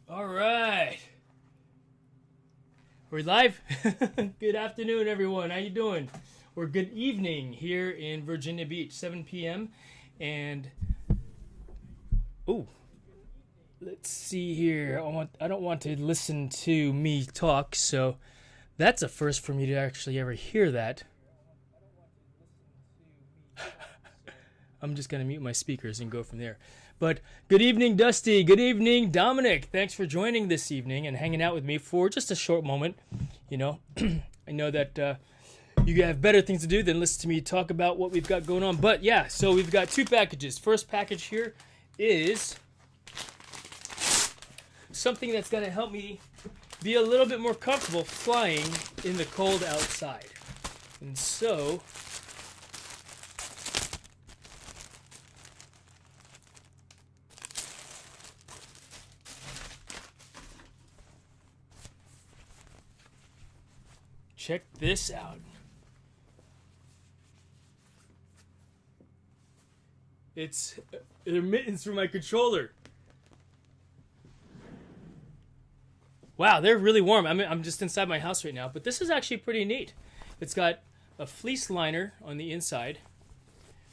All right. We're live. Good afternoon, everyone. How you doing? Or good evening here in Virginia Beach, 7 p.m. And oh, let's see here. I don't want to listen to me talk, so that's a first for me to actually ever hear that. I'm just going to mute my speakers and go from there. But good evening, Dusty. Good evening, Dominic. Thanks for joining this evening and hanging out with me for just a short moment. You know, I know that you have better things to do than listen to me talk about what we've got going on. But yeah, so we've got two packages. First package here is something that's going to help me be a little bit more comfortable flying in the cold outside. And so check this out. It's an mittens for my controller. Wow, they're really warm. I'm just inside my house right now, but this is actually pretty neat. It's got a fleece liner on the inside.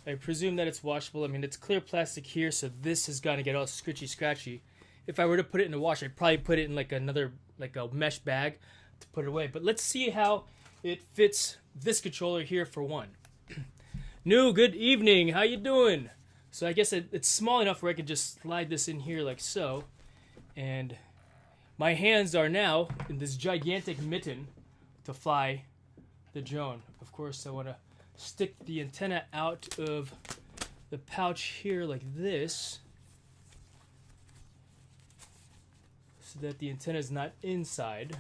I presume that it's washable. I mean, it's clear plastic here, so this is going to get all scratchy. If I were to put it in the wash, I'd probably put it in like a mesh bag to put it away. But let's see how it fits this controller here for one. Good evening. How you doing? So I guess it's small enough where I can just slide this in here like so. And my hands are now in this gigantic mitten to fly the drone. Of course, I want to stick the antenna out of the pouch here like this, so that the antenna is not inside.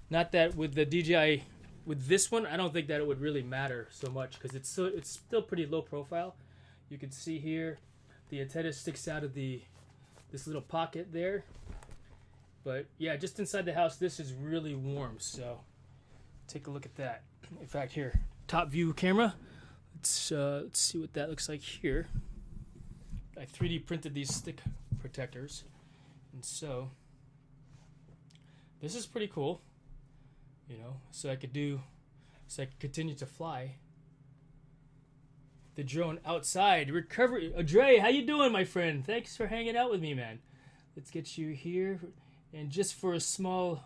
Not that with the DJI, with this one, I don't think that it would really matter so much because it's still pretty low profile. You can see here the antenna sticks out of this little pocket there. But yeah, just inside the house, this is really warm. So take a look at that. In fact, here, top view camera. Let's see what that looks like here. I 3D printed these stick protectors, and so this is pretty cool. You know, so I could continue to fly the drone outside. Recovery. Dre, how you doing, my friend? Thanks for hanging out with me, man. Let's get you here, and just for a small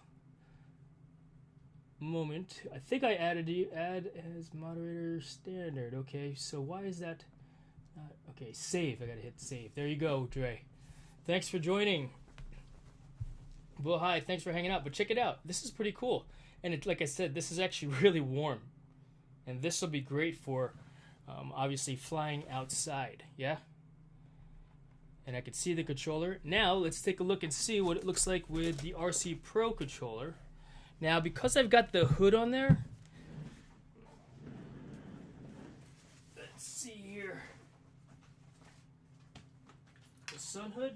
moment, I think I add as moderator standard. Okay, so why is that not okay? Save. I gotta hit save. There you go, Dre. Thanks for joining. Well, hi. Thanks for hanging out. But check it out. This is pretty cool. And like I said, this is actually really warm. And this will be great for, obviously, flying outside. Yeah? And I can see the controller. Now, let's take a look and see what it looks like with the RC Pro controller. Now, because I've got the hood on there, let's see here. The sun hood.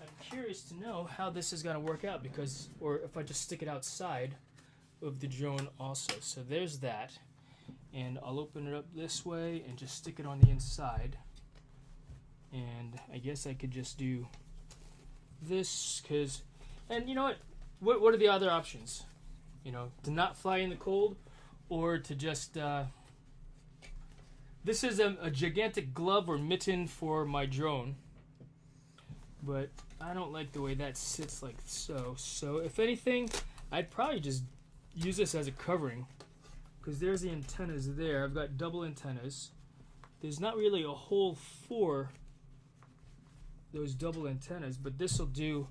I'm curious to know how this is going to work out or if I just stick it outside of the drone also. So there's that, and I'll open it up this way and just stick it on the inside. And I guess I could just do this and you know what are the other options? You know, to not fly in the cold, or to just this is a gigantic glove or mitten for my drone, but I don't like the way that sits like so. So if anything, I'd probably just use this as a covering, because there's the antennas there. I've got double antennas. There's not really a hole for those double antennas, but this will do.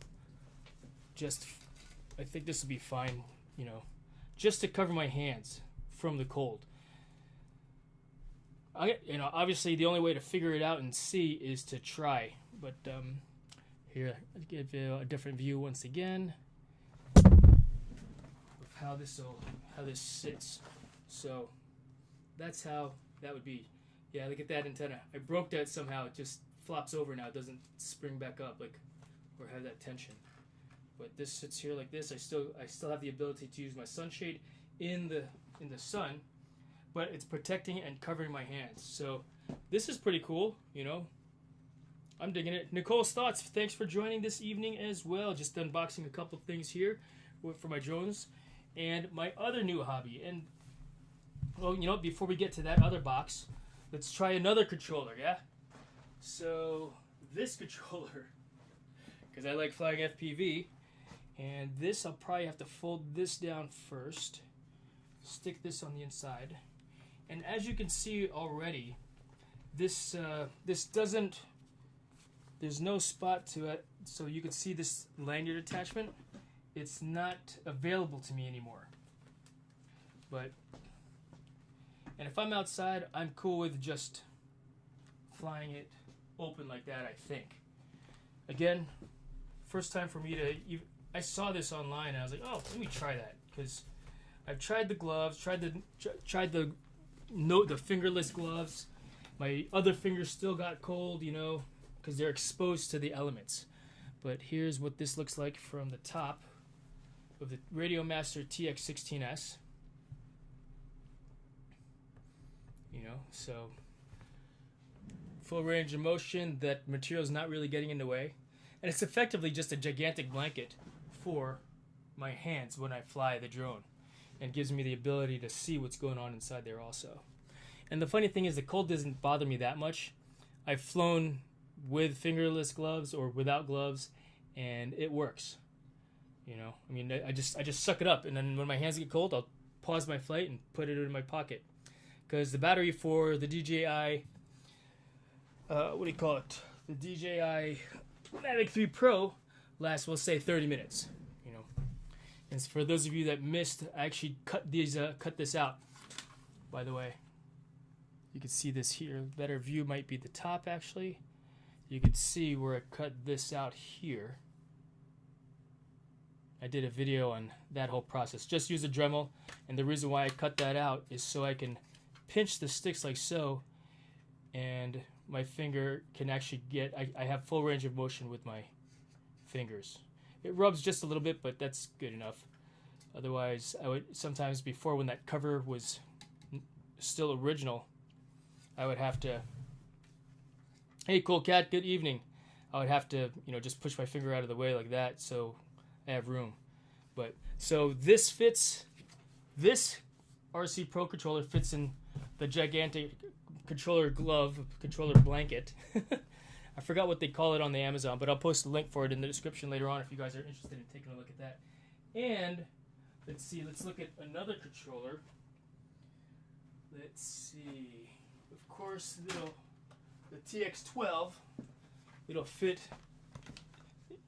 I think this will be fine, you know, just to cover my hands from the cold. Obviously the only way to figure it out and see is to try. But here, I'll give you a different view once again how this sits. So that's how that would be. Yeah, look at that antenna. I broke that somehow. It just flops over now. It doesn't spring back up or have that tension. But this sits here like this. I still have the ability to use my sunshade in the sun, but it's protecting and covering my hands. So this is pretty cool, you know. I'm digging it. Nicole's thoughts. Thanks for joining this evening as well. Just unboxing a couple things here for my drones and my other new hobby. And well, you know, before we get to that other box, let's try another controller. Yeah. So this controller, because I like flying FPV, and this I'll probably have to fold this down first. Stick this on the inside, and as you can see already, this doesn't. There's no spot to it, so you can see this lanyard attachment. It's not available to me anymore. And if I'm outside, I'm cool with just flying it open like that, I think. Again, first time for me to... I saw this online and I was like, oh, let me try that. Because I've tried the gloves, tried the fingerless gloves. My other fingers still got cold, you know, because they're exposed to the elements. But here's what this looks like from the top of the Radiomaster TX16S. You know, so full range of motion, that material is not really getting in the way. And it's effectively just a gigantic blanket for my hands when I fly the drone. And gives me the ability to see what's going on inside there also. And the funny thing is the cold doesn't bother me that much. I've flown with fingerless gloves or without gloves, and it works. You know, I mean, I just suck it up, and then when my hands get cold, I'll pause my flight and put it in my pocket. Because the battery for the DJI, what do you call it? The DJI Mavic 3 Pro lasts, we'll say, 30 minutes. You know, and for those of you that missed, I actually cut this out. By the way, you can see this here. Better view might be the top actually. You can see where I cut this out here. I did a video on that whole process. Just use a Dremel, and the reason why I cut that out is so I can pinch the sticks like so, and my finger can actually get, I have full range of motion with my fingers. It rubs just a little bit, but that's good enough. Otherwise, I would sometimes, before when that cover was still original, I would have to, hey cool cat, good evening. I would have to, you know, just push my finger out of the way like that so I have room. But so this fits, this RC Pro controller fits in the gigantic controller glove, controller blanket. I forgot what they call it on the Amazon, but I'll post a link for it in the description later on if you guys are interested in taking a look at that. And let's see, let's look at another controller. Let's see. Of course, the TX12, it'll fit.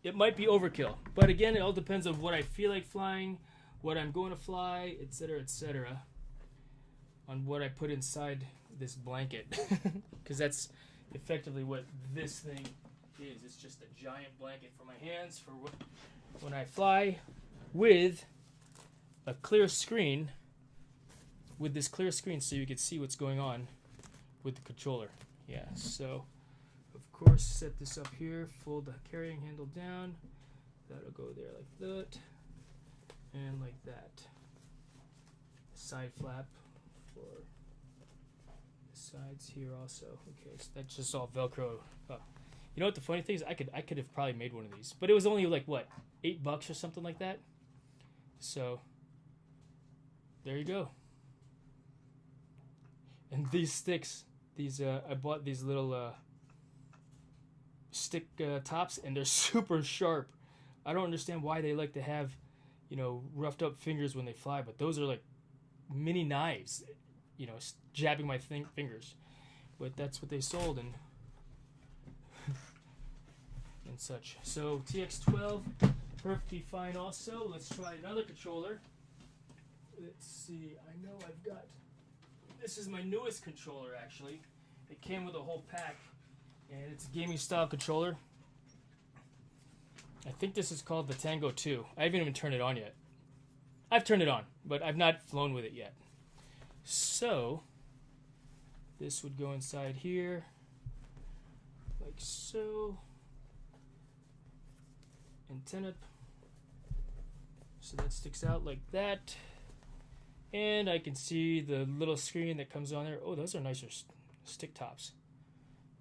It might be overkill, but again, it all depends on what I feel like flying, what I'm going to fly, etc., on what I put inside this blanket, because that's effectively what this thing is. It's just a giant blanket for my hands for when I fly, with a clear screen, with this clear screen so you can see what's going on with the controller. Yeah, so of course set this up here, fold the carrying handle down, that'll go there like that, and like that. Side flap for the sides here also. Okay, so that's just all Velcro. You know what the funny thing is, I could have probably made one of these, but it was only like what, $8 or something like that. So there you go. And these sticks, these I bought these little stick tops, and they're super sharp. I don't understand why they like to have, you know, roughed up fingers when they fly, but those are like mini knives, you know, jabbing my fingers. But that's what they sold, and and such. So TX12, perfectly fine also. Let's try another controller. Let's see, I know I've got, this is my newest controller actually. It came with a whole pack, and it's a gaming style controller. I think this is called the Tango 2. I haven't even turned it on yet. I've turned it on, but I've not flown with it yet. So this would go inside here, like so. Antenna, so that sticks out like that, and I can see the little screen that comes on there. Oh, those are nicer stick tops.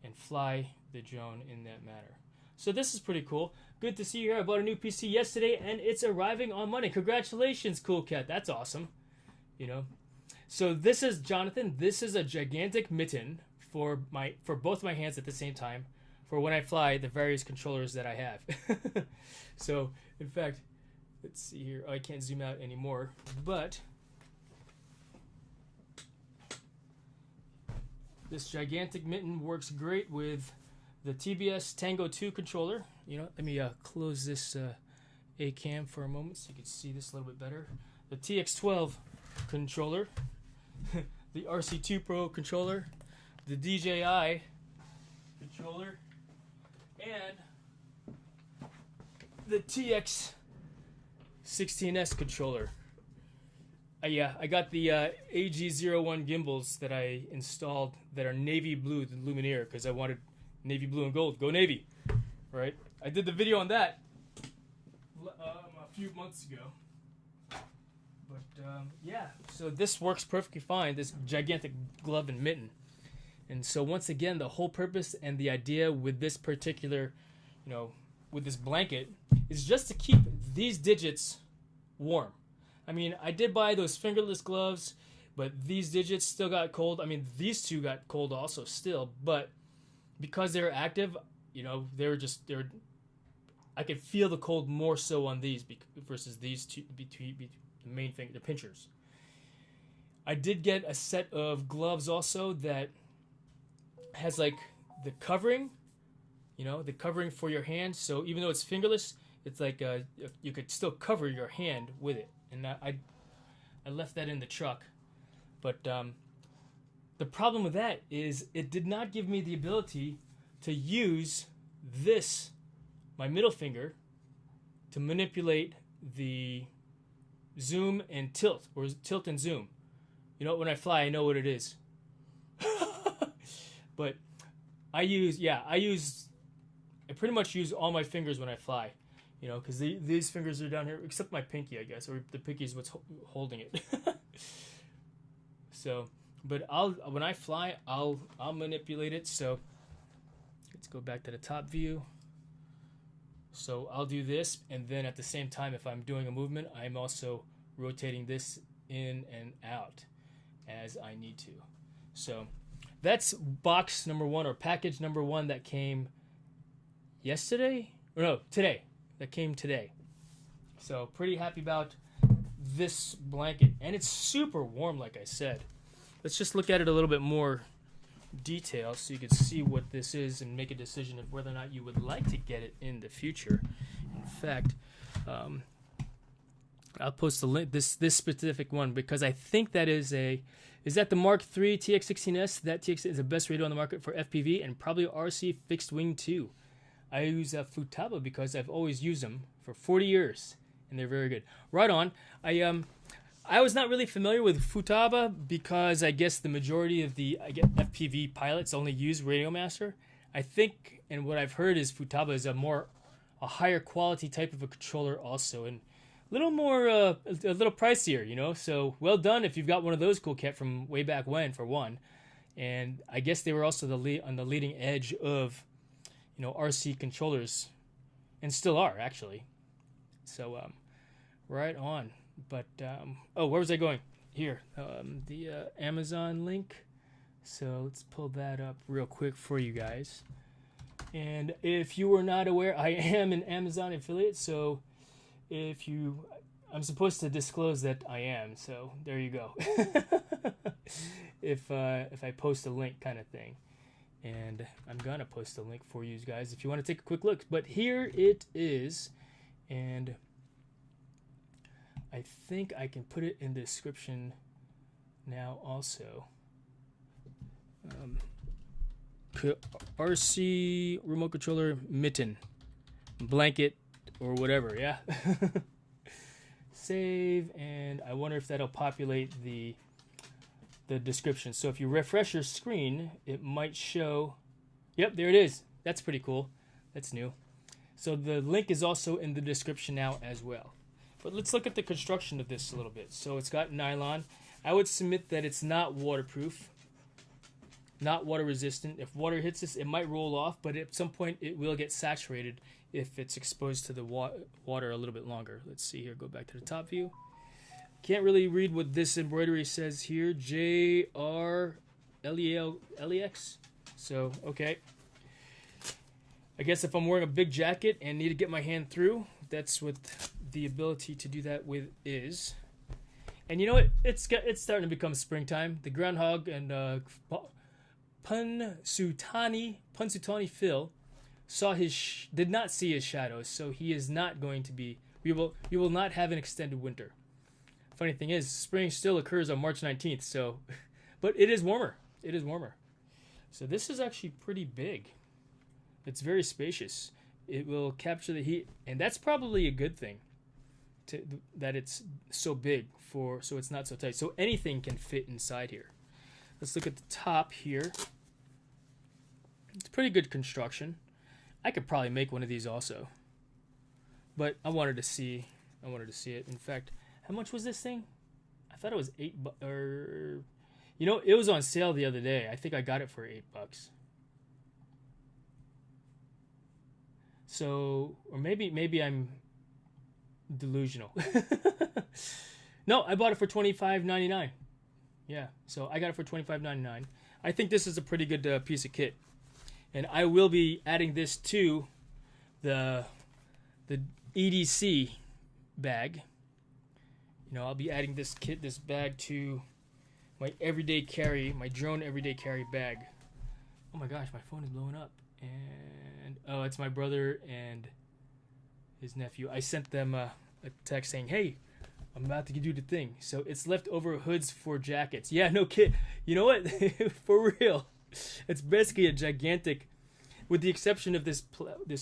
and fly the drone in that manner. So this is pretty cool. Good to see you here. I bought a new PC yesterday and it's arriving on Monday. Congratulations, Cool Cat. That's awesome. You know. So this is Jonathan. This is a gigantic mitten for both my hands at the same time for when I fly the various controllers that I have. So, in fact, let's see here. Oh, I can't zoom out anymore, but this gigantic mitten works great with the TBS Tango 2 controller. You know, let me close this A-cam for a moment so you can see this a little bit better. The TX12 controller, the RC2 Pro controller, the DJI controller, and the TX16S controller. Yeah, I got the AG01 gimbals that I installed that are navy blue, the Lumineer, because I wanted navy blue and gold. Go Navy, right? I did the video on that a few months ago. But yeah, so this works perfectly fine, this gigantic glove and mitten. And so once again, the whole purpose and the idea with this particular, you know, with this blanket is just to keep these digits warm. I mean, I did buy those fingerless gloves, but these digits still got cold. I mean, these two got cold also still, but because they're active, you know, I could feel the cold more so on these versus these two, the main thing, the pinchers. I did get a set of gloves also that has like the covering, you know, the covering for your hand. So even though it's fingerless, it's like you could still cover your hand with it. And I left that in the truck. But the problem with that is it did not give me the ability to use this, my middle finger, to manipulate the zoom and tilt, or tilt and zoom. You know, when I fly, I know what it is. But I pretty much use all my fingers when I fly, you know, because these fingers are down here, except my pinky, I guess, or the pinky is what's holding it. So, but when I fly, I'll manipulate it. So let's go back to the top view. So I'll do this, and then at the same time, if I'm doing a movement, I'm also rotating this in and out as I need to. So that's box number one, or package number one, that came yesterday, or no, today. That came today. So pretty happy about this blanket, and it's super warm, like I said. Let's just look at it a little bit more detail so you can see what this is and make a decision of whether or not you would like to get it in the future. In fact, I'll post the link, this specific one, because I think that is that the Mark III TX16S. That TX is the best radio on the market for FPV and probably RC fixed wing too. I use Futaba because I've always used them for 40 years, and they're very good. Right on. I was not really familiar with Futaba because I guess the majority of the FPV pilots only use Radiomaster. I think, and what I've heard is Futaba is a higher quality type of a controller also, and a little more, a little pricier, you know. So well done if you've got one of those, Cool Cat, from way back when, for one. And I guess they were also on the leading edge of, you know, RC controllers, and still are actually. So right on. But where was I going? Here, the Amazon link. So let's pull that up real quick for you guys. And if you were not aware, I am an Amazon affiliate. So I'm supposed to disclose that I am. So there you go. If I post a link, kind of thing. And I'm gonna post a link for you guys if you want to take a quick look. But here it is, and I think I can put it in the description now also. RC remote controller mitten, blanket, or whatever, yeah. Save, and I wonder if that'll populate the description. So if you refresh your screen, it might show. Yep, there it is. That's pretty cool. That's new. So the link is also in the description now as well. But let's look at the construction of this a little bit. So it's got nylon. I would submit that it's not waterproof. not water resistant. If water hits this, it might roll off, but at some point it will get saturated if it's exposed to the water a little bit longer. Let's see here. Go back to the top view. Can't really read what this embroidery says here. JRLEX. So, okay. I guess if I'm wearing a big jacket and need to get my hand through, that's what the ability to do that with is. And you know what? It's starting to become springtime. The groundhog and Punsutani Phil did not see his shadows, so he is not going to be. We will not have an extended winter. Funny thing is, spring still occurs on March 19th. So, but it is warmer. It is warmer. So this is actually pretty big. It's very spacious. It will capture the heat, and that's probably a good thing. That it's so big so it's not so tight. So anything can fit inside here. Let's look at the top here. It's pretty good construction. I could probably make one of these also, but I wanted to see it. In fact, how much was this thing? I thought it was $8 or, it was on sale the other day. I think I got it for $8. So, or maybe I'm delusional. No, I bought it for $25.99. Yeah, so I got it for $25.99. I think this is a pretty good piece of kit, and I will be adding this to the EDC bag. I'll be adding this bag to my everyday carry, my drone everyday carry bag. Oh my gosh, my phone is blowing up. And it's my brother and his nephew. I sent them a text saying, "Hey, I'm about to do the thing." So it's leftover hoods for jackets. Yeah, no kid. You know what? For real, it's basically a gigantic, with the exception of this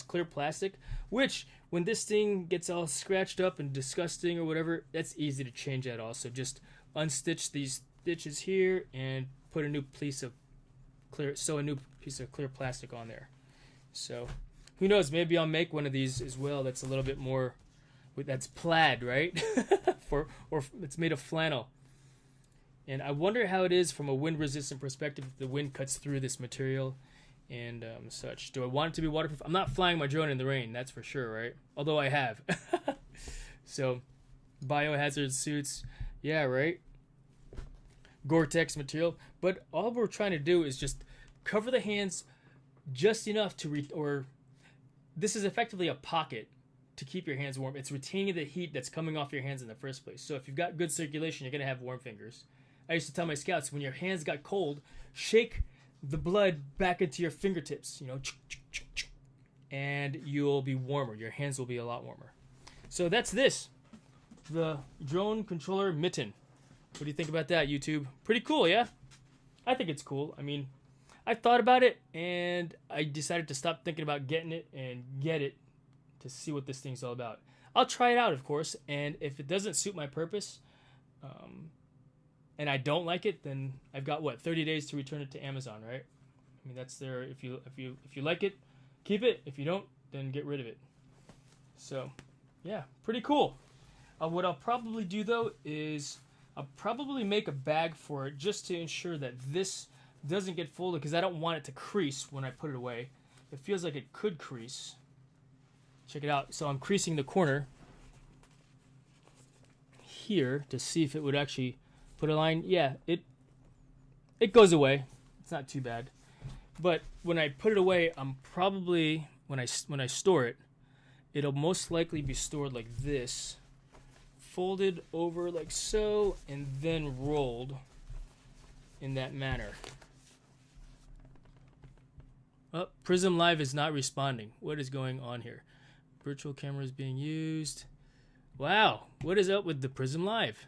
clear plastic, which when this thing gets all scratched up and disgusting or whatever, that's easy to change that also. Just unstitch these stitches here and put a new piece of clear plastic on there. So who knows, maybe I'll make one of these as well that's a little bit more, that's plaid, right? or it's made of flannel. And I wonder how it is from a wind resistant perspective if the wind cuts through this material and such. Do I want it to be waterproof? I'm not flying my drone in the rain, that's for sure, right? Although I have. So biohazard suits, yeah, right? Gore-Tex material, but all we're trying to do is just cover the hands just enough or this is effectively a pocket to keep your hands warm. It's retaining the heat that's coming off your hands in the first place. So if you've got good circulation, you're going to have warm fingers. I used to tell my scouts, when your hands got cold, shake the blood back into your fingertips, and you'll be warmer. Your hands will be a lot warmer. So that's the drone controller mitten. What do you think about that, YouTube? Pretty cool, yeah? I think it's cool. I mean, I thought about it, and I decided to stop thinking about getting it and get it to see what this thing's all about. I'll try it out, of course, and if it doesn't suit my purpose, and I don't like it, then I've got 30 days to return it to Amazon, right? I mean, that's there. If you like it, keep it. If you don't, then get rid of it. So, yeah, pretty cool. What I'll probably do though is I'll probably make a bag for it just to ensure that this doesn't get folded, because I don't want it to crease when I put it away. It feels like it could crease. Check it out. So I'm creasing the corner here to see if it would actually put a line. Yeah, it goes away. It's not too bad. But when I put it away, I'm probably when I store it, it'll most likely be stored like this, folded over like so, and then rolled in that manner. Oh, Prism Live is not responding. What is going on here? Virtual camera is being used. Wow, what is up with the Prism Live?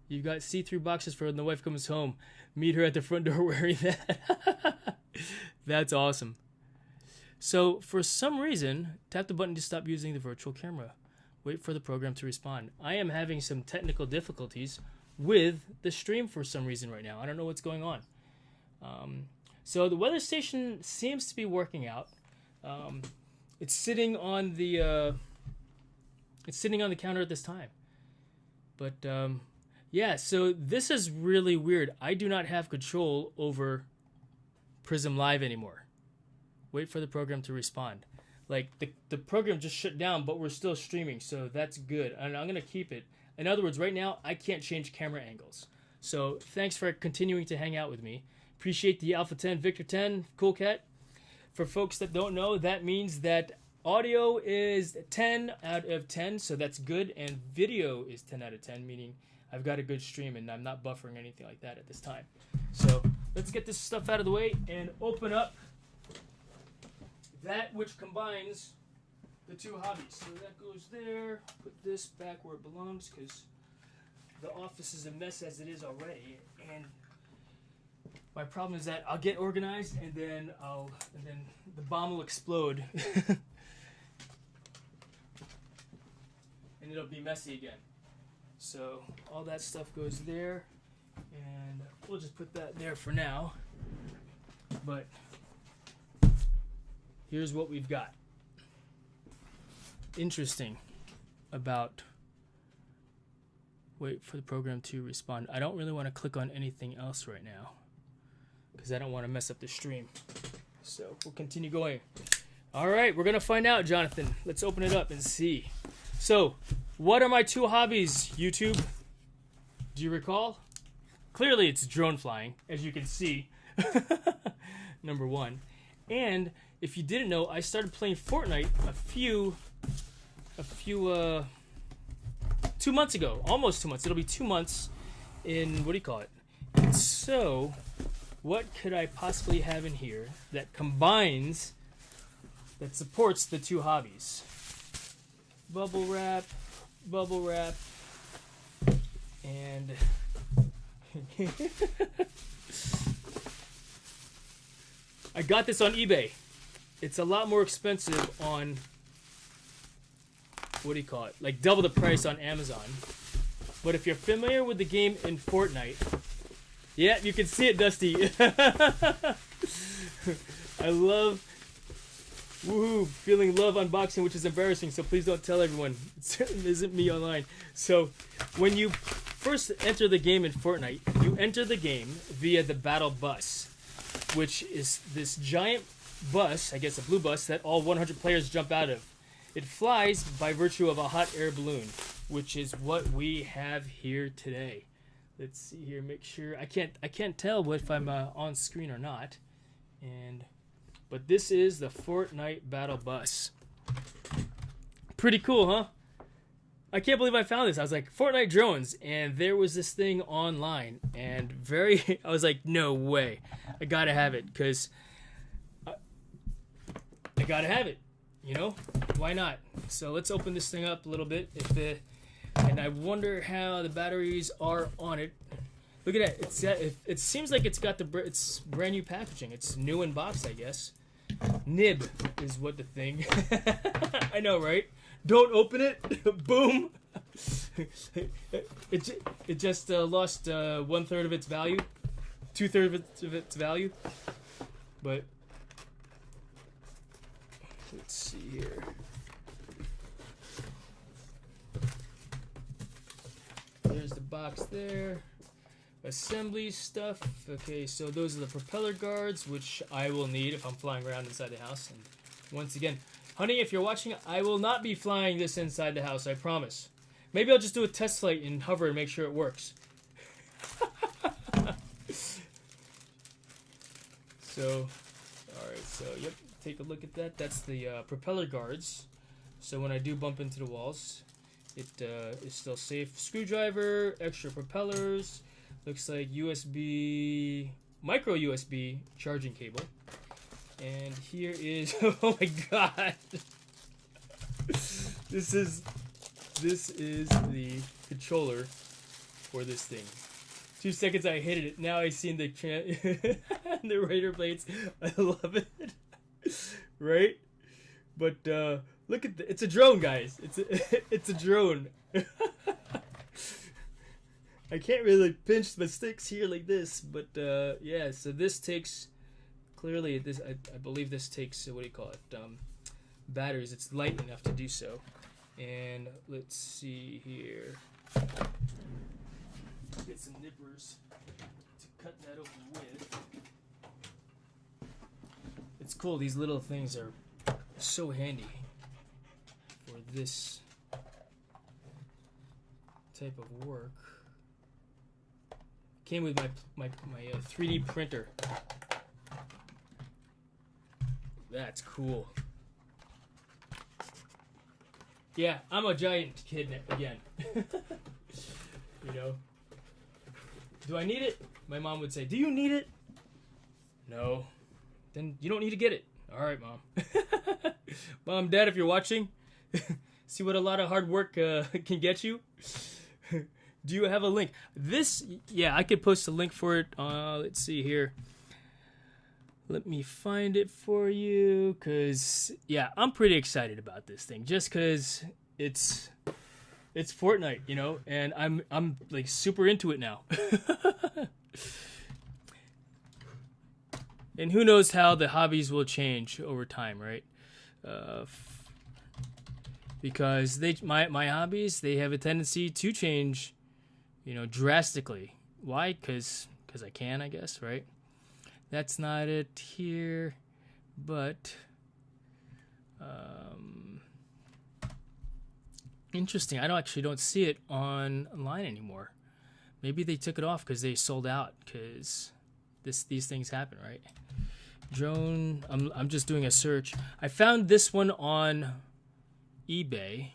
You've got see-through boxes for when the wife comes home. Meet her at the front door wearing that. That's awesome. So, for some reason, tap the button to stop using the virtual camera. Wait for the program to respond. I am having some technical difficulties with the stream for some reason right now. I don't know what's going on. So the weather station seems to be working out. It's sitting on the counter at this time. But Yeah, so this is really weird. I do not have control over Prism Live anymore. Wait for the program to respond. Like, the program just shut down, but we're still streaming, so that's good. And I'm going to keep it. In other words, right now, I can't change camera angles. So thanks for continuing to hang out with me. Appreciate the Alpha 10 Victor 10, Cool Cat. For folks that don't know, that means that audio is 10 out of 10, so that's good, and video is 10 out of 10, meaning I've got a good stream and I'm not buffering or anything like that at this time. So let's get this stuff out of the way and open up that which combines the two hobbies. So that goes there. Put this back where it belongs because the office is a mess as it is already, and my problem is that I'll get organized and then the bomb will explode and it'll be messy again. So all that stuff goes there, and we'll just put that there for now. But here's what we've got. Interesting about, wait for the program to respond. I don't really want to click on anything else right now because I don't want to mess up the stream. So we'll continue going. All right, we're going to find out, Jonathan. Let's open it up and see. So, what are my two hobbies, YouTube? Do you recall? Clearly it's drone flying, as you can see. Number one. And if you didn't know, I started playing Fortnite a few 2 months ago. Almost 2 months. It'll be 2 months in, what do you call it? And so, what could I possibly have in here that combines, that supports the two hobbies? Bubble wrap, and I got this on eBay. It's a lot more expensive on, what do you call it? Like double the price on Amazon. But if you're familiar with the game in Fortnite, yeah, you can see it, Dusty. I love, woohoo, feeling love unboxing, which is embarrassing, so please don't tell everyone. It isn't me online. So, when you first enter the game in Fortnite, you enter the game via the battle bus, which is this giant bus, I guess a blue bus, that all 100 players jump out of. It flies by virtue of a hot air balloon, which is what we have here today. Let's see here, make sure, I can't tell if I'm on screen or not. But this is the Fortnite battle bus. Pretty cool, huh? I can't believe I found this. I was like, Fortnite drones, and there was this thing online, and I was like, no way. I gotta have it, because I gotta have it, you know? Why not? So let's open this thing up a little bit, and I wonder how the batteries are on it. Look at that. It seems like it's got it's brand new packaging. It's new in box, I guess. Nib is what the thing. I know, right? Don't open it. Boom. It just lost 1/3 of its value, 2/3 of its value. But let's see here. There's the box there. Assembly stuff. Okay, so those are the propeller guards, which I will need if I'm flying around inside the house. And once again, honey, if you're watching, I will not be flying this inside the house, I promise. Maybe I'll just do a test flight and hover and make sure it works. So, alright, so, yep, take a look at that. That's the propeller guards. So when I do bump into the walls, it is still safe. Screwdriver, extra propellers. Looks like USB, micro USB charging cable. And here is, oh my god. This is the controller for this thing. 2 seconds I hated it. Now I seen the the Raider blades. I love it. Right? But look at it's a drone, guys. It's a drone. I can't really pinch the sticks here like this, but yeah. So this takes clearly this. I believe this takes what do you call it? Batteries. It's light enough to do so. And let's see here. get some nippers to cut that open with. It's cool, these little things are so handy for this type of work. Came with my 3D printer. That's cool. Yeah, I'm a giant kid again. You know? Do I need it? My mom would say, do you need it? No. Then you don't need to get it. Alright, Mom. Mom, Dad, if you're watching, see what a lot of hard work can get you? Do you have a link? This, yeah, I could post a link for it. Let's see here. Let me find it for you, because, yeah, I'm pretty excited about this thing, just because it's Fortnite, you know, and I'm like super into it now. And who knows how the hobbies will change over time, right? Because my hobbies, they have a tendency to change, you know, drastically. Why? Because I can, I guess, right? That's not it here, but interesting. I don't see it online anymore. Maybe they took it off because they sold out. Because these things happen, right? Drone. I'm just doing a search. I found this one on eBay.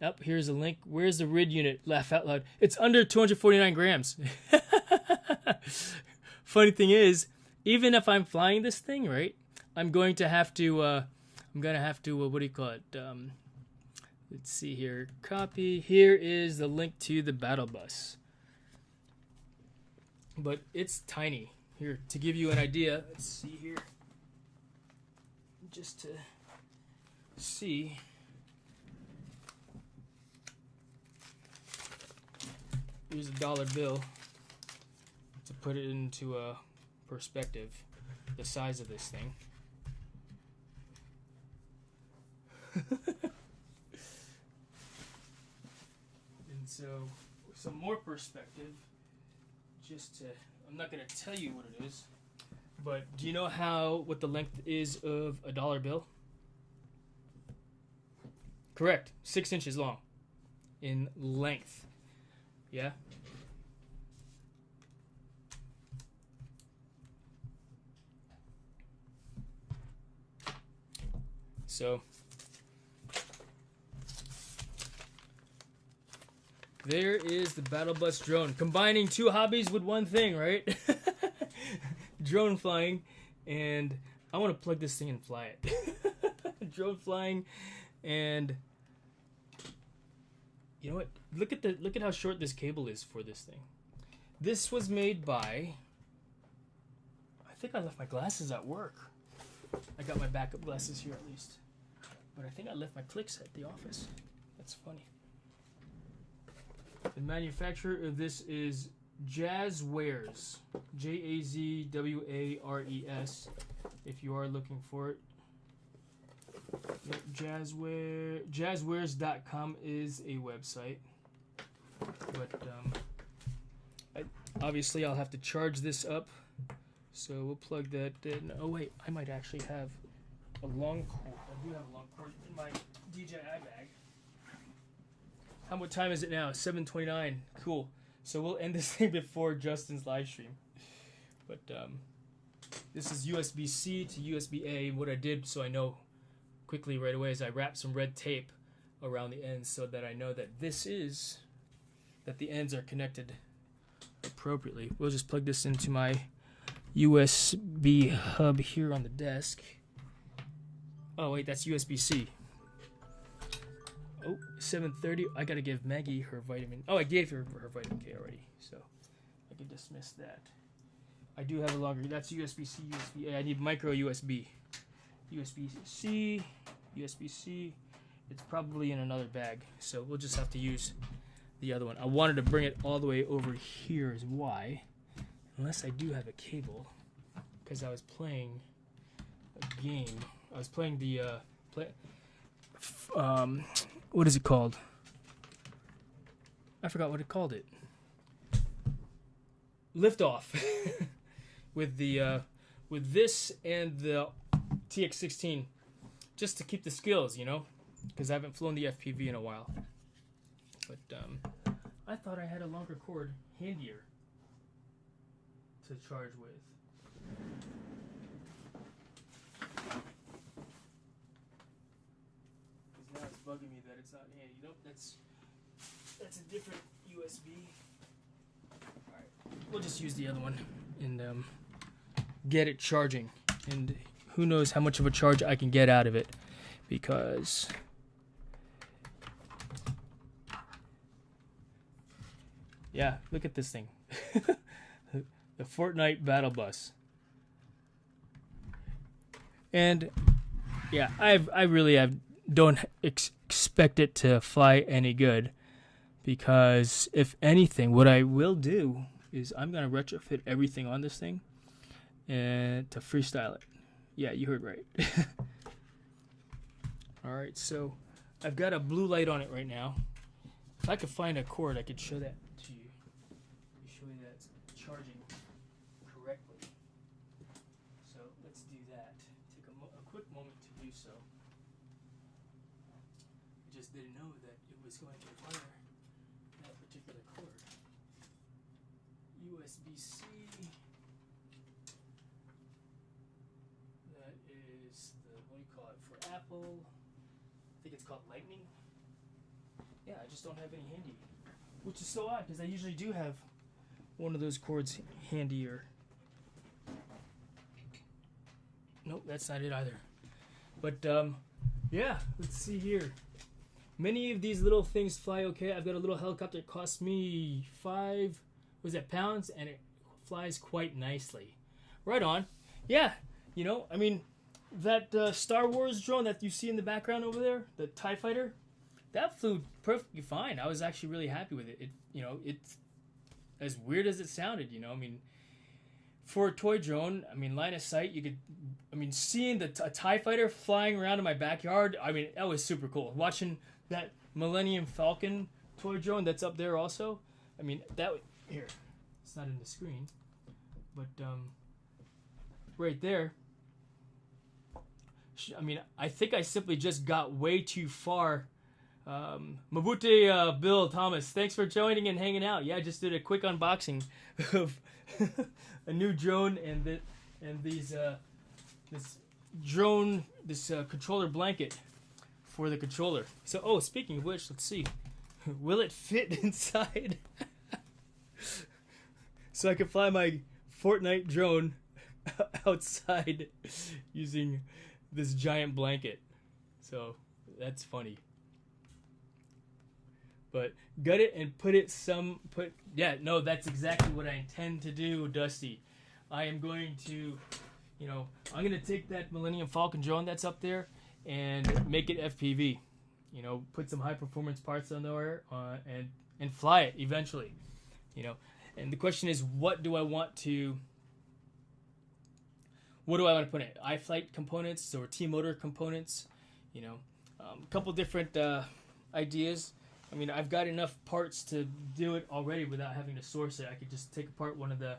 Up here's a link. Where's the RID unit? Laugh out loud. It's under 249 grams. Funny thing is, even if I'm flying this thing, right, I'm going to have to, what do you call it? Let's see here. Copy. Here is the link to the battle bus. But it's tiny. Here, to give you an idea, let's see here. Just to see. Here's a dollar bill. To put it into a perspective, the size of this thing. And so, some more perspective, I'm not going to tell you what it is, but do you know what the length is of a dollar bill? Correct, 6 inches long in length. Yeah? So there is the battle bus drone, combining two hobbies with one thing, right? Drone flying, and I want to plug this thing and fly it. Drone flying, and you know what? Look at how short this cable is for this thing. This was made by, I think I left my glasses at work. I got my backup glasses here at least. But I think I left my clicks at the office. That's funny. The manufacturer of this is Jazzwares. Jazwares. If you are looking for it. Jazzwares.com is a website. But obviously I'll have to charge this up. So we'll plug that in. Oh wait, I might actually have a long cord. I do have a long cord in my DJI bag. What time is it now? 7:29. Cool. So we'll end this thing before Justin's live stream. But this is USB-C to USB-A. What I did, so I know quickly right away, is I wrapped some red tape around the ends so that I know that that the ends are connected appropriately. We'll just plug this into my USB hub here on the desk. Oh wait, that's USB-C. Oh, 7:30. I gotta give Maggie her vitamin. Oh, I gave her vitamin K already, so I can dismiss that. I do have a longer. That's USB-C, USB-A. I need micro USB. USB-C, USB-C. It's probably in another bag, so we'll just have to use the other one. I wanted to bring it all the way over here is why. Unless I do have a cable, because I was playing a game. I was playing the what is it called? I forgot what it called it. liftoff with the with this and the TX16, just to keep the skills, you know, because I haven't flown the FPV in a while. But I thought I had a longer cord handier to charge with. Because now it's bugging me that it's not handy. Nope, that's a different USB. Alright, we'll just use the other one and get it charging. And who knows how much of a charge I can get out of it, because yeah, look at this thing. The Fortnite battle bus. And yeah, I really don't expect it to fly any good, because if anything, what I will do is I'm gonna retrofit everything on this thing and to freestyle it. Yeah, you heard right. All right, so I've got a blue light on it right now. If I could find a cord, I could show that to you. Show you that it's charging correctly. So let's do that. Take a quick moment to do so. I just didn't know that it was going to require that particular cord. USB-C. That is the, what do you call it, for Apple? I think it's called Lightning. Yeah, I just don't have any handy, which is so odd because I usually do have one of those cords handier. Nope, that's not it either. But yeah, let's see here. Many of these little things fly okay. I've got a little helicopter that cost me £5 and it flies quite nicely. Right on. Yeah, you know, I mean, that Star Wars drone that you see in the background over there, the TIE Fighter, that flew perfectly fine. I was actually really happy with it. It, you know, it's as weird as it sounded, you know. I mean, for a toy drone, I mean, line of sight, you could, I mean, seeing a TIE Fighter flying around in my backyard, I mean, that was super cool. Watching that Millennium Falcon toy drone that's up there also, I mean, that, here, it's not in the screen, but right there, I mean, I think I simply just got way too far. Mabute Bill Thomas, thanks for joining and hanging out. Yeah, I just did a quick unboxing of a new drone and these this controller blanket for the controller. So, oh, speaking of which, let's see, will it fit inside? So I can fly my Fortnite drone outside using this giant blanket. So that's funny. But gut it and yeah, no, that's exactly what I intend to do, Dusty. I am going to, you know, I'm going to take that Millennium Falcon drone that's up there and make it FPV. You know, put some high performance parts on there and fly it eventually. You know, and the question is, what do I want to put in it? iFlight components or T-motor components? You know, a couple different ideas. I mean, I've got enough parts to do it already without having to source it. I could just take apart one of the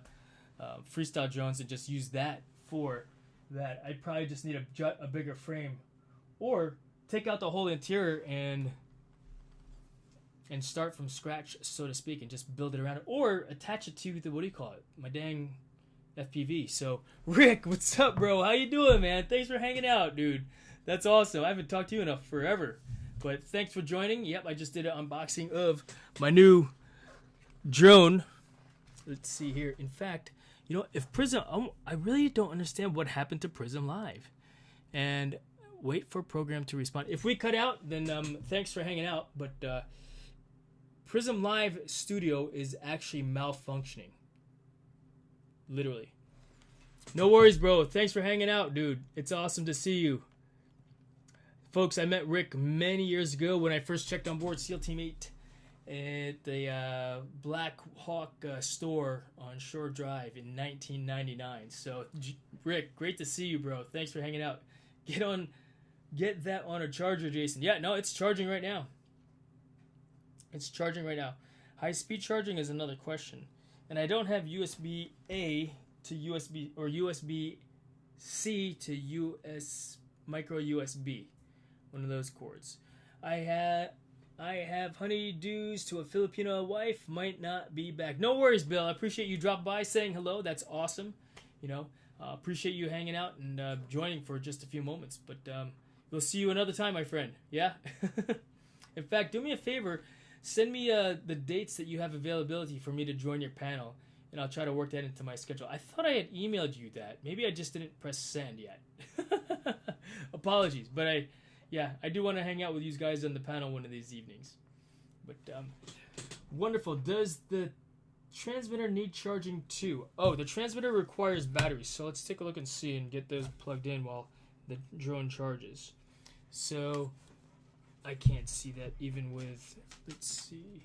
freestyle drones and just use that for that. I'd probably just need a bigger frame, or take out the whole interior and start from scratch, so to speak, and just build it around it, or attach it to the, what do you call it, my dang FPV. So, Rick, what's up, bro? How you doing, man? Thanks for hanging out, dude. That's awesome. I haven't talked to you enough forever. But thanks for joining. Yep, I just did an unboxing of my new drone. Let's see here. In fact, you know, if Prism, I really don't understand what happened to Prism Live. And wait for program to respond. If we cut out, then thanks for hanging out. But Prism Live Studio is actually malfunctioning. Literally. No worries, bro. Thanks for hanging out, dude. It's awesome to see you. Folks, I met Rick many years ago when I first checked on board SEAL Team 8 at the Black Hawk store on Shore Drive in 1999. So, Rick, great to see you, bro. Thanks for hanging out. Get that on a charger, Jason. Yeah, no, it's charging right now. It's charging right now. High-speed charging is another question. and I don't have USB A to USB or USB C to US micro USB, one of those cords. I have honeydews to a Filipino wife. Might not be back. No worries, Bill. I appreciate you dropping by, saying hello. That's awesome. You know, appreciate you hanging out and joining for just a few moments. But we'll see you another time, my friend. Yeah. In fact, do me a favor. Send me the dates that you have availability for me to join your panel, and I'll try to work that into my schedule. I thought I had emailed you that. Maybe I just didn't press send yet. Apologies, but I do want to hang out with you guys on the panel one of these evenings. But wonderful. Does the transmitter need charging too? Oh, the transmitter requires batteries, so let's take a look and see and get those plugged in while the drone charges. So I can't see that even with, let's see.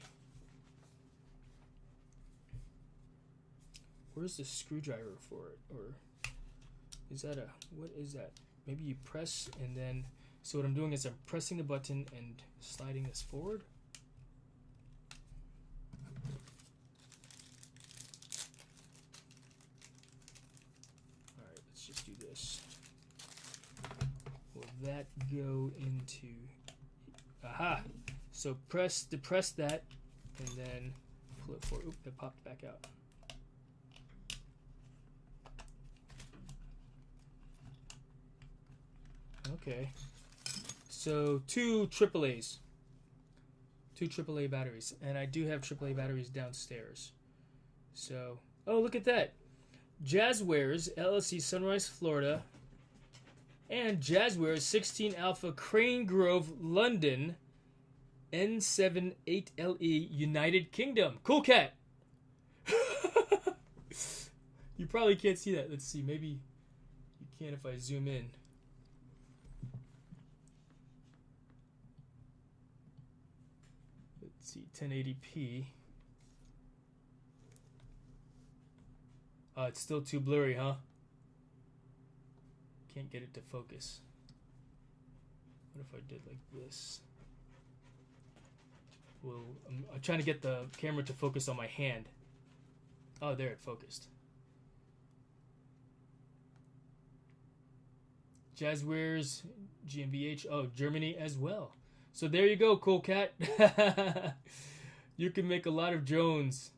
Where's the screwdriver for it? Or is that what is that? Maybe you press and then, so what I'm doing is I'm pressing the button and sliding this forward. Alright, let's just do this. Will that go into, aha! So depress that and then pull it forward. Oop, that popped back out. Okay. So two AAAs. Two AAA batteries. And I do have AAA batteries downstairs. So, oh, look at that. Jazzwares, LLC, Sunrise, Florida. And Jazzwares 16 Alpha, Crane Grove, London. N78LE, United Kingdom. Cool cat. You probably can't see that. Let's see. Maybe you can if I zoom in. Let's see. 1080p. It's still too blurry, huh? Can't get it to focus. What if I did like this? Well, I'm trying to get the camera to focus on my hand. Oh, there, it focused. Jazzwares, GmbH, oh, Germany as well. So there you go, cool cat. You can make a lot of drones.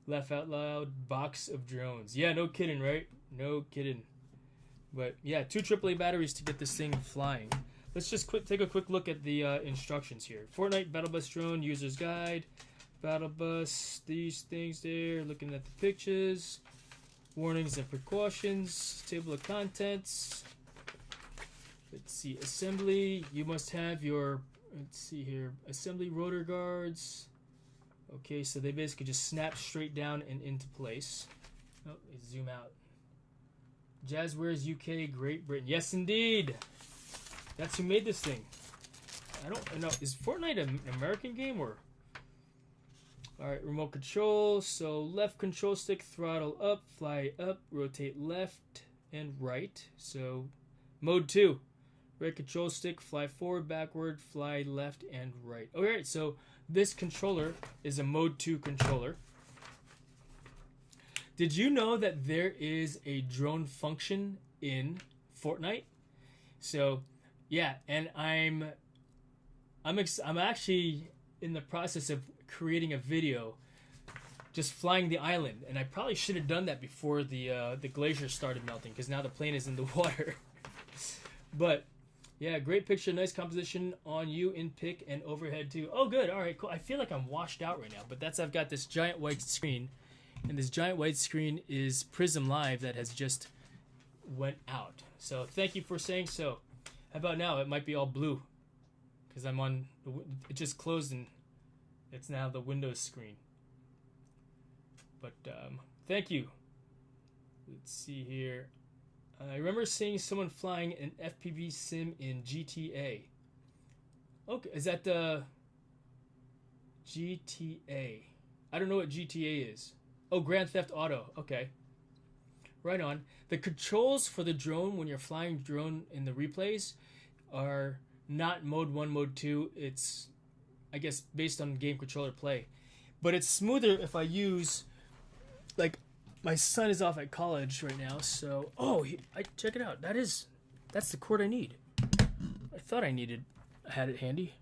Laugh out loud, box of drones. Yeah, no kidding, right? No kidding. But yeah, two AAA batteries to get this thing flying. Let's just take a quick look at the instructions here. Fortnite Battle Bus Drone User's Guide. Battle Bus, these things there. Looking at the pictures. Warnings and precautions. Table of contents. Let's see, assembly. You must have your, let's see here, assembly rotor guards. Okay, so they basically just snap straight down and into place. Oh, zoom out. Jazzwares UK, Great Britain. Yes, indeed. That's who made this thing. I don't know. Is Fortnite an American game or? Alright, remote control. So left control stick, throttle up, fly up, rotate left and right. So mode 2. Right control stick, fly forward, backward, fly left and right. Alright, so this controller is a mode 2 controller. Did you know that there is a drone function in Fortnite? So yeah, and I'm actually in the process of creating a video just flying the island, and I probably should have done that before the glacier started melting, because now the plane is in the water. But yeah, great picture, nice composition on you in pic and overhead too. Oh good, all right, cool. I feel like I'm washed out right now, but that's, I've got this giant white screen, and this giant white screen is Prism Live that has just went out. So thank you for saying so. How about now? It might be all blue because I'm on. It just closed and it's now the Windows screen. But thank you. Let's see here. I remember seeing someone flying an FPV sim in GTA. Okay, is that the GTA? I don't know what GTA is. Oh, Grand Theft Auto. Okay. Right on. The controls for the drone when you're flying drone in the replays are not mode 1, mode 2. It's, I guess, based on game controller play. But it's smoother if I use like, my son is off at college right now, so check it out. That's the cord I need. I thought I had it handy.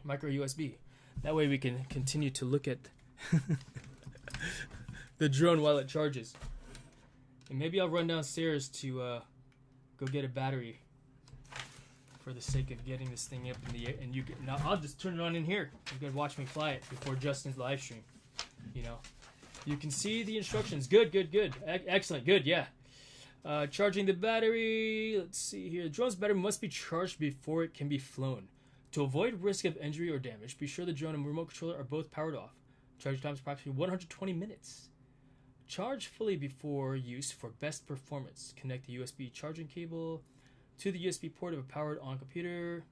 Micro USB. That way we can continue to look at the drone while it charges. And maybe I'll run downstairs to go get a battery for the sake of getting this thing up in the air. And now I'll just turn it on in here. You can watch me fly it before Justin's live stream. You know, you can see the instructions. Good. Excellent. Good. Yeah. Charging the battery. Let's see here. The drone's battery must be charged before it can be flown. To avoid risk of injury or damage, be sure the drone and remote controller are both powered off. Charge time is approximately 120 minutes. Charge fully before use for best performance. Connect the USB charging cable to the USB port of a powered-on computer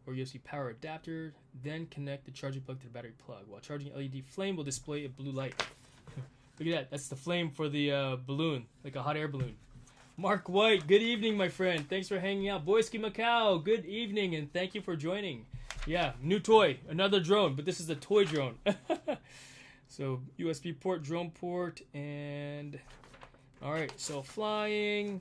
or USB power adapter. Then connect the charging plug to the battery plug. While charging, LED flame will display a blue light. Look at that. That's the flame for the balloon, like a hot air balloon. Mark White, good evening, my friend. Thanks for hanging out. Boyski Macau, good evening, and thank you for joining. Yeah, new toy, another drone, but this is a toy drone. So, USB port, drone port, and... Alright, so flying.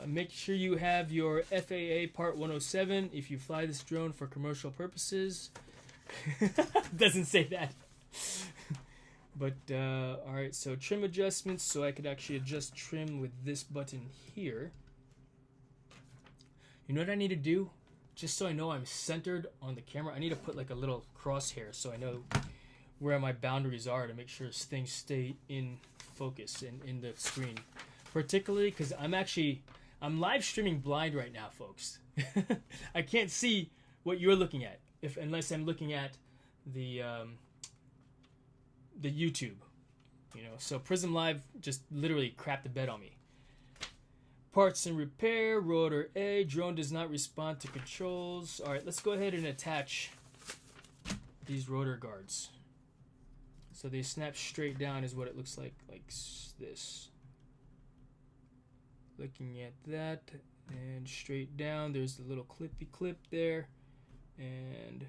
Make sure you have your FAA Part 107 if you fly this drone for commercial purposes. Doesn't say that. But, alright, so trim adjustments, so I could actually adjust trim with this button here. You know what I need to do? Just so I know I'm centered on the camera, I need to put like a little crosshair so I know where my boundaries are to make sure things stay in focus and in the screen. Particularly because I'm live streaming blind right now, folks. I can't see what you're looking at unless I'm looking at the YouTube, you know. So Prism Live just literally crapped the bed on me. Parts and repair, rotor A, drone does not respond to controls. All right, let's go ahead and attach these rotor guards. So they snap straight down is what it looks like this. Looking at that, and straight down, there's the little clippy clip there, and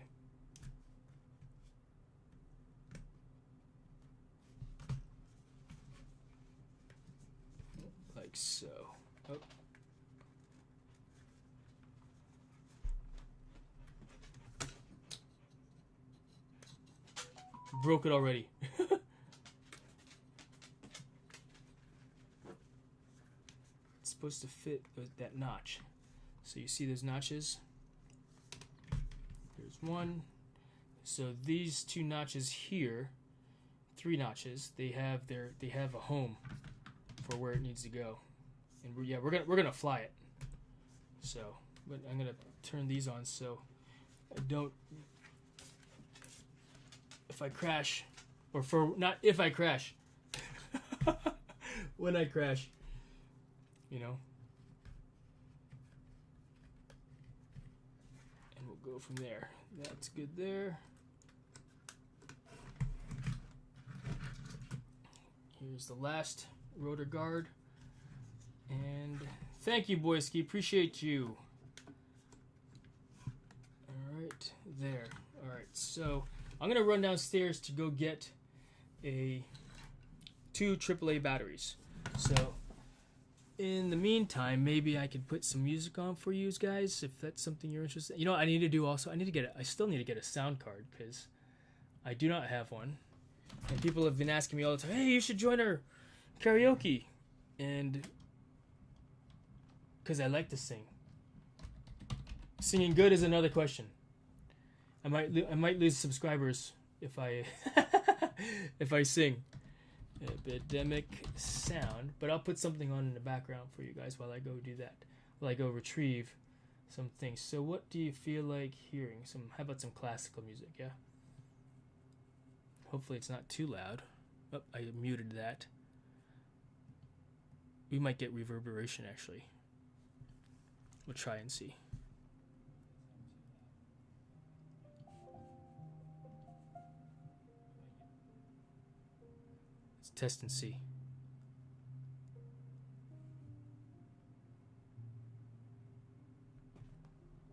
like so. Oh. Broke it already. It's supposed to fit that notch. So you see those notches? There's one. So these two notches here, 3 notches, they have a home for where it needs to go. And we're gonna fly it. So, but I'm gonna turn these on so I don't. If I crash, or not if I crash, when I crash, you know. And we'll go from there. That's good there. Here's the last rotor guard. And thank you, Boyski. Appreciate you. Alright, there. Alright, so I'm going to run downstairs to go get 2 AAA batteries. So in the meantime, maybe I could put some music on for you guys if that's something you're interested in. You know what I need to do also? I still need to get a sound card because I do not have one. And people have been asking me all the time, hey, you should join our karaoke. And because I like to sing. Singing good is another question. I might lose subscribers if I if I sing. Epidemic sound, but I'll put something on in the background for you guys while I go do that. While I go retrieve some things. So what do you feel like hearing? How about some classical music? Yeah. Hopefully it's not too loud. Oh, I muted that. We might get reverberation actually. We'll try and see. Let's test and see.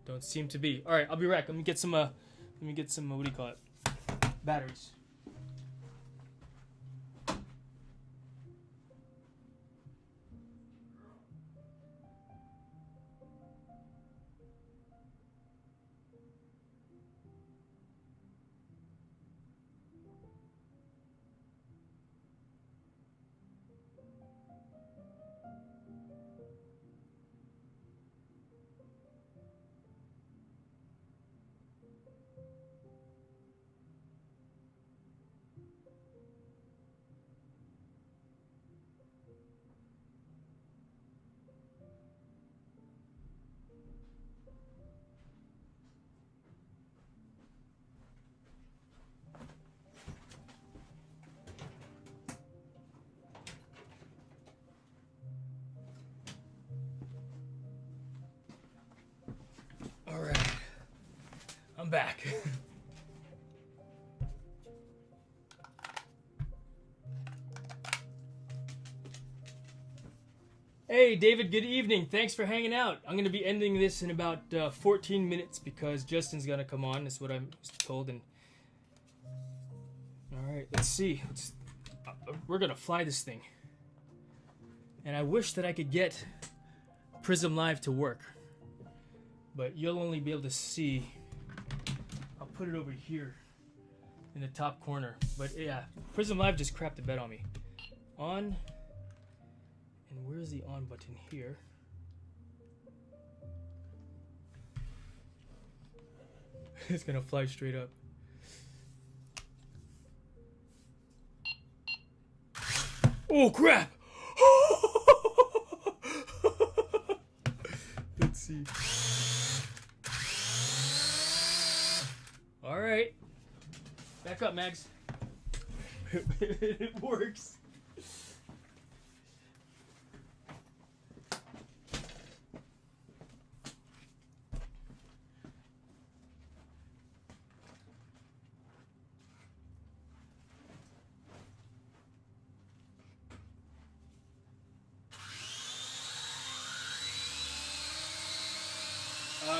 Don't seem to be. All right, I'll be back. Let me get some. What do you call it? Batteries. I'm back. Hey, David, good evening. Thanks for hanging out. I'm going to be ending this in about 14 minutes because Justin's going to come on. That's what I'm told. And all right, let's see. We're going to fly this thing. And I wish that I could get Prism Live to work. But you'll only be able to see. I'll put it over here in the top corner. But yeah, Prism Live just crapped the bed on me. On. And where's the on button here? It's gonna fly straight up. Oh crap! Let's see. All right, back up, Mags. It works.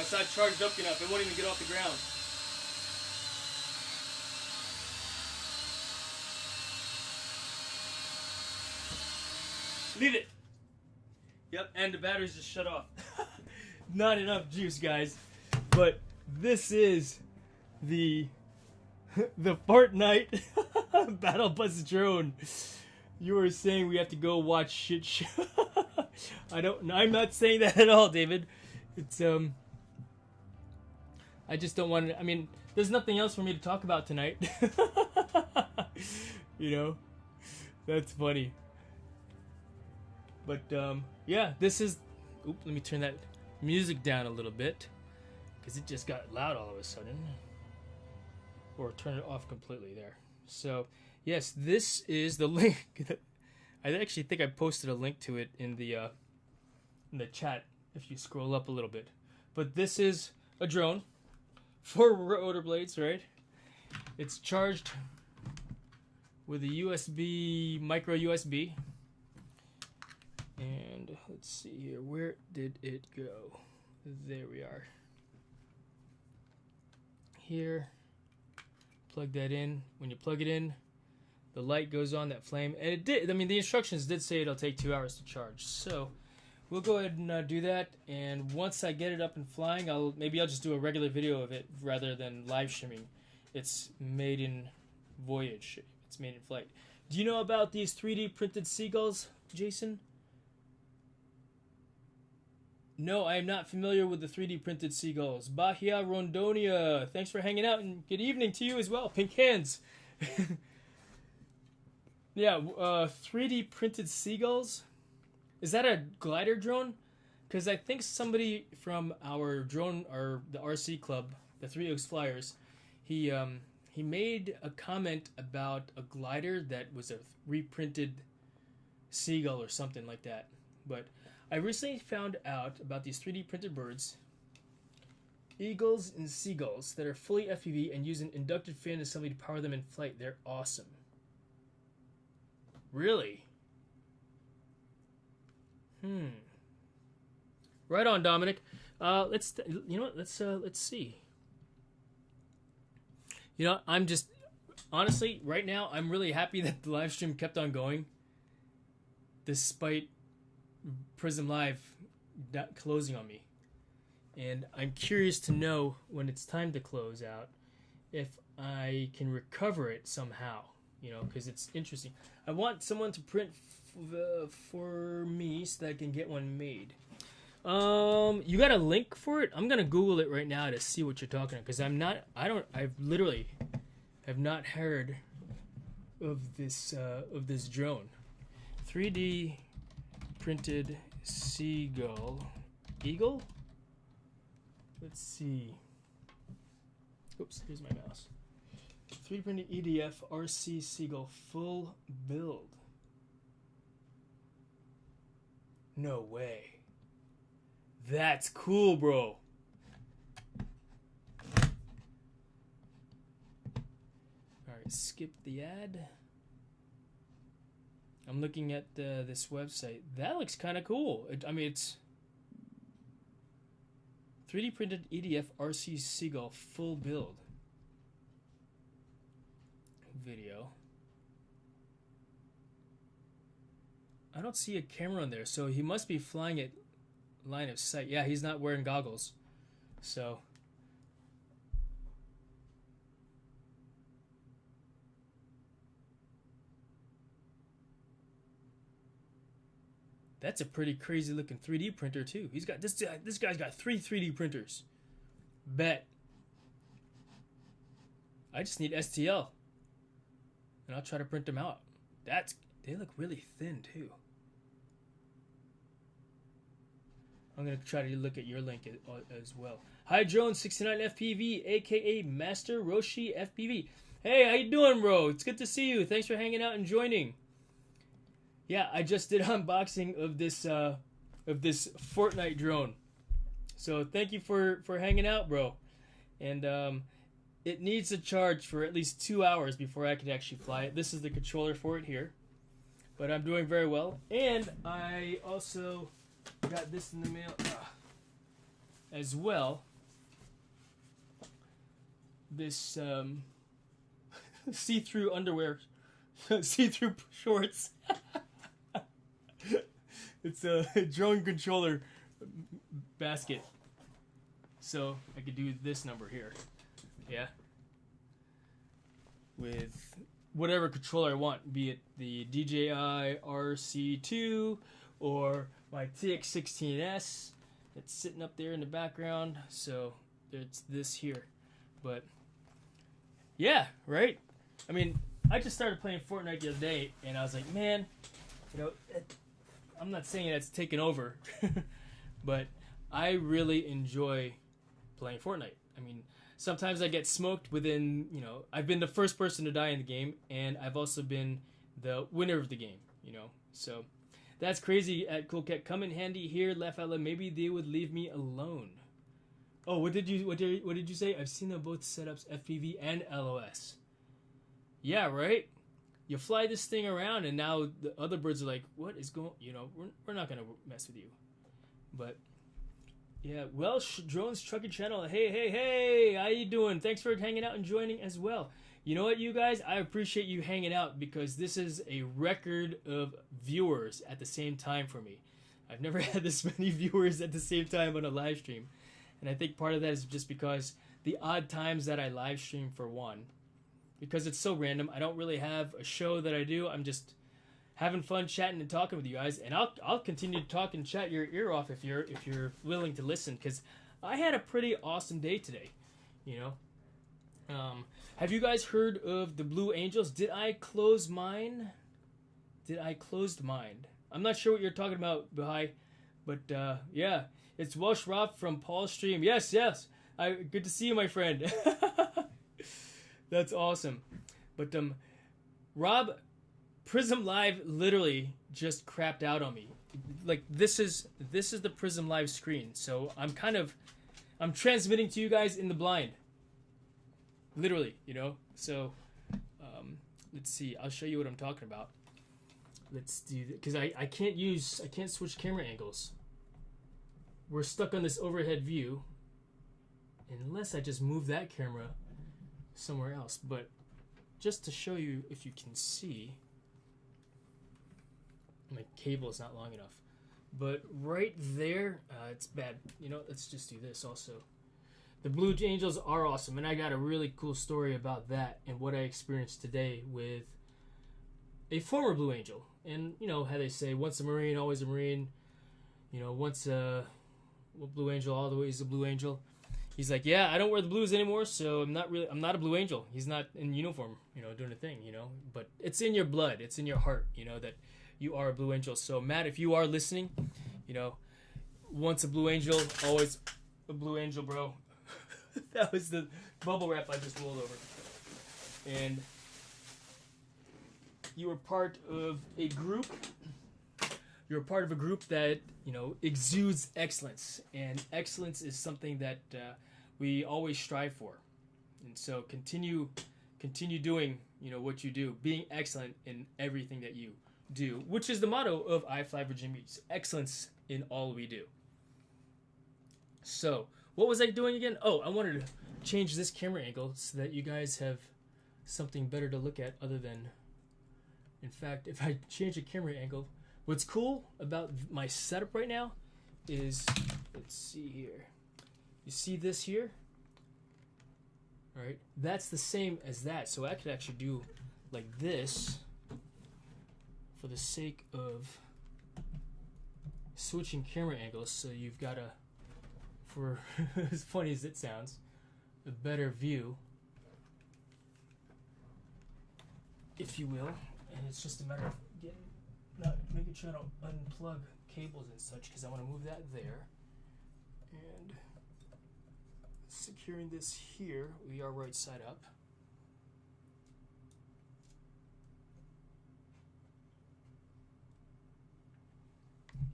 It's not charged up enough. It won't even get off the ground. Leave it. Yep, and the batteries just shut off. Not enough juice, guys. But this is the Fortnite Battle Bus drone. You were saying we have to go watch shit show. I'm not saying that at all, David. It's I just don't want to. I mean, there's nothing else for me to talk about tonight. You know, that's funny. But yeah, this is. Oop, let me turn that music down a little bit because it just got loud all of a sudden. Or turn it off completely there. So yes, this is the link. I actually think I posted a link to it in the chat if you scroll up a little bit. But this is a drone. 4 rotor blades, right? It's charged with a USB, micro USB. And let's see here. Where did it go? There we are. Here. Plug that in. When you plug it in, the light goes on, that flame. And it did. I mean, the instructions did say it'll take 2 hours to charge. So we'll go ahead and do that, and once I get it up and flying, maybe I'll just do a regular video of it rather than live streaming. It's made in voyage. It's made in flight. Do you know about these 3D printed seagulls, Jason? No, I am not familiar with the 3D printed seagulls. Bahia Rondonia, thanks for hanging out, and good evening to you as well. Pink hands. Yeah, 3D printed seagulls. Is that a glider drone? Because I think somebody from our drone, or the RC club, the Three Oaks Flyers, he made a comment about a glider that was a reprinted seagull or something like that. But I recently found out about these 3D printed birds, eagles and seagulls, that are fully FPV and use an inductive fan assembly to power them in flight. They're awesome. Really? Right on, Dominic. Let's see. You know, I'm just honestly right now I'm really happy that the live stream kept on going despite Prism Live closing on me. And I'm curious to know when it's time to close out if I can recover it somehow, you know, because it's interesting. I want someone to print for me so that I can get one made. You got a link for it? I'm gonna Google it right now to see what you're talking about, because I literally have not heard of this drone. 3D printed eagle. Let's see. Oops, here's my mouse. 3D printed EDF RC Seagull full build. No way. That's cool, bro. skip the ad. I'm looking at this website. That looks kind of cool. It's 3D printed EDF RC Seagull full build video. I don't see a camera on there, so he must be flying at line of sight. Yeah, he's not wearing goggles. So that's a pretty crazy looking 3D printer too. He's got this guy's got 3 3D printers. Bet. I just need STL. And I'll try to print them out. They look really thin too. I'm going to try to look at your link as well. Hi Jones 69FPV aka Master Roshi FPV. Hey, how you doing, bro? It's good to see you. Thanks for hanging out and joining. Yeah, I just did unboxing of this Fortnite drone. So thank you for hanging out, bro. And it needs a charge for at least 2 hours before I can actually fly it. This is the controller for it here. But I'm doing very well. And I also got this in the mail as well. This see-through underwear, see-through shorts. It's a drone controller basket. So I could do this number here. Yeah. With whatever controller I want, be it the DJI RC2 or my TX16S that's sitting up there in the background. So it's this here. But yeah, right? I mean, I just started playing Fortnite the other day and I was like, man, you know, I'm not saying it's taken over, but I really enjoy playing Fortnite. I mean, sometimes I get smoked within, you know, I've been the first person to die in the game, and I've also been the winner of the game, you know. So that's crazy at Cool Cat. Come in handy here, laugh out loud. Maybe they would leave me alone. Oh, what did you say? I've seen them both setups, FPV and LOS. Yeah, right? You fly this thing around, and now the other birds are like, what is going, you know, we're not going to mess with you. But yeah, Welsh Drones Trucking Channel. Hey, how you doing? Thanks for hanging out and joining as well. You know what, you guys? I appreciate you hanging out because this is a record of viewers at the same time for me. I've never had this many viewers at the same time on a live stream. And I think part of that is just because the odd times that I live stream, for one, because it's so random. I don't really have a show that I do. I'm just having fun chatting and talking with you guys, and I'll continue to talk and chat your ear off if you're willing to listen, because I had a pretty awesome day today, you know. Have you guys heard of the Blue Angels? Did I close mine? I'm not sure what you're talking about, Bahai, but yeah, it's Welsh Rob from Paul's stream. Yes, good to see you, my friend. That's awesome. But Rob, Prism Live literally just crapped out on me. Like this is the Prism Live screen. So I'm transmitting to you guys in the blind. Literally, you know. So let's see. I'll show you what I'm talking about. Let's do that, because I can't switch camera angles. We're stuck on this overhead view unless I just move that camera somewhere else. But just to show you, if you can see, my cable is not long enough, but right there, it's bad. You know, let's just do this also. The Blue Angels are awesome, and I got a really cool story about that and what I experienced today with a former Blue Angel. And you know how they say, once a Marine, always a Marine. You know, once a Blue Angel, always a Blue Angel. He's like, yeah, I don't wear the blues anymore, so I'm not a Blue Angel. He's not in uniform, you know, doing a thing, you know. But it's in your blood, it's in your heart, you know, that you are a Blue Angel. So Matt, if you are listening, you know, once a Blue Angel, always a Blue Angel, bro. That was the bubble wrap I just rolled over. And you were part of a group. You're a part of a group that, you know, exudes excellence, and excellence is something that we always strive for. And so continue doing what you do, being excellent in everything that you do, which is the motto of iFly Virginia Beach, excellence in all we do. So, what was I doing again? Oh, I wanted to change this camera angle so that you guys have something better to look at other than, in fact, if I change the camera angle, what's cool about my setup right now is, let's see here. You see this here? All right, that's the same as that. So I could actually do like this for the sake of switching camera angles. So you've got a, for as funny as it sounds, a better view, if you will. And it's just a matter of making sure I don't unplug cables and such, because I want to move that there. And securing this here, we are right side up.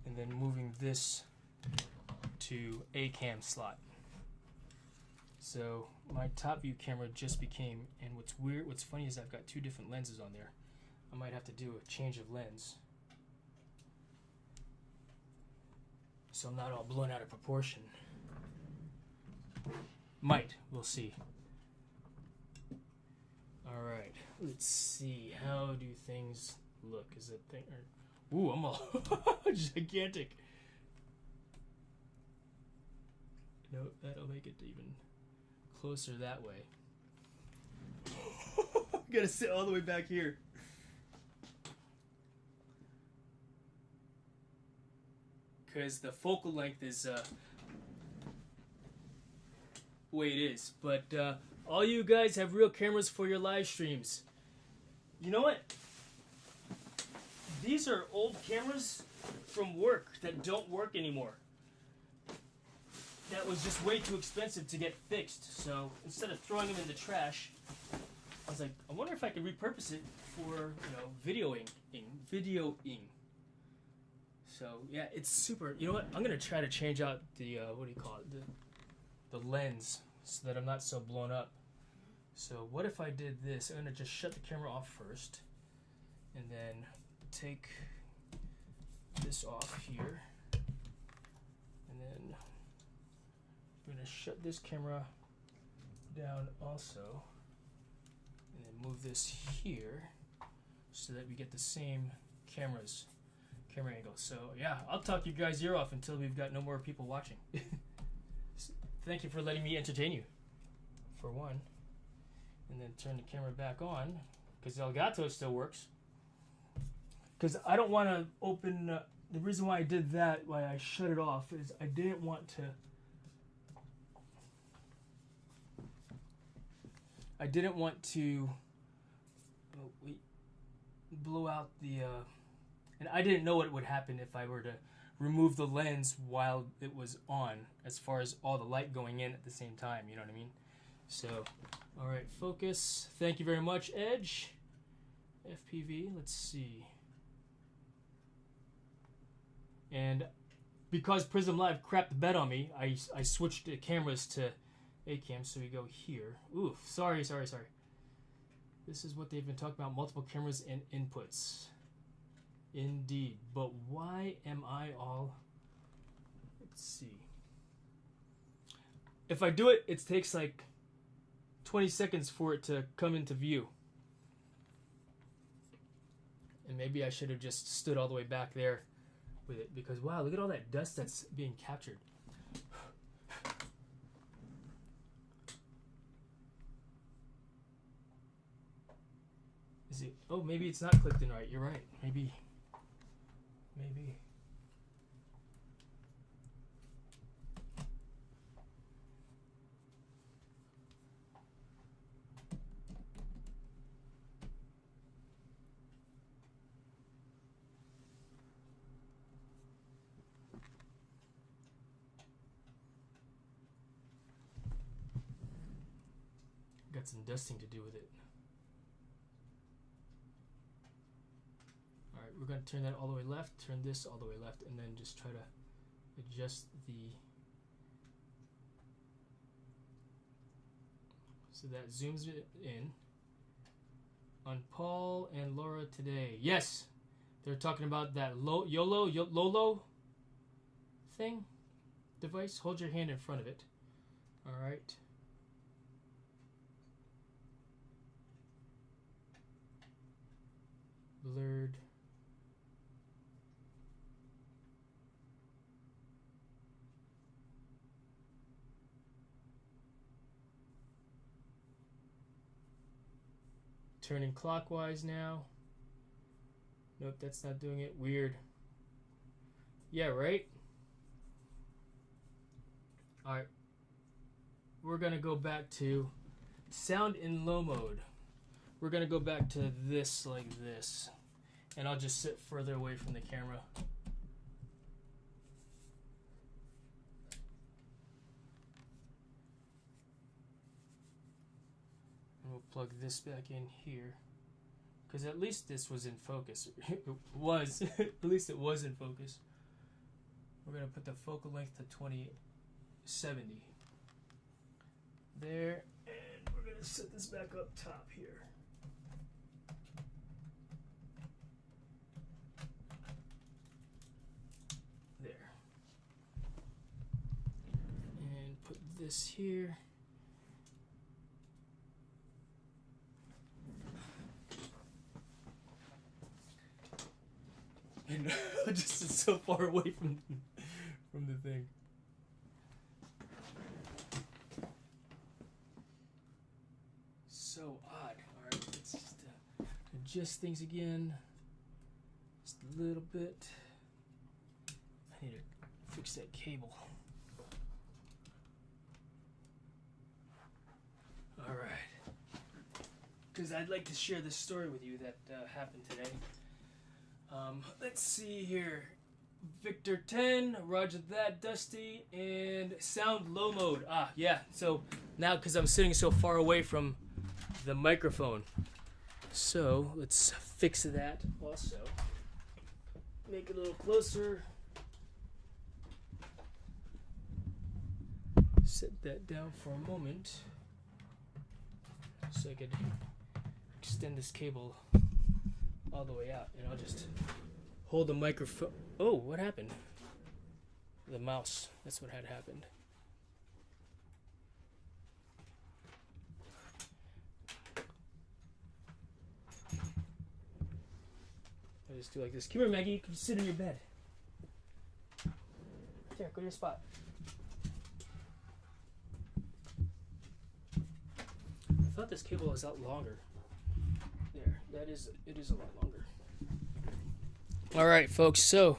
And then moving this to a cam slot. So my top view camera just became, and what's funny is I've got two different lenses on there. I might have to do a change of lens, so I'm not all blown out of proportion. Might, we'll see. All right, let's see. How do things look? Is it thing? Ooh, I'm all gigantic. No, that'll make it even closer that way. Gotta sit all the way back here. Because the focal length is way it is. But all you guys have real cameras for your live streams. You know what? These are old cameras from work that don't work anymore. That was just way too expensive to get fixed. So instead of throwing them in the trash, I was like, I wonder if I could repurpose it for, videoing. So yeah, it's super. You know what? I'm gonna try to change out the the lens so that I'm not so blown up. So what if I did this? I'm gonna just shut the camera off first, and then take this off here, and then I'm gonna shut this camera down also, and then move this here so that we get the same camera angle. So yeah, I'll talk you guys' ear off until we've got no more people watching. Thank you for letting me entertain you, for one. And then turn the camera back on, because Elgato still works. Because I don't want to open, the reason why I did that, why I shut it off, is I didn't want to, blow out the, and I didn't know what would happen if I were to remove the lens while it was on, as far as all the light going in at the same time, you know what I mean? So, all right, focus. Thank you very much, Edge. FPV, let's see. And because Prism Live crapped the bed on me, I switched the cameras to A-cam, so we go here. Oof, sorry. This is what they've been talking about, multiple cameras and inputs. Indeed, but why am I all, let's see. If I do it, it takes like 20 seconds for it to come into view. And maybe I should have just stood all the way back there with it, because wow, look at all that dust that's being captured. Is it? Oh, maybe it's not clicked in right. You're right. Maybe. Got some dusting to do with it. Alright, we're going to turn that all the way left, turn this all the way left, and then just try to adjust the, so that zooms it in on Paul and Laura today. Yes, they're talking about that YOLO thing device. Hold your hand in front of it. All right. Blurred. Turning clockwise now. Nope, that's not doing it. Weird. Yeah, right? Alright. We're going to go back to sound in low mode. We're going to go back to this like this. And I'll just sit further away from the camera. And we'll plug this back in here. Because at least this was in focus. It was. At least it was in focus. We're going to put the focal length to 2070. There. And we're going to set this back up top here. There. And put this here. And just sit so far away from the thing. So odd. Alright, let's just adjust things again. Just a little bit. I need to fix that cable. Alright. Because I'd like to share this story with you that happened today. Let's see here. Victor 10, Roger that, Dusty, and sound low mode. Ah, yeah. So now, because I'm sitting so far away from the microphone, so let's fix that also. Make it a little closer. Set that down for a moment so I could extend this cable all the way out, and I'll just hold the microphone. Oh, what happened? The mouse. That's what had happened. I just do like this. Come here, Maggie. You can sit in your bed. There, go to your spot. I thought this cable was out longer. There, it is a lot longer. All right, folks. So,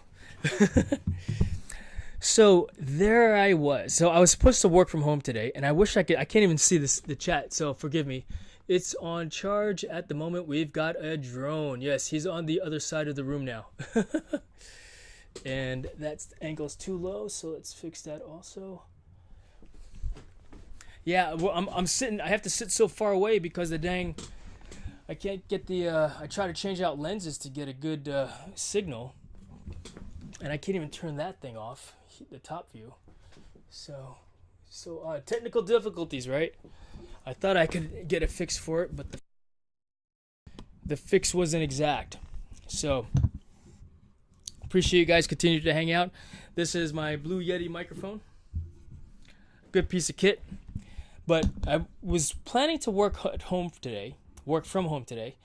so there I was. So I was supposed to work from home today, and I wish I could. I can't even see the chat, so forgive me. It's on charge at the moment. We've got a drone. Yes, he's on the other side of the room now, and that angle's too low. So let's fix that also. Yeah, well, I'm sitting. I have to sit so far away because the dang. I can't get the, I try to change out lenses to get a good signal, and I can't even turn that thing off, the top view. So technical difficulties, right? I thought I could get a fix for it, but the fix wasn't exact. So, appreciate you guys continue to hang out. This is my Blue Yeti microphone. Good piece of kit. But I was planning to work from home today,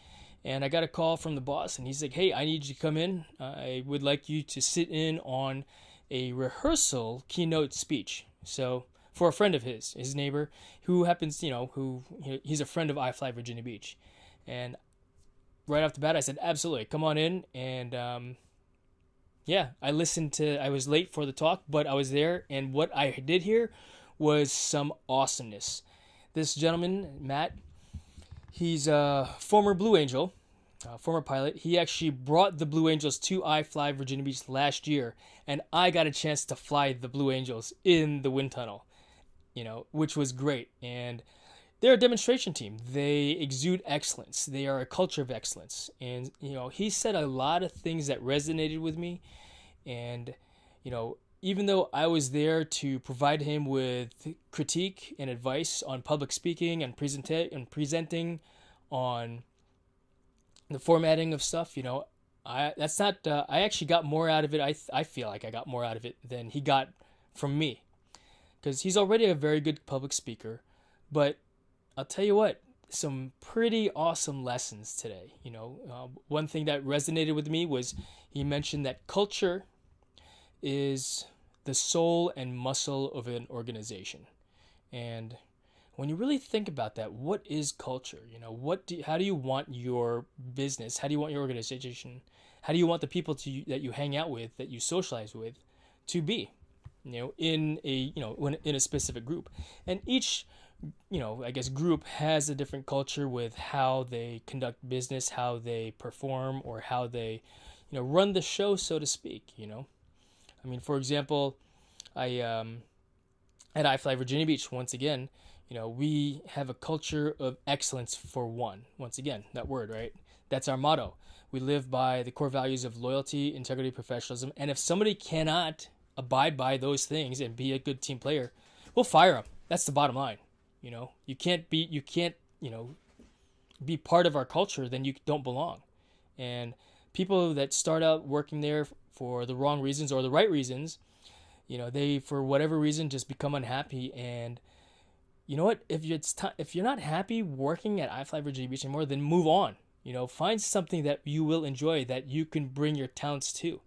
and I got a call from the boss, and he's like, hey, I need you to come in. I would like you to sit in on a rehearsal keynote speech. So for a friend of his neighbor, who happens, he's a friend of iFly Virginia Beach. And right off the bat, I said, absolutely, come on in. And I was late for the talk, but I was there, and what I did hear was some awesomeness. This gentleman, Matt, he's a former Blue Angel, former pilot. He actually brought the Blue Angels to iFly Virginia Beach last year, and I got a chance to fly the Blue Angels in the wind tunnel, which was great. And they're a demonstration team. They exude excellence. They are a culture of excellence. And, he said a lot of things that resonated with me. And, even though I was there to provide him with critique and advice on public speaking and presenting, on the formatting of stuff, that's not. I actually got more out of it. I feel like I got more out of it than he got from me, because he's already a very good public speaker. But I'll tell you what, some pretty awesome lessons today. One thing that resonated with me was he mentioned that culture is the soul and muscle of an organization. And when you really think about that, what is culture? How do you want your business? How do you want your organization? How do you want the people that you hang out with, that you socialize with, to be? In a specific group, and each, I guess, group has a different culture with how they conduct business, how they perform, or how they, run the show, so to speak. I mean, for example, I at iFly Virginia Beach, once again, we have a culture of excellence for one. Once again, that word, right? That's our motto. We live by the core values of loyalty, integrity, professionalism, and if somebody cannot abide by those things and be a good team player, we'll fire them. That's the bottom line. You can't be part of our culture, then you don't belong. And people that start out working there for the wrong reasons or the right reasons, they, for whatever reason, just become unhappy. And you know what? If you're not happy working at iFly Virginia Beach anymore, then move on. Find something that you will enjoy, that you can bring your talents to.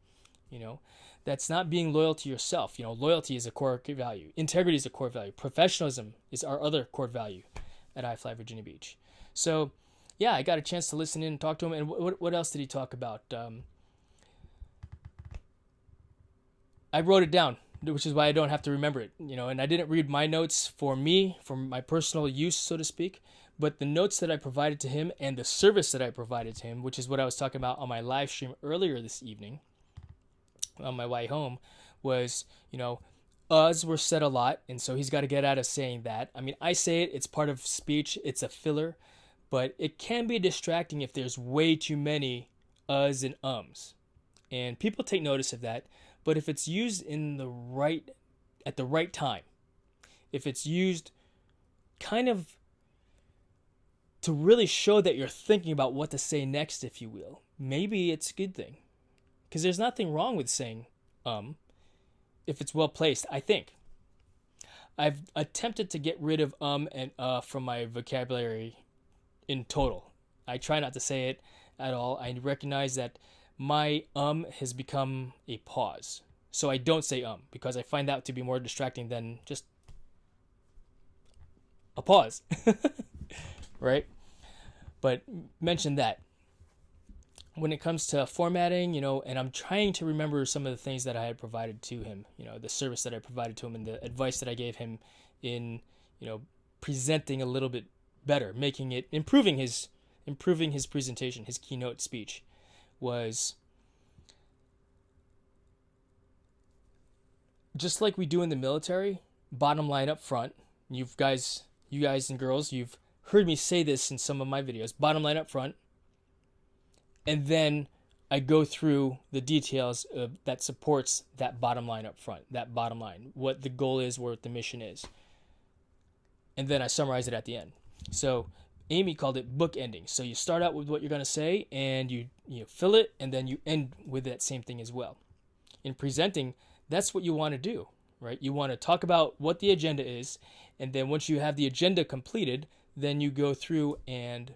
That's not being loyal to yourself. Loyalty is a core value. Integrity is a core value. Professionalism is our other core value at iFly Virginia Beach. So, yeah, I got a chance to listen in and talk to him. And what else did he talk about? I wrote it down, which is why I don't have to remember it. And I didn't read my notes for my personal use, so to speak. But the notes that I provided to him and the service that I provided to him, which is what I was talking about on my live stream earlier this evening, on my way home, was, us were said a lot, and so he's got to get out of saying that. I mean, I say it, it's part of speech, it's a filler, but it can be distracting if there's way too many us and ums. And people take notice of that, but if it's used at the right time, if it's used kind of to really show that you're thinking about what to say next, if you will, maybe it's a good thing. Because there's nothing wrong with saying if it's well placed, I think. I've attempted to get rid of and from my vocabulary in total. I try not to say it at all. I recognize that my has become a pause. So I don't say because I find that to be more distracting than just a pause. Right? But mention that. When it comes to formatting, and I'm trying to remember some of the things that I had provided to him, the service that I provided to him and the advice that I gave him in, presenting a little bit better, improving his presentation, his keynote speech, was just like we do in the military, bottom line up front. You guys and girls, you've heard me say this in some of my videos, bottom line up front. And then I go through the details that supports that bottom line up front, that bottom line, what the goal is, what the mission is. And then I summarize it at the end. So Amy called it book ending. So you start out with what you're going to say and you fill it, and then you end with that same thing as well. In presenting, that's what you want to do, right? You want to talk about what the agenda is, and then once you have the agenda completed, then you go through and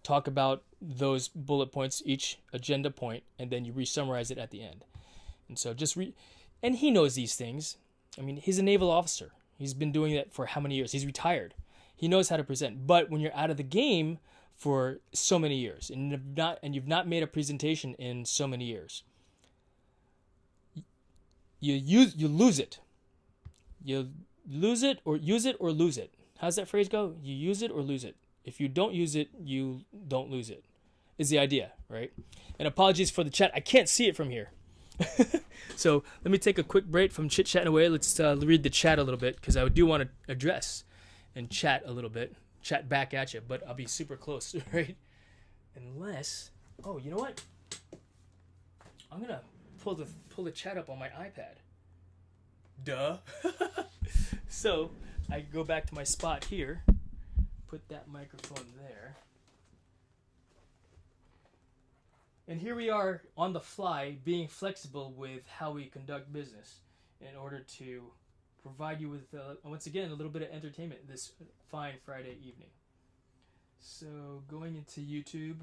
talk about those bullet points, each agenda point, and then you re-summarize it at the end. And so and he knows these things. I mean, he's a naval officer. He's been doing that for how many years? He's retired. He knows how to present. But when you're out of the game for so many years, and you've not made a presentation in so many years, you lose it. You lose it or use it or lose it. How's that phrase go? You use it or lose it. If you don't use it, you don't lose it, is the idea, right? And apologies for the chat. I can't see it from here. So let me take a quick break from chit-chatting away. Let's read the chat a little bit, because I do want to address and chat a little bit, chat back at you, but I'll be super close, right? Unless, you know what? I'm going to pull the chat up on my iPad. Duh. So I go back to my spot here. Put that microphone there. And here we are on the fly, being flexible with how we conduct business in order to provide you with, once again, a little bit of entertainment this fine Friday evening. So going into YouTube,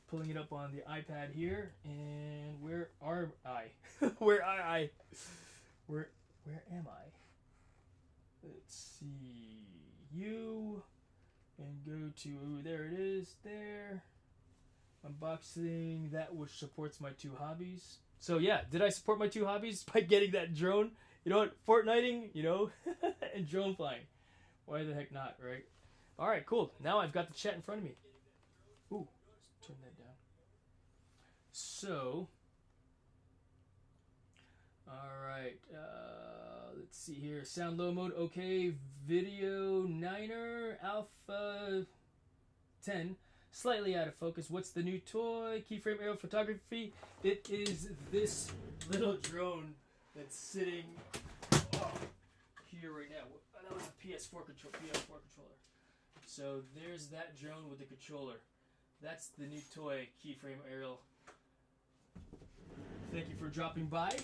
pulling it up on the iPad here, and where are I? Where are I? Where am I? Let's see, you, and go to, there it is, there. Unboxing that which supports my two hobbies. So yeah, did I support my two hobbies by getting that drone? You know what, Fortniting, you know, and drone flying. Why the heck not, right? All right, cool. Now I've got the chat in front of me. Ooh, turn that down. So, all right. Let's see here. Sound low mode, okay. Video 9er, Alpha 10. Slightly out of focus. What's the new toy? Keyframe aerial photography. It is this little drone that's sitting here right now. That was a PS4 controller. So there's that drone with the controller. That's the new toy, Keyframe aerial. Thank you for dropping by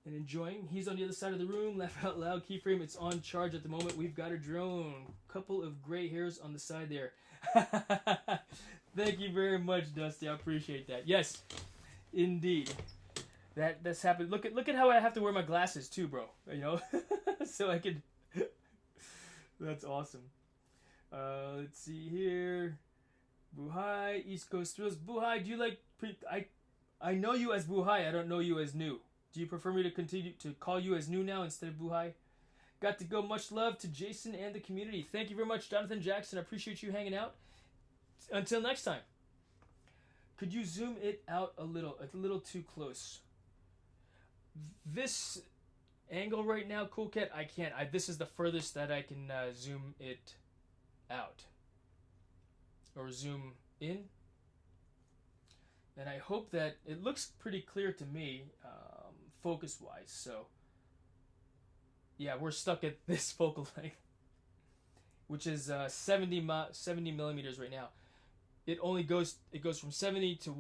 and enjoying. He's on the other side of the room. Laugh out loud. Keyframe, it's on charge at the moment. We've got a drone. Couple of gray hairs on the side there. Thank you very much, Dusty. I appreciate that. Yes, indeed. That's happened. Look at how I have to wear my glasses too, bro. You know, so I could. That's awesome. Let's see here. Buhai, East Coast Thrills. Buhai, do you like I know you as Buhai. I don't know you as New. Do you prefer me to continue to call you as New now instead of Buhai? Got to go. Much love to Jason and the community. Thank you very much, Jonathan Jackson. I appreciate you hanging out. Until next time. Could you zoom it out a little too close? This angle right now, Cool Cat, I can't. This is the furthest that I can zoom it out. Or zoom in. And I hope that it looks pretty clear to me, focus-wise. So, yeah, we're stuck at this focal length, which is 70 millimeters right now. It goes from 70 to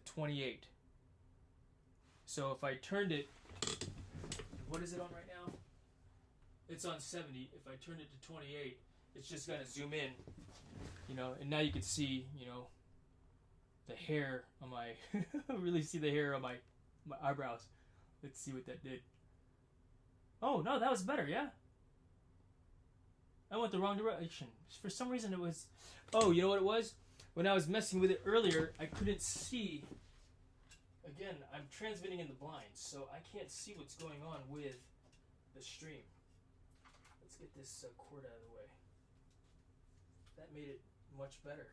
28. So if I turned it, what is it on right now? It's on 70. If I turned it to 28, it's just gonna zoom in, you know. And now you can see, you know, the hair on my, really see the hair on my eyebrows. Let's see what that did. Oh no, that was better. Yeah. I went the wrong direction. For some reason it was, oh, you know what it was? When I was messing with it earlier, I couldn't see. Again, I'm transmitting in the blind, so I can't see what's going on with the stream. Let's get this cord out of the way. That made it much better.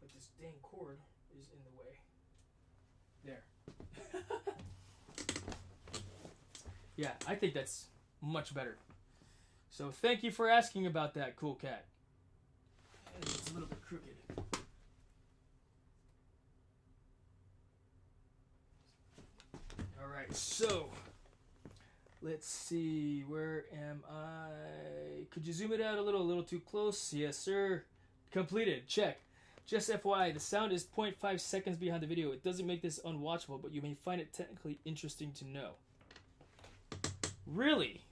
But this dang cord is in the way. There. Yeah, I think that's much better. So thank you for asking about that, Cool Cat. And it's a little bit crooked. Alright, so let's see, where am I? Could you zoom it out a little too close? Yes, sir. Completed. Check. Just FYI, the sound is 0.5 seconds behind the video. It doesn't make this unwatchable, but you may find it technically interesting to know. Really?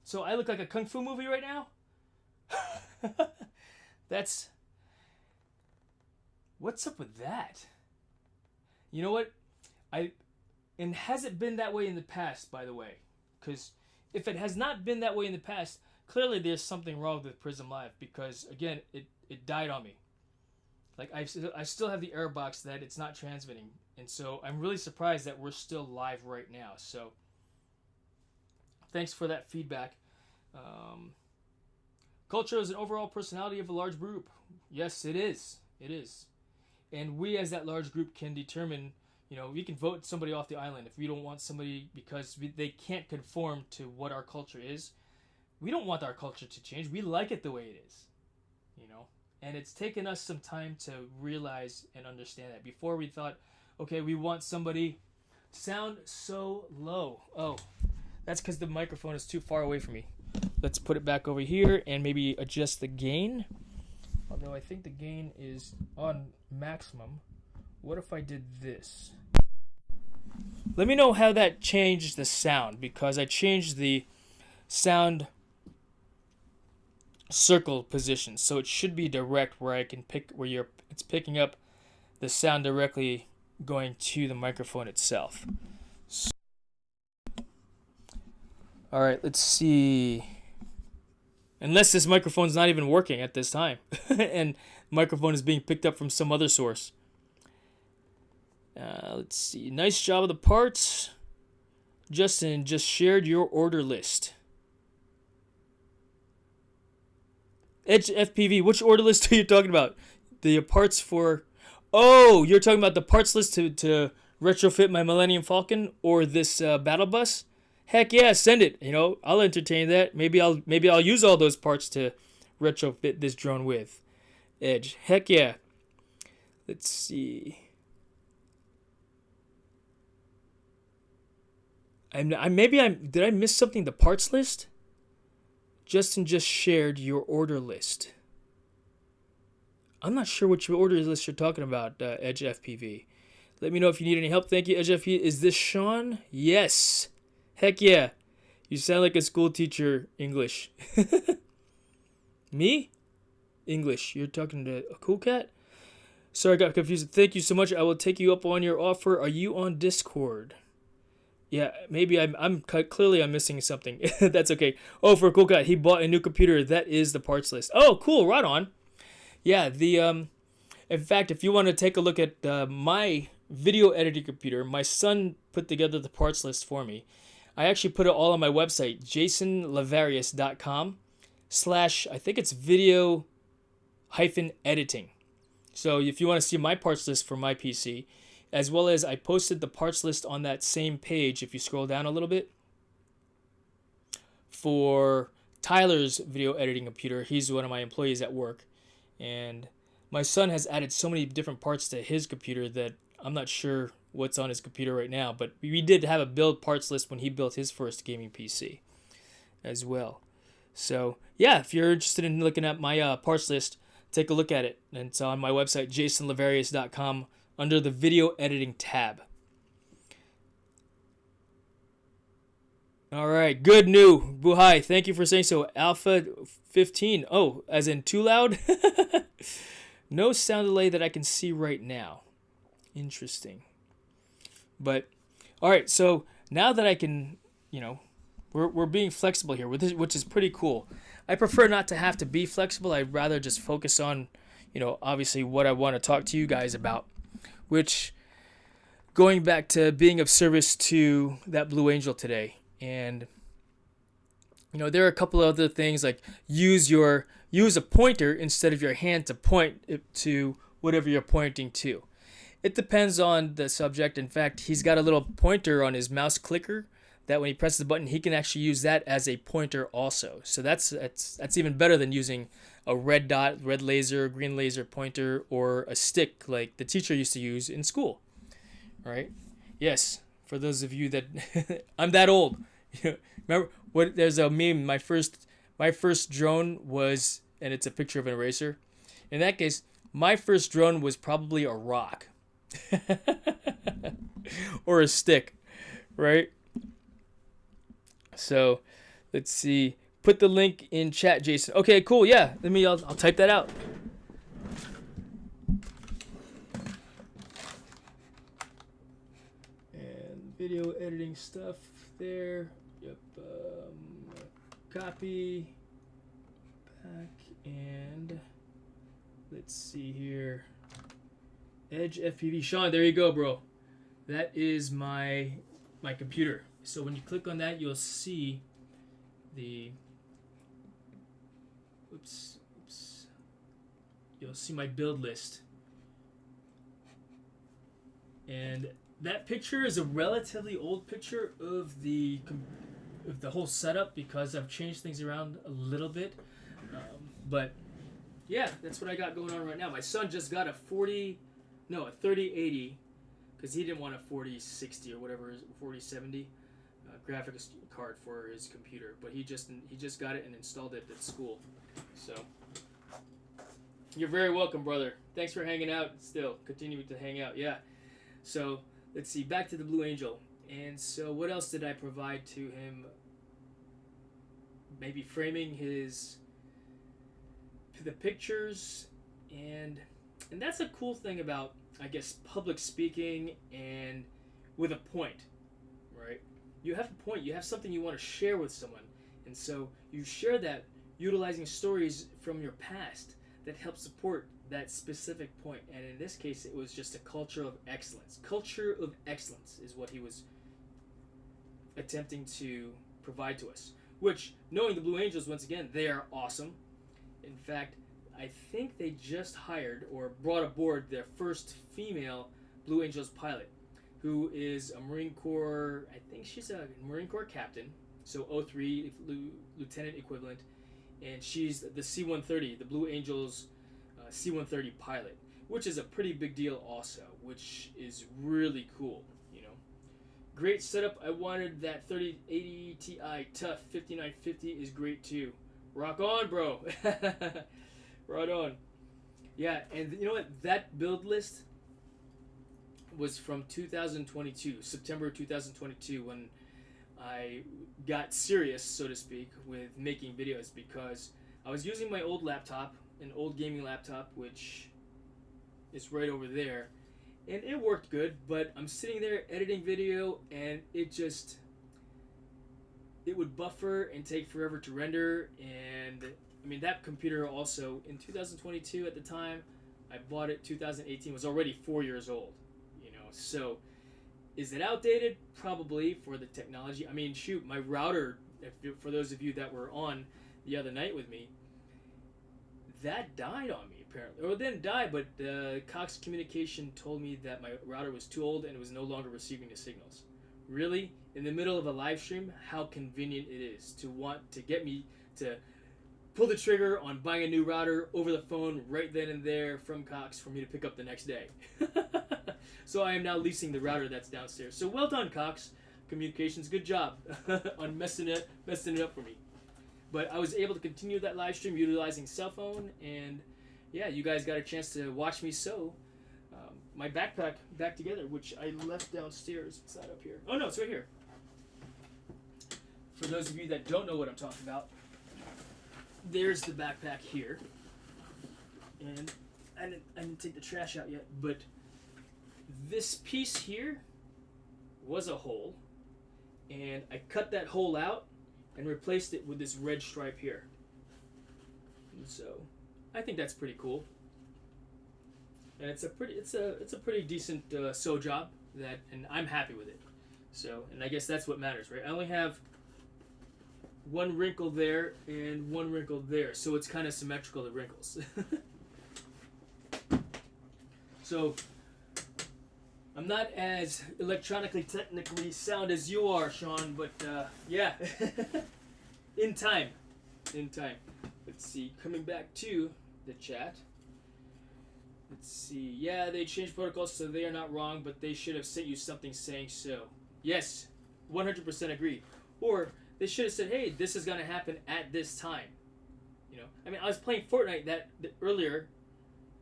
So I look like a kung fu movie right now? That's... What's up with that? You know what? And has it been that way in the past, by the way? Because if it has not been that way in the past, clearly there's something wrong with Prism Live. Because, again, it died on me. Like, I still have the error box that it's not transmitting. And so I'm really surprised that we're still live right now. So thanks for that feedback. Culture is an overall personality of a large group. Yes, it is. It is. And we as that large group can determine, you know, we can vote somebody off the island if we don't want somebody because they can't conform to what our culture is. We don't want our culture to change. We like it the way it is, you know. And it's taken us some time to realize and understand that. Before we thought, okay, we want somebody sound so low. Oh, that's because the microphone is too far away from me. Let's put it back over here and maybe adjust the gain. Although I think the gain is on maximum. what if I did this? Let me know how that changed the sound, because I changed the sound circle position, so it should be direct where I can pick where it's picking up the sound directly going to the microphone itself. So, all right, let's see. Unless this microphone's not even working at this time and the microphone is being picked up from some other source. Let's see. Nice job of the parts. Justin just shared your order list. Edge FPV, which order list are you talking about? The parts for... Oh, you're talking about the parts list to retrofit my Millennium Falcon or this battle bus? Heck yeah, send it. You know, I'll entertain that. Maybe I'll use all those parts to retrofit this drone with. Edge. Heck yeah. Let's see. Did I miss something? The parts list? Justin just shared your order list. I'm not sure which order list you're talking about, Edge FPV. Let me know if you need any help. Thank you, Edge FPV. Is this Sean? Yes. Heck yeah. You sound like a school teacher, English. Me? English. You're talking to a cool cat? Sorry, I got confused. Thank you so much. I will take you up on your offer. Are you on Discord? Yeah, maybe I'm clearly I'm missing something. That's okay. Oh, for a cool cat, he bought a new computer. That is the parts list. Oh, cool. Right on. Yeah, in fact, if you want to take a look at my video editing computer, my son put together the parts list for me. I actually put it all on my website, jasonlavarius.com/ I think it's video-editing. So if you want to see my parts list for my PC, as well as I posted the parts list on that same page, if you scroll down a little bit, for Tyler's video editing computer. He's one of my employees at work. And my son has added so many different parts to his computer that I'm not sure what's on his computer right now. But we did have a build parts list when he built his first gaming PC as well. So, yeah, if you're interested in looking at my parts list, take a look at it. And it's on my website, jasonlavarius.com, under the video editing tab. All right, good new. Buhai, thank you for saying so. Alpha 15. Oh, as in too loud? No sound delay that I can see right now. Interesting. But, all right, so now that I can, we're being flexible here, which is pretty cool. I prefer not to have to be flexible. I'd rather just focus on, obviously what I want to talk to you guys about, which, going back to being of service to that Blue Angel today. And, there are a couple of other things like use a pointer instead of your hand to point it to whatever you're pointing to. It depends on the subject. In fact, he's got a little pointer on his mouse clicker that when he presses the button, he can actually use that as a pointer also. So that's even better than using a red dot, red laser, green laser pointer, or a stick like the teacher used to use in school. All right? Yes, for those of you that I'm that old. Remember what? There's a meme. My first drone was, and it's a picture of an eraser. In that case, my first drone was probably a rock, or a stick, right? So, let's see. Put the link in chat, Jason. Okay, cool. Yeah, I'll type that out. And video editing stuff there. Yep. Copy. Back and let's see here. Edge FPV. Sean, there you go, bro. That is my computer. So when you click on that, you'll see the you'll see my build list. And that picture is a relatively old picture of the whole setup because I've changed things around a little bit. But yeah, that's what I got going on right now. My son just got a 3080 because he didn't want a 4060 or whatever, 4070 graphics card for his computer, but he just got it and installed it at school. So You're very welcome, brother. Thanks for hanging out. Still continuing to hang out. Yeah. So let's see. Back to the Blue Angel. And so, what else did I provide to him? Maybe framing the pictures, and that's a cool thing about, I guess, public speaking and with a point, right? You have a point. You have something you want to share with someone, and so you share that utilizing stories from your past that help support that specific point. And in this case, it was just a culture of excellence. Culture of excellence is what he was attempting to provide to us. Which, knowing the Blue Angels, once again, they are awesome. In fact, I think they just hired or brought aboard their first female Blue Angels pilot, who is a Marine Corps, I think she's a Marine Corps captain, so 03 lieutenant equivalent, and she's the C-130, the Blue Angels C-130 pilot, which is a pretty big deal also, which is really cool, you know. Great setup. I wanted that 3080 Ti Tough 5950 is great too. Rock on, bro. Right on. Yeah, and you know what? That build list was from 2022, September 2022, when I got serious, so to speak, with making videos, because I was using my old laptop, an old gaming laptop, which is right over there, and it worked good, but I'm sitting there editing video, and it would buffer and take forever to render. And I mean, that computer also in 2022 at the time I bought it, 2018, was already 4 years old, you know. So is it outdated? Probably, for the technology. I mean, shoot, my router, for those of you that were on the other night with me, that died on me apparently. Or it didn't die, but Cox Communication told me that my router was too old and it was no longer receiving the signals. Really? In the middle of a live stream? How convenient it is to want to get me to pull the trigger on buying a new router over the phone right then and there from Cox for me to pick up the next day. So I am now leasing the router that's downstairs. So well done, Cox Communications. Good job on messing it up for me. But I was able to continue that live stream utilizing cell phone, and yeah, you guys got a chance to watch me sew my backpack back together, which I left downstairs. It's not up here. Oh no, it's right here. For those of you that don't know what I'm talking about, there's the backpack here, and I didn't take the trash out yet, but this piece here was a hole, and I cut that hole out and replaced it with this red stripe here. And so I think that's pretty cool, and it's a pretty decent sew job, and I'm happy with it. So, and I guess that's what matters, right? I only have one wrinkle there and one wrinkle there, so it's kind of symmetrical, the wrinkles. So I'm not as electronically technically sound as you are, Sean, but yeah. in time. Let's see, coming back to the chat. Let's see. Yeah, they changed protocols, so they are not wrong, but they should have sent you something saying so. Yes, 100% agree. Or they should have said, hey, this is going to happen at this time. You know, I mean, I was playing Fortnite earlier,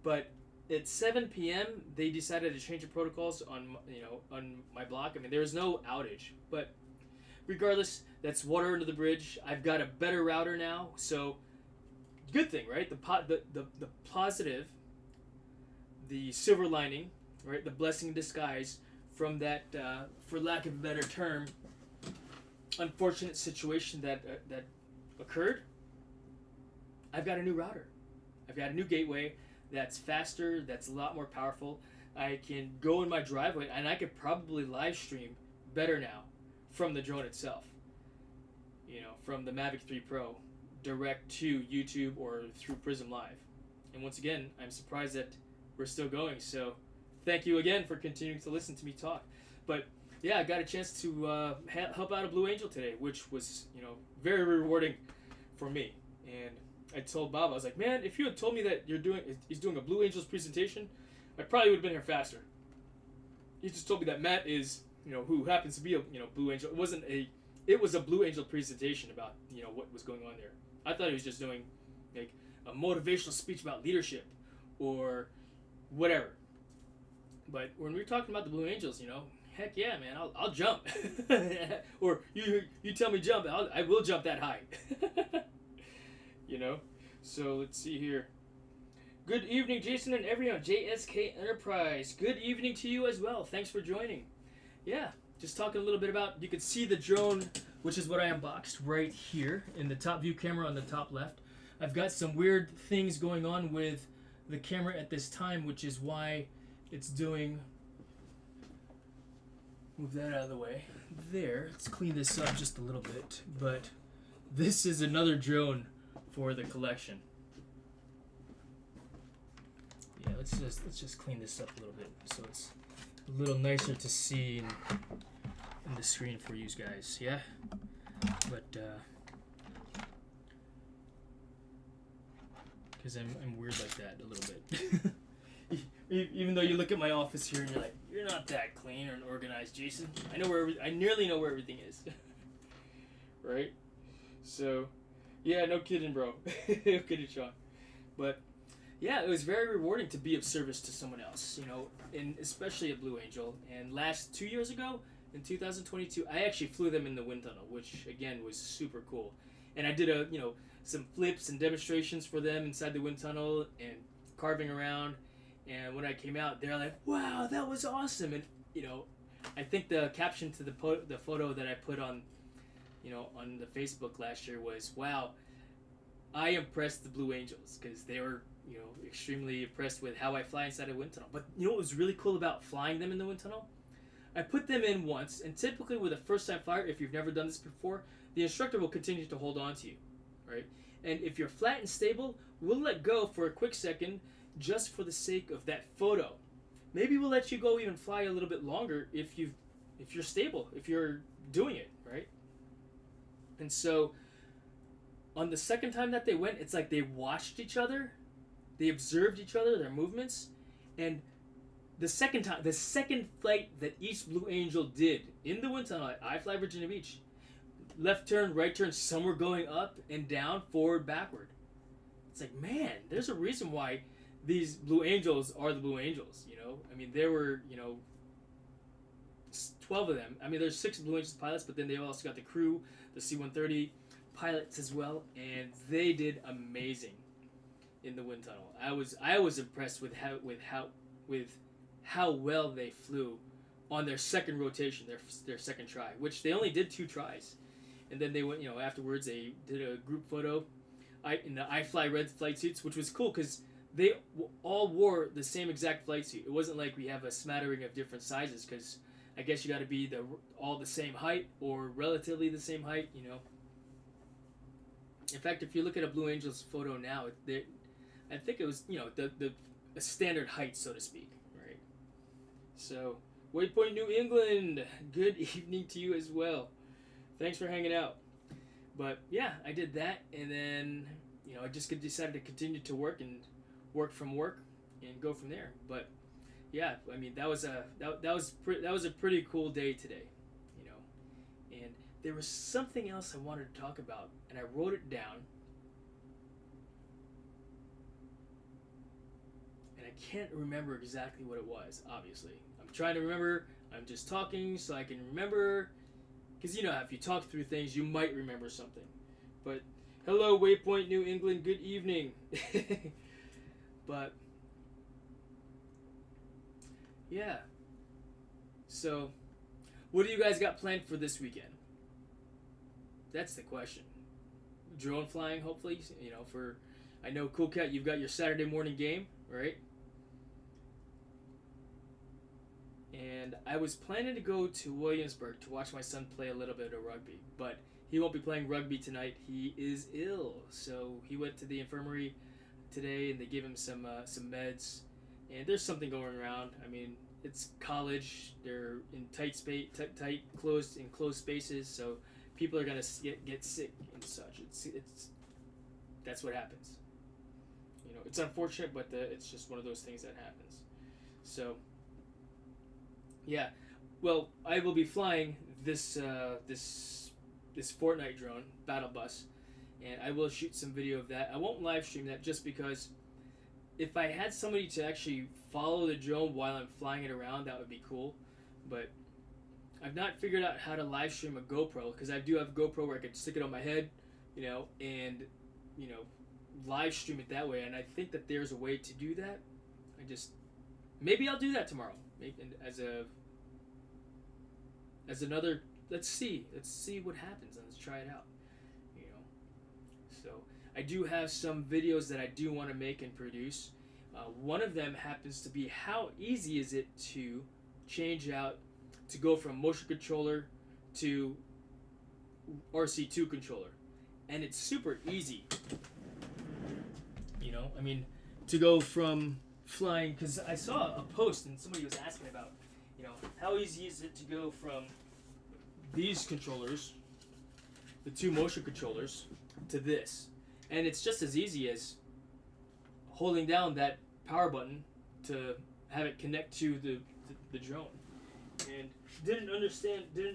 but at 7 p.m. they decided to change the protocols on my block. I mean, there was no outage, but regardless, that's water under the bridge. I've got a better router now, so good thing, right? The positive, the silver lining, right? The blessing in disguise from that, for lack of a better term, unfortunate situation that occurred. I've got a new router. I've got a new gateway that's faster, that's a lot more powerful. I can go in my driveway, and I could probably live stream better now from the drone itself. You know, from the Mavic 3 Pro direct to YouTube or through Prism Live. And once again, I'm surprised that we're still going. So thank you again for continuing to listen to me talk. But yeah, I got a chance to help out a Blue Angel today, which was, you know, very rewarding for me. And I told Bob, I was like, man, if you had told me that he's doing a Blue Angels presentation, I probably would have been here faster. He just told me that Matt is, you know, who happens to be a, you know, Blue Angel. It was a Blue Angel presentation about, you know, what was going on there. I thought he was just doing like a motivational speech about leadership or whatever. But when we're talking about the Blue Angels, you know, heck yeah, man, I'll jump. Or you tell me jump, I will jump that high. You know? So let's see here. Good evening, Jason and everyone. JSK Enterprise. Good evening to you as well. Thanks for joining. Yeah, just talking a little bit about, you can see the drone, which is what I unboxed right here in the top view camera on the top left. I've got some weird things going on with the camera at this time, which is why it's doing, move that out of the way. There, let's clean this up just a little bit. But this is another drone for the collection. Yeah, let's just clean this up a little bit so it's a little nicer to see in the screen for you guys. Yeah, but because I'm weird like that a little bit. Even though you look at my office here and you're like, you're not that clean or organized, Jason. I nearly know where everything is. Right? So, yeah, no kidding, bro. No kidding, Sean. But yeah, it was very rewarding to be of service to someone else, you know, and especially a Blue Angel. And 2 years ago, in 2022, I actually flew them in the wind tunnel, which again was super cool. And I did some flips and demonstrations for them inside the wind tunnel and carving around. And when I came out, they're like, "Wow, that was awesome!" And you know, I think the caption to the photo that I put on, on the Facebook last year was, "Wow, I impressed the Blue Angels," because they were, extremely impressed with how I fly inside a wind tunnel. But you know what was really cool about flying them in the wind tunnel? I put them in once, and typically with a first-time flyer, if you've never done this before, the instructor will continue to hold on to you, right? And if you're flat and stable, we'll let go for a quick second, just for the sake of that photo. Maybe we'll let you go even fly a little bit longer if you're stable, if you're doing it, right? And so on the second time that they went, it's like they watched each other, they observed each other, their movements, and the second flight that each Blue Angel did in the wind tunnel at iFly Virginia Beach, left turn, right turn, some were going up and down, forward, backward. It's like, man, there's a reason why these Blue Angels are the Blue Angels, I mean, there were, 12 of them. I mean, there's 6 Blue Angels pilots, but then they also got the crew, the C-130 pilots as well, and they did amazing in the wind tunnel. I was impressed with how well they flew on their second rotation, their second try, which they only did 2 tries. And then they went, afterwards they did a group photo in the iFly red flight suits, which was cool because they all wore the same exact flight suit. It wasn't like we have a smattering of different sizes, because I guess you got to be all the same height or relatively the same height, In fact, if you look at a Blue Angels photo now, I think it was, the standard height, so to speak, right? So, Waypoint New England, good evening to you as well. Thanks for hanging out. But yeah, I did that, and then I just decided to continue to work from work and go from there. But yeah, I mean that was a pretty cool day today, And there was something else I wanted to talk about, and I wrote it down, and I can't remember exactly what it was. Obviously, I'm trying to remember. I'm just talking so I can remember. Because if you talk through things, you might remember something. But, hello, Waypoint New England, good evening. But, yeah. So, what do you guys got planned for this weekend? That's the question. Drone flying, hopefully, I know, Cool Cat, you've got your Saturday morning game, right? And I was planning to go to Williamsburg to watch my son play a little bit of rugby, but he won't be playing rugby tonight. He is ill, so he went to the infirmary today, and they gave him some meds. And there's something going around. I mean, it's college; they're in tight, closed spaces, so people are gonna get sick and such. That's what happens. It's unfortunate, but it's just one of those things that happens. So. Yeah, well, I will be flying this Fortnite drone, Battle Bus, and I will shoot some video of that. I won't live stream that just because if I had somebody to actually follow the drone while I'm flying it around, that would be cool. But I've not figured out how to live stream a GoPro, because I do have a GoPro where I could stick it on my head, and you know, live stream it that way. And I think that there's a way to do that. Maybe I'll do that tomorrow. Maybe as another. Let's see what happens, and let's try it out. So I do have some videos that I do want to make and produce. One of them happens to be how easy is it to change out, to go from motion controller to RC2 controller. And it's super easy. To go from flying, because I saw a post and somebody was asking about, how easy is it to go from these controllers, the two motion controllers, to this. And it's just as easy as holding down that power button to have it connect to the drone. And didn't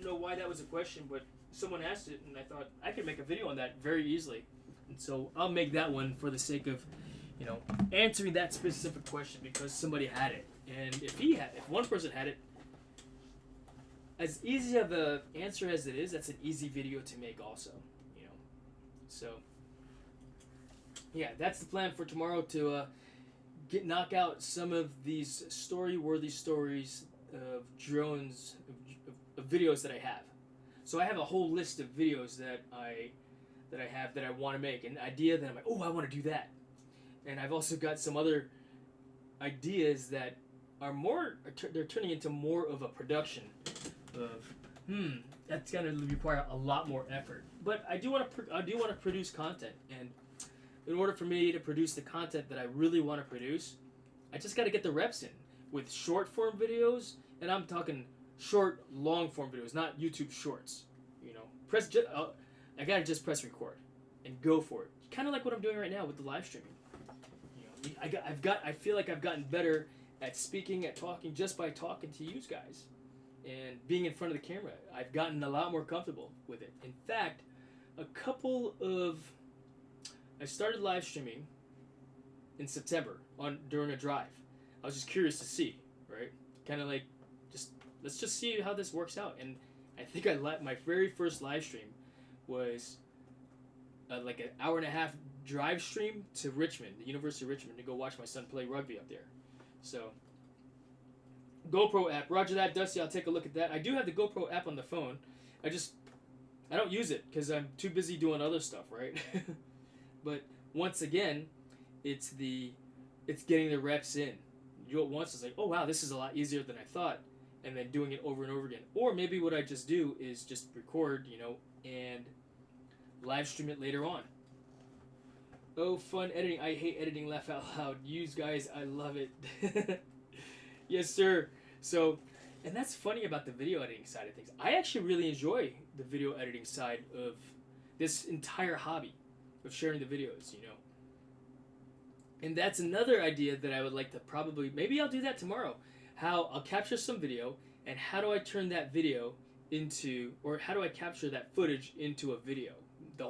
know why that was a question, but someone asked it, and I thought I could make a video on that very easily. And so I'll make that one for the sake of, answering that specific question, because somebody had it. And if one person had it, as easy of an answer as it is, that's an easy video to make also. So yeah, that's the plan for tomorrow, to knock out some of these story-worthy stories of drones, of videos that I have. So I have a whole list of videos that I want to make, an idea that I'm like, oh, I want to do that. And I've also got some other ideas that are they're turning into more of a production of, that's gonna require a lot more effort. But I do want to produce content, and in order for me to produce the content that I really want to produce, I just got to get the reps in with short form videos, and I'm talking short, long form videos, not YouTube shorts. I gotta just press record and go for it. Kind of like what I'm doing right now with the live streaming. I feel like I've gotten better at speaking, at talking, just by talking to you guys and being in front of the camera. I've gotten a lot more comfortable with it. In fact, I started live streaming in September during a drive. I was just curious to see, right? Kind of like, let's just see how this works out. And I think my very first live stream was like an hour and a half drive stream to Richmond, the University of Richmond, to go watch my son play rugby up there. So, GoPro app, roger that, Dusty, I'll take a look at that. I do have the GoPro app on the phone. I don't use it because I'm too busy doing other stuff, right? But once again, it's getting the reps in. You do it once, it's like, oh wow, this is a lot easier than I thought, and then doing it over and over again. Or maybe what I just do is just record, and live stream it later on. Oh, fun editing. I hate editing, laugh out loud. You guys, I love it. Yes, sir. So, and that's funny about the video editing side of things. I actually really enjoy the video editing side of this entire hobby of sharing the videos, And that's another idea that I would like to maybe I'll do that tomorrow. How I'll capture some video, and how do I turn that video or how do I capture that footage into a video?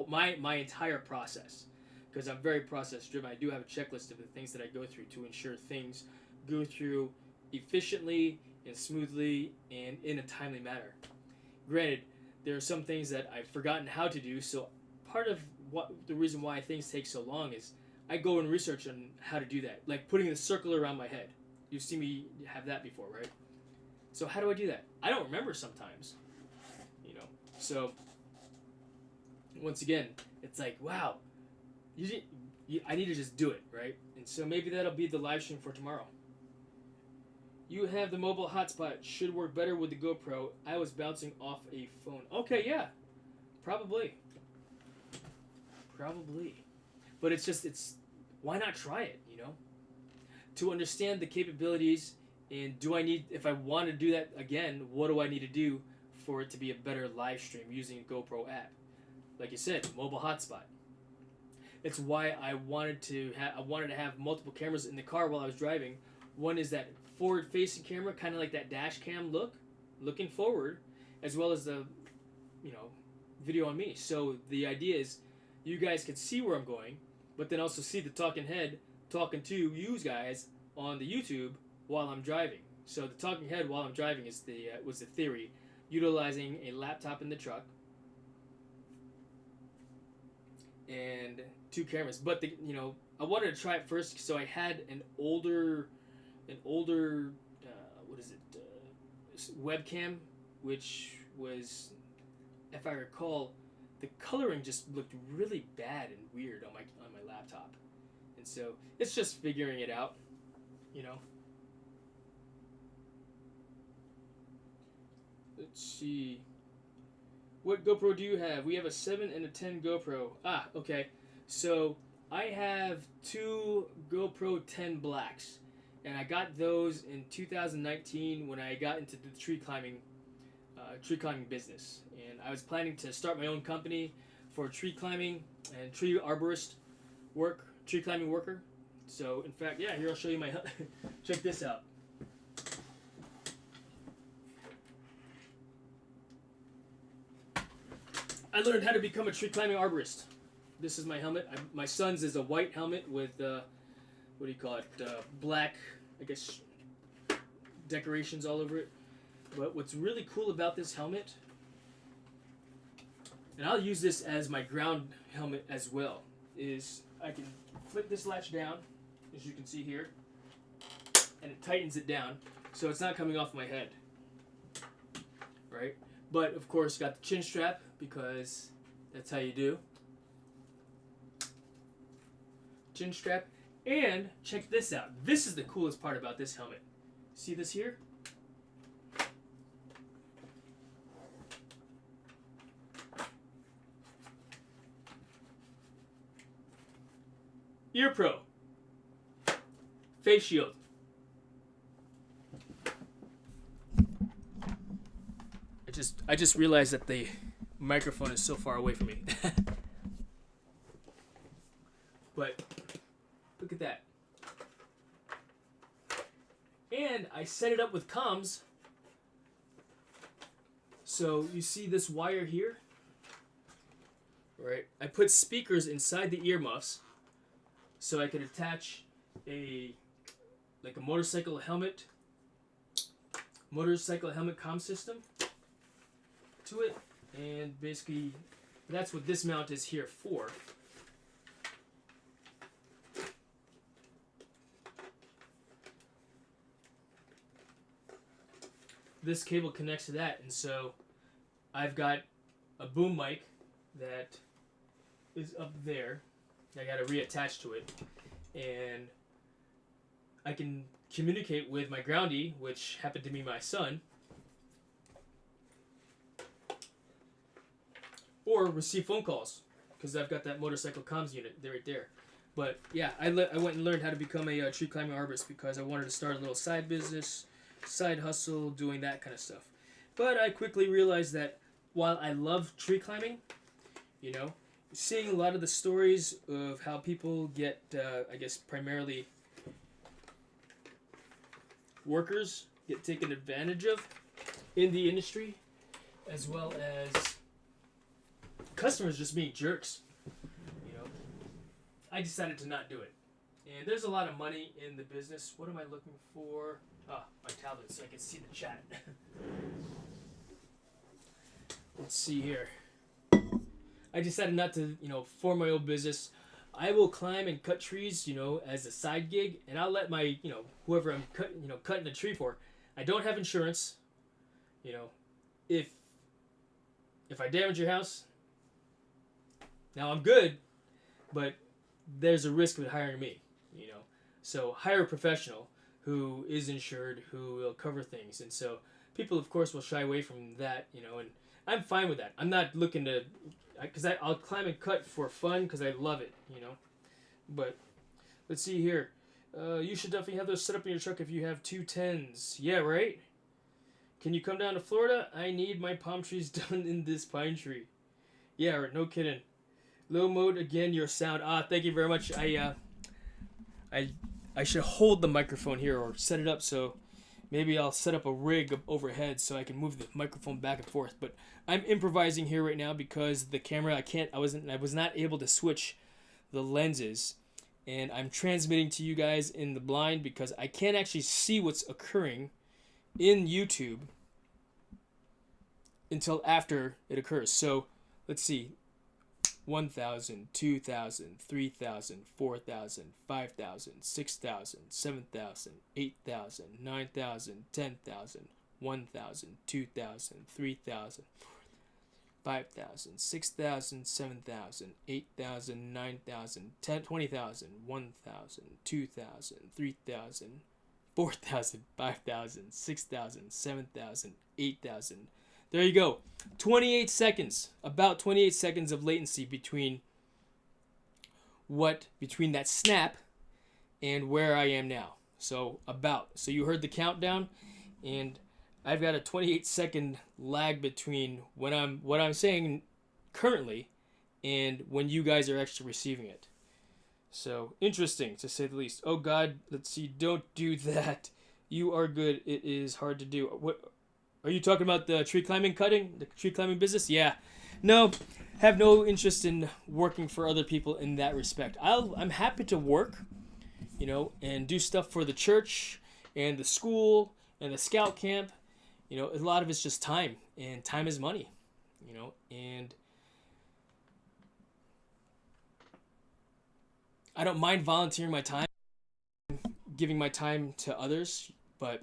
My entire process. Because I'm very process driven. I do have a checklist of the things that I go through to ensure things go through efficiently and smoothly and in a timely manner. Granted, there are some things that I've forgotten how to do, so part of the reason why things take so long is I go and research on how to do that. Like putting the circle around my head. You've seen me have that before, right? So how do I do that? I don't remember sometimes. So once again, it's like, wow, I need to just do it, right? And so maybe that'll be the live stream for tomorrow. You have the mobile hotspot. Should work better with the GoPro. I was bouncing off a phone. Okay, yeah. Probably. But why not try it, To understand the capabilities, and if I want to do that again, what do I need to do for it to be a better live stream using a GoPro app? Like you said, mobile hotspot. It's why I wanted to have multiple cameras in the car while I was driving. One is that forward-facing camera, kind of like that dash cam looking forward, as well as the, video on me. So the idea is, you guys can see where I'm going, but then also see the talking head talking to you guys on the YouTube while I'm driving. So the talking head while I'm driving is was the theory, utilizing a laptop in the truck and 2 cameras. But I wanted to try it first, so I had an older webcam, which was, if I recall, the coloring just looked really bad and weird on my laptop, and so it's just figuring it out, Let's see. What GoPro do you have? We have a 7 and a 10 GoPro. Ah, okay. So I have 2 GoPro 10 Blacks, and I got those in 2019 when I got into the tree climbing business. And I was planning to start my own company for tree climbing and tree climbing worker. So in fact, yeah, here I'll show you my check this out. I learned how to become a tree climbing arborist. This is my helmet. My son's is a white helmet with what do you call it? Black, I guess, decorations all over it. But what's really cool about this helmet, and I'll use this as my ground helmet as well, is I can flip this latch down, as you can see here, and it tightens it down so it's not coming off my head, right? But of course, got the chin strap because that's how you do. Chin strap, and check this out. This is the coolest part about this helmet. See this here? Ear Pro face shield. I just realized that the microphone is so far away from me. But look at that. And I set it up with comms. So you see this wire here? Right. I put speakers inside the earmuffs so I could attach a motorcycle helmet comm system to it, and basically that's what this mount is here for. This cable connects to that, and so I've got a boom mic that is up there. I got to reattach to it, and I can communicate with my groundie, which happened to be my son, or receive phone calls because I've got that motorcycle comms unit right there. But yeah, I went and learned how to become a tree climbing arborist because I wanted to start a little side business, side hustle, doing that kind of stuff. But I quickly realized that while I love tree climbing, seeing a lot of the stories of how people get, I guess primarily workers get taken advantage of in the industry, as well as customers just being jerks, I decided to not do it. And there's a lot of money in the business. What am I looking for? My tablet so I can see the chat. Let's see here. I decided not to, form my own business. I will climb and cut trees, as a side gig, and I'll let my, whoever I'm cutting a tree for. I don't have insurance. If I damage your house, now I'm good, but there's a risk of hiring me, So hire a professional who is insured, who will cover things. And so people, of course, will shy away from that, and I'm fine with that. I'm not looking to, because I'll climb and cut for fun because I love it, But let's see here. You should definitely have those set up in your truck if you have 2 10s. Yeah, right? Can you come down to Florida? I need my palm trees done in this pine tree. Yeah, right, no kidding. Low mode again, your sound. Thank you very much. I should hold the microphone here or set it up so maybe I'll set up a rig overhead so I can move the microphone back and forth. But I'm improvising here right now because the camera I was not able to switch the lenses, and I'm transmitting to you guys in the blind because I can't actually see what's occurring in YouTube until after it occurs. So let's see. 1,000, 2,000, 3,000, 4,000, 5,000, 6,000, 7,000, 8,000, 9,000, 10,000, 1,000, 2,000, 3,000, 5,000, 6,000, 7,000, 8,000, 9,000, 10, 20,000, 1,000, 2,000, 3,000, 4,000, 5,000, 6,000, 7,000, 8,000. There you go. 28 seconds. About 28 seconds of latency between that snap and where I am now. So you heard the countdown, and I've got a 28-second lag between what I'm saying currently and when you guys are actually receiving it. So interesting, to say the least. Oh God, let's see. Don't do that. You are good. It is hard to do. What are you talking about? The tree climbing business? Yeah. No, have no interest in working for other people in that respect. I'm happy to work, and do stuff for the church and the school and the scout camp. A lot of it's just time, and time is money, and I don't mind volunteering my time, giving my time to others, but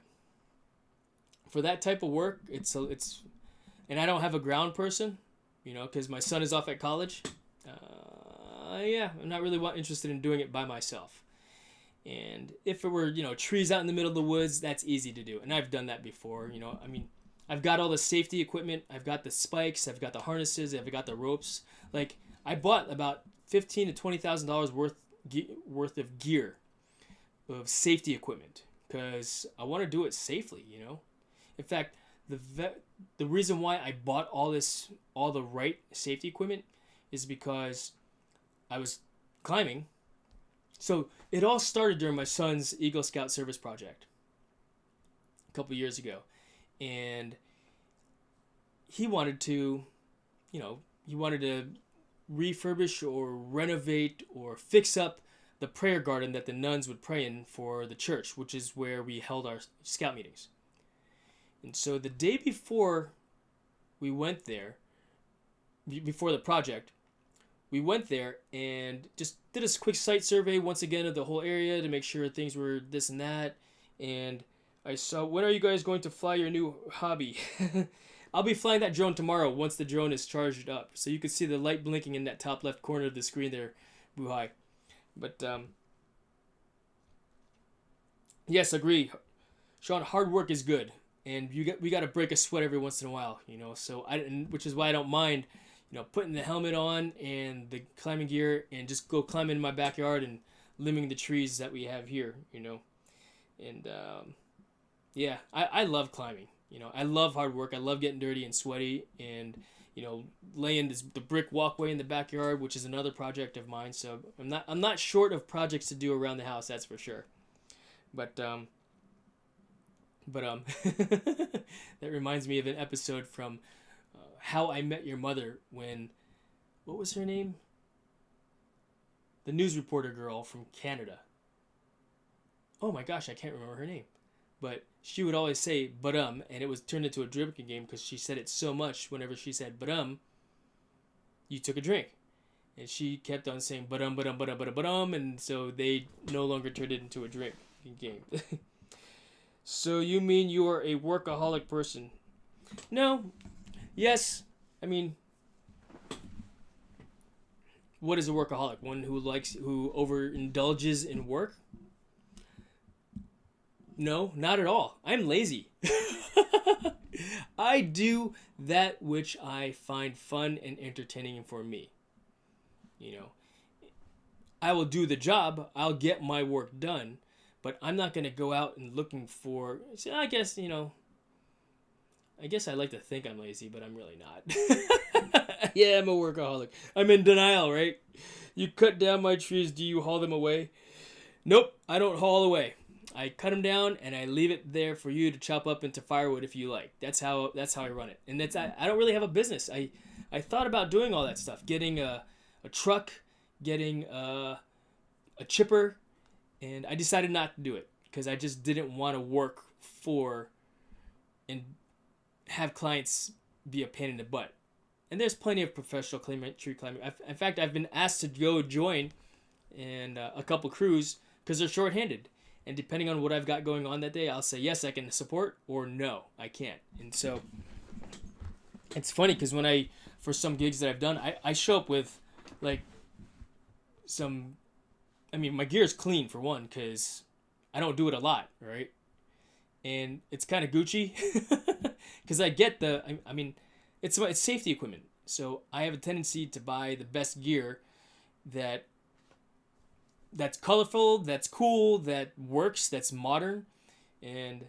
for that type of work, it's and I don't have a ground person, because my son is off at college. I'm not really interested in doing it by myself. And if it were, trees out in the middle of the woods, that's easy to do. And I've done that before, I've got all the safety equipment. I've got the spikes. I've got the harnesses. I've got the ropes. Like, I bought about $15,000 to $20,000 worth of gear, of safety equipment, because I want to do it safely, In fact, the reason why I bought all the right safety equipment is because I was climbing. So it all started during my son's Eagle Scout service project a couple years ago. And he wanted to refurbish or renovate or fix up the prayer garden that the nuns would pray in for the church, which is where we held our scout meetings. And so the day before we went there, before the project, we went there and just did a quick site survey once again of the whole area to make sure things were this and that. And I saw, when are you guys going to fly your new hobby? I'll be flying that drone tomorrow once the drone is charged up. So you can see the light blinking in that top left corner of the screen there. Boo-hi. But, yes, agree. Sean, hard work is good. And we got to break a sweat every once in a while, So which is why I don't mind, putting the helmet on and the climbing gear and just go climb in my backyard and limbing the trees that we have here, And I love climbing. I love hard work. I love getting dirty and sweaty, and laying the brick walkway in the backyard, which is another project of mine. So I'm not short of projects to do around the house, that's for sure. But that reminds me of an episode from How I Met Your Mother, when, what was her name? The news reporter girl from Canada. Oh my gosh, I can't remember her name. But she would always say and it was turned into a drinking game because she said it so much. Whenever she said you took a drink. And she kept on saying and so they no longer turned it into a drinking game. So you mean you are a workaholic person? No. Yes. I mean, what is a workaholic? One who overindulges in work? No, not at all. I'm lazy. I do that which I find fun and entertaining for me. I will do the job. I'll get my work done. But I'm not going to go out and looking for... See, I guess, I guess I like to think I'm lazy, but I'm really not. Yeah, I'm a workaholic. I'm in denial, right? You cut down my trees, do you haul them away? Nope, I don't haul away. I cut them down and I leave it there for you to chop up into firewood if you like. That's how I run it. And I don't really have a business. I thought about doing all that stuff. Getting a truck, getting a a chipper, and I decided not to do it because I just didn't want to work for and have clients be a pain in the butt. And there's plenty of professional tree climbing. In fact, I've been asked to go join and a couple crews because they're shorthanded. And depending on what I've got going on that day, I'll say, yes, I can support, or no, I can't. And so it's funny because for some gigs that I've done, I show up with like my gear is clean for one because I don't do it a lot, right? And it's kind of Gucci because I get it's safety equipment. So I have a tendency to buy the best gear that's colorful, that's cool, that works, that's modern. And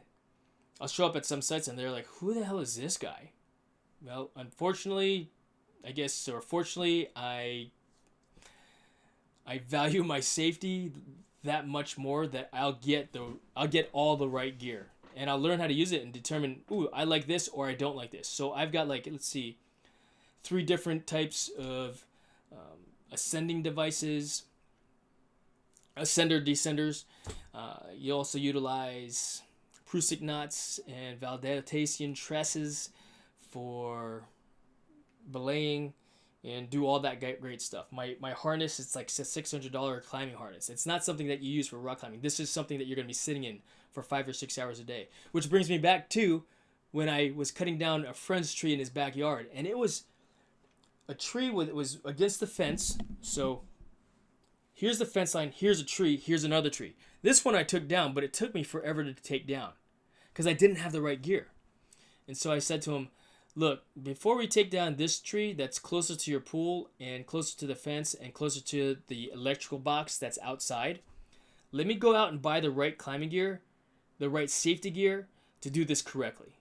I'll show up at some sites and they're like, who the hell is this guy? Well, unfortunately, fortunately, I value my safety that much more that I'll get all the right gear. And I'll learn how to use it and determine, ooh, I like this or I don't like this. So I've got 3 different types of ascending devices, ascender descenders. You also utilize Prusik knots and Valdetasian tresses for belaying and do all that great stuff. My harness, it's like a $600 climbing harness. It's not something that you use for rock climbing. This is something that you're going to be sitting in for 5 or 6 hours a day. Which brings me back to when I was cutting down a friend's tree in his backyard. And it was a tree it was against the fence. So here's the fence line, here's a tree, here's another tree. This one I took down, but it took me forever to take down because I didn't have the right gear. And so I said to him, look, before we take down this tree that's closer to your pool and closer to the fence and closer to the electrical box that's outside, let me go out and buy the right climbing gear, the right safety gear to do this correctly.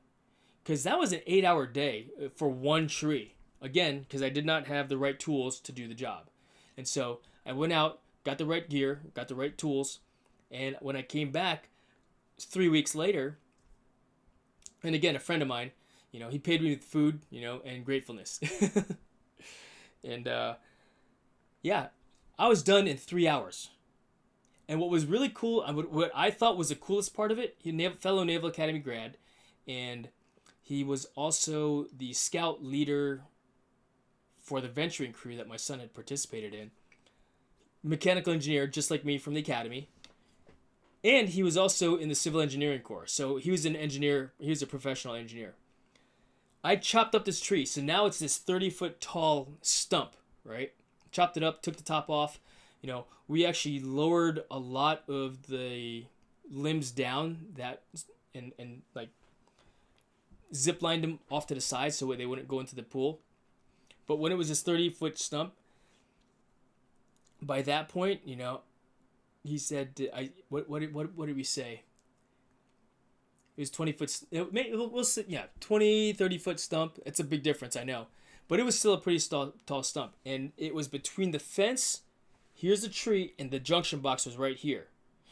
Because that was an 8-hour day for one tree. Again, because I did not have the right tools to do the job. And so I went out, got the right gear, got the right tools, and when I came back 3 weeks later, and again, a friend of mine, he paid me with food, and gratefulness. And yeah, I was done in 3 hours. And what was really cool, what I thought was the coolest part of it, fellow Naval Academy grad, and he was also the scout leader for the venturing crew that my son had participated in. Mechanical engineer, just like me from the academy. And he was also in the civil engineering corps. So he was an engineer, he was a professional engineer. I chopped up this tree, so now it's this 30-foot tall stump, right? Chopped it up, took the top off. We actually lowered a lot of the limbs down and like zip lined them off to the side so they wouldn't go into the pool. But when it was this 30-foot stump, by that point, he said, what did we say? It was 20 foot, 20, 30 foot stump. It's a big difference, I know. But it was still a pretty tall stump. And it was between the fence, here's the tree, and the junction box was right here.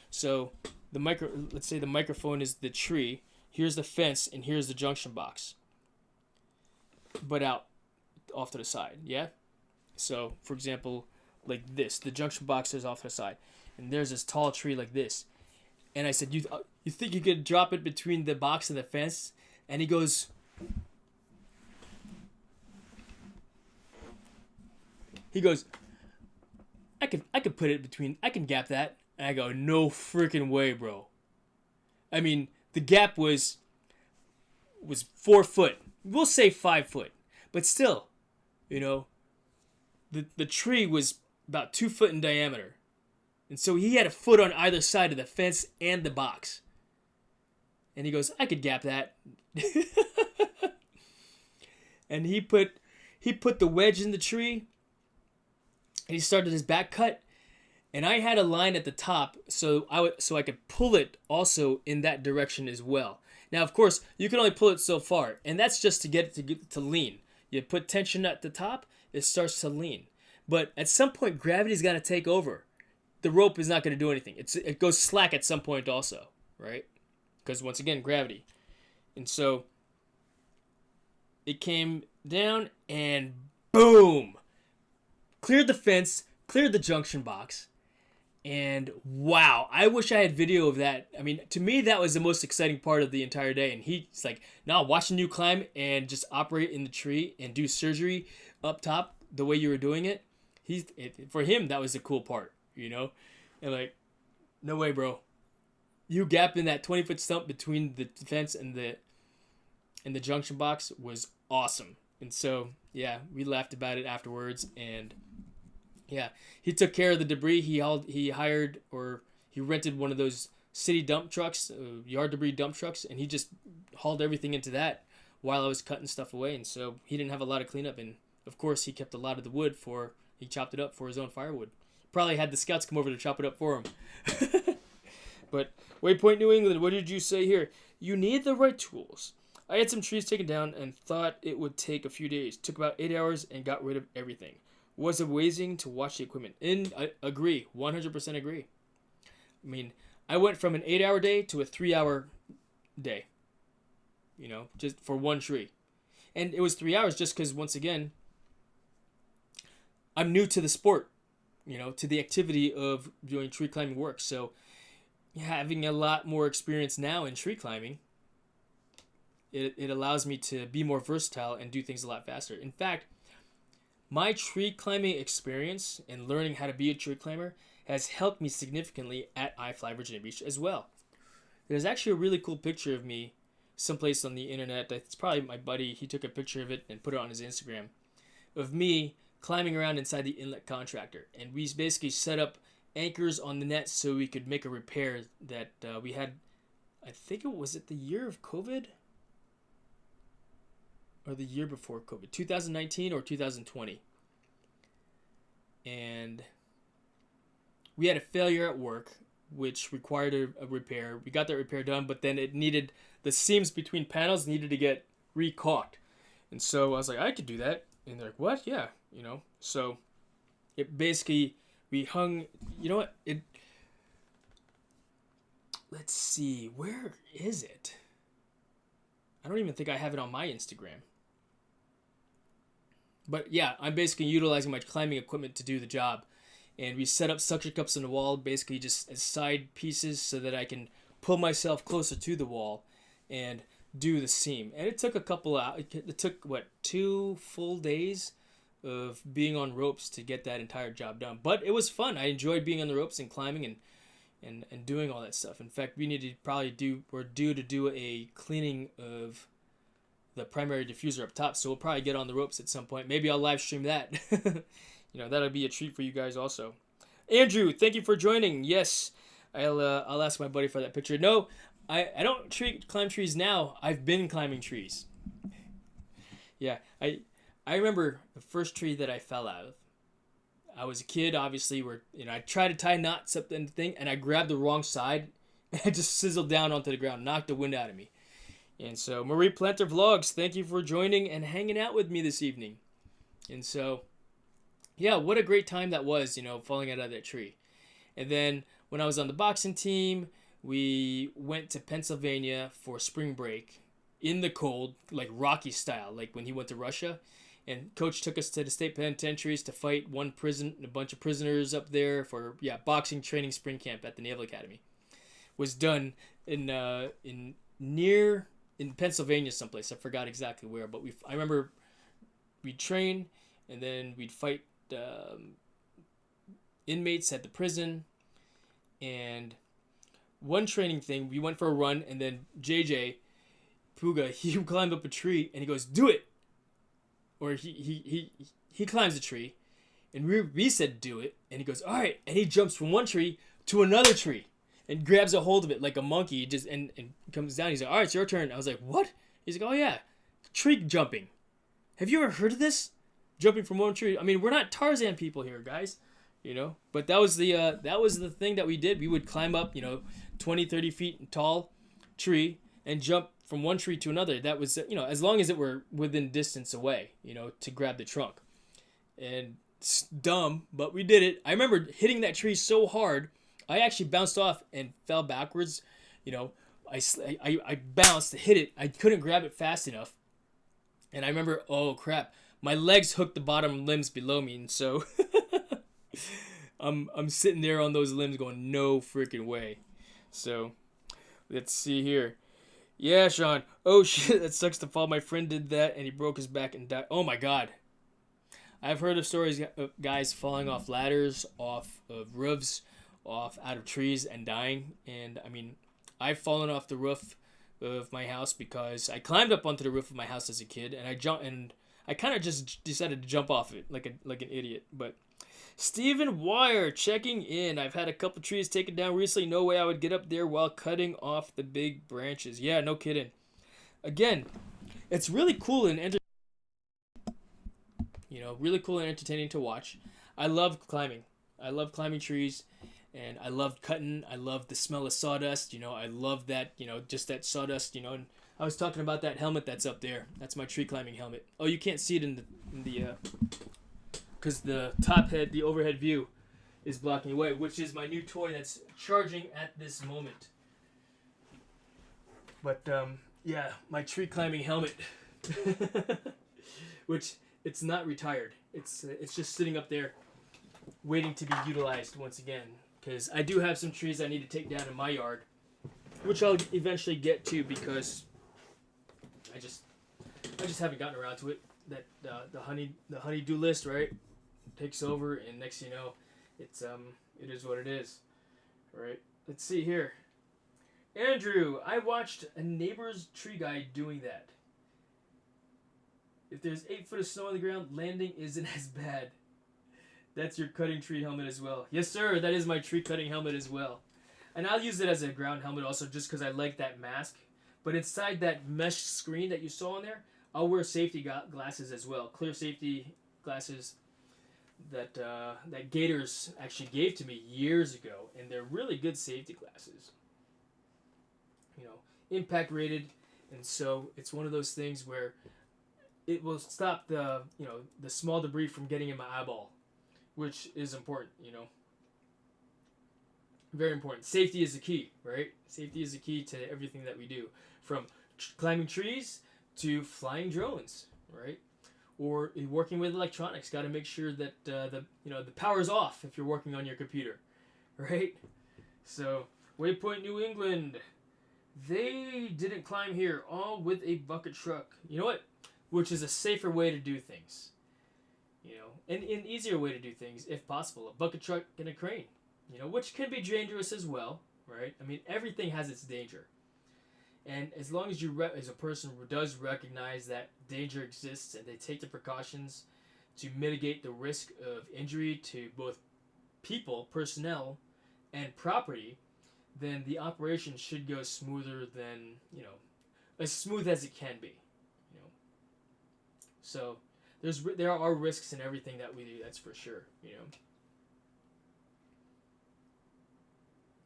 So let's say the microphone is the tree, here's the fence, and here's the junction box. But out off to the side, yeah? So, for example, like this, the junction box is off to the side. And there's this tall tree like this. And I said, you think you could drop it between the box and the fence? And he goes, I could put it between, I can gap that. And I go, no freaking way, bro. I mean, the gap was 4 foot. We'll say 5 foot. But still, the tree was about 2 foot in diameter. And so he had a foot on either side of the fence and the box. And he goes, I could gap that. And he put the wedge in the tree. And he started his back cut. And I had a line at the top so I could pull it also in that direction as well. Now, of course, you can only pull it so far. And that's just to get it to lean. You put tension at the top, it starts to lean. But at some point, gravity's got to take over. The rope is not going to do anything. It goes slack at some point also, right? Because once again, gravity. And so it came down and boom! Cleared the fence, cleared the junction box. And wow, I wish I had video of that. I mean, to me, that was the most exciting part of the entire day. And he's like, "No, watching you climb and just operate in the tree and do surgery up top the way you were doing it." For him, that was the cool part, you know. And like, no way, bro. You gapping that 20-foot stump between the fence and the junction box was awesome. And so yeah, we laughed about it afterwards, and yeah, he took care of the debris. He rented one of those city dump trucks, yard debris dump trucks, and he just hauled everything into that while I was cutting stuff away. And so he didn't have a lot of cleanup, and of course he kept a lot of the wood he chopped it up for his own firewood. Probably had the scouts come over to chop it up for him. But Waypoint New England, what did you say here? You need the right tools. I had some trees taken down and thought it would take a few days. Took about 8 hours and got rid of everything. Was amazing to watch the equipment. And I agree, 100% agree. I mean, I went from an 8-hour day to a 3-hour day. You know, just for one tree. And it was 3 hours just because, once again, I'm new to the sport. You know, to the activity of doing tree climbing work. So, having a lot more experience now in tree climbing, it allows me to be more versatile and do things a lot faster. In fact, my tree climbing experience and learning how to be a tree climber has helped me significantly at iFly Virginia Beach as well. There's actually a really cool picture of me someplace on the internet. It's probably my buddy. He took a picture of it and put it on his Instagram of me climbing around inside the inlet contractor. And we basically set up anchors on the net so we could make a repair that we had. I think it was the year of COVID or the year before COVID, 2019 or 2020. And we had a failure at work, which required a repair. We got that repair done, but then the seams between panels needed to get re-caulked. And so I was like, I could do that. And they're like, what? Yeah, you know. So it basically, we hung, you know what? Let's see, where is it? I don't even think I have it on my Instagram. But yeah, I'm basically utilizing my climbing equipment to do the job. And we set up suction cups on the wall, basically just as side pieces so that I can pull myself closer to the wall and do the seam. And it took it took 2 full days of being on ropes to get that entire job done. But it was fun. I enjoyed being on the ropes and climbing and doing all that stuff. In fact, we're due to do a cleaning of the primary diffuser up top, so we'll probably get on the ropes at some point. Maybe I'll live stream that. You know, that'll be a treat for you guys also. Andrew, thank you for joining. Yes, I'll ask my buddy for that picture. No, I don't climb trees now. I've been climbing trees. Yeah, I remember the first tree that I fell out of. I was a kid, obviously. I tried to tie knots up in the thing, and I grabbed the wrong side. And I just sizzled down onto the ground, knocked the wind out of me. And so, Marie Planter Vlogs, thank you for joining and hanging out with me this evening. And so, yeah, what a great time that was, falling out of that tree. And then when I was on the boxing team, we went to Pennsylvania for spring break in the cold, like Rocky style, like when he went to Russia. And Coach took us to the state penitentiaries to fight a bunch of prisoners up there for, boxing training spring camp at the Naval Academy. Was done in Pennsylvania someplace. I forgot exactly where, but I remember we'd train and then we'd fight inmates at the prison. And one training thing, we went for a run, and then JJ Puga, he climbed up a tree and he goes, "Do it!" Or he climbs a tree, and we said, "Do it," and he goes, "All right," and he jumps from one tree to another tree and grabs a hold of it like a monkey, and comes down. He's like, "All right, it's your turn." I was like, "What?" He's like, "Oh yeah, tree jumping. Have you ever heard of this? Jumping from one tree? I mean, we're not Tarzan people here, guys, But that was the thing that we did. We would climb up, 20, 30 feet tall tree and jump from one tree to another. That was, as long as it were within distance away, to grab the trunk. And it's dumb, but we did it. I remember hitting that tree so hard, I actually bounced off and fell backwards. I bounced to hit it. I couldn't grab it fast enough. And I remember, oh crap, my legs hooked the bottom limbs below me. And so I'm sitting there on those limbs going, no freaking way. So let's see here. Yeah, Sean. Oh shit, that sucks to fall. My friend did that and he broke his back and died. Oh my god. I've heard of stories of guys falling off ladders, off of roofs, off out of trees and dying. And I mean, I've fallen off the roof of my house because I climbed up onto the roof of my house as a kid and I kind of just decided to jump off it like an idiot. But Stephen Wire checking in. I've had a couple trees taken down recently. No way I would get up there while cutting off the big branches. Yeah, no kidding. Again, it's really cool and entertaining. Really cool and entertaining to watch. I love climbing. I love climbing trees, and I love cutting. I love the smell of sawdust. I love that. Just that sawdust. And I was talking about that helmet that's up there. That's my tree climbing helmet. Oh, you can't see it in the because the top head, the overhead view, is blocking away, which is my new toy that's charging at this moment. But yeah, my tree climbing helmet, which it's not retired. It's just sitting up there, waiting to be utilized once again. Because I do have some trees I need to take down in my yard, which I'll eventually get to because I just haven't gotten around to it. That the honey-do list, right, takes over, and next thing you know, it is what it is, right? Let's see here. Andrew, I watched a neighbor's tree guy doing that. If there's 8 foot of snow on the ground, landing isn't as bad. That's your cutting tree helmet as well. Yes, sir. That is my tree cutting helmet as well. And I'll use it as a ground helmet also just because I like that mask. But inside that mesh screen that you saw in there, I'll wear safety glasses as well. Clear safety glasses that Gators actually gave to me years ago. And they're really good safety glasses. Impact rated. And so it's one of those things where it will stop the small debris from getting in my eyeball, which is important, Very important. Safety is the key, right? Safety is the key to everything that we do, from climbing trees to flying drones, right? Or working with electronics. Got to make sure that the power's off if you're working on your computer, right? So, Waypoint New England, they didn't climb here, all with a bucket truck. You know what? Which is a safer way to do things. And an easier way to do things, if possible. A bucket truck and a crane, which can be dangerous as well, right? I mean, everything has its danger. And as long as you, as a person who does recognize that danger exists and they take the precautions to mitigate the risk of injury to both people, personnel, and property, then the operation should go smoother than, as smooth as it can be. So there are risks in everything that we do, that's for sure,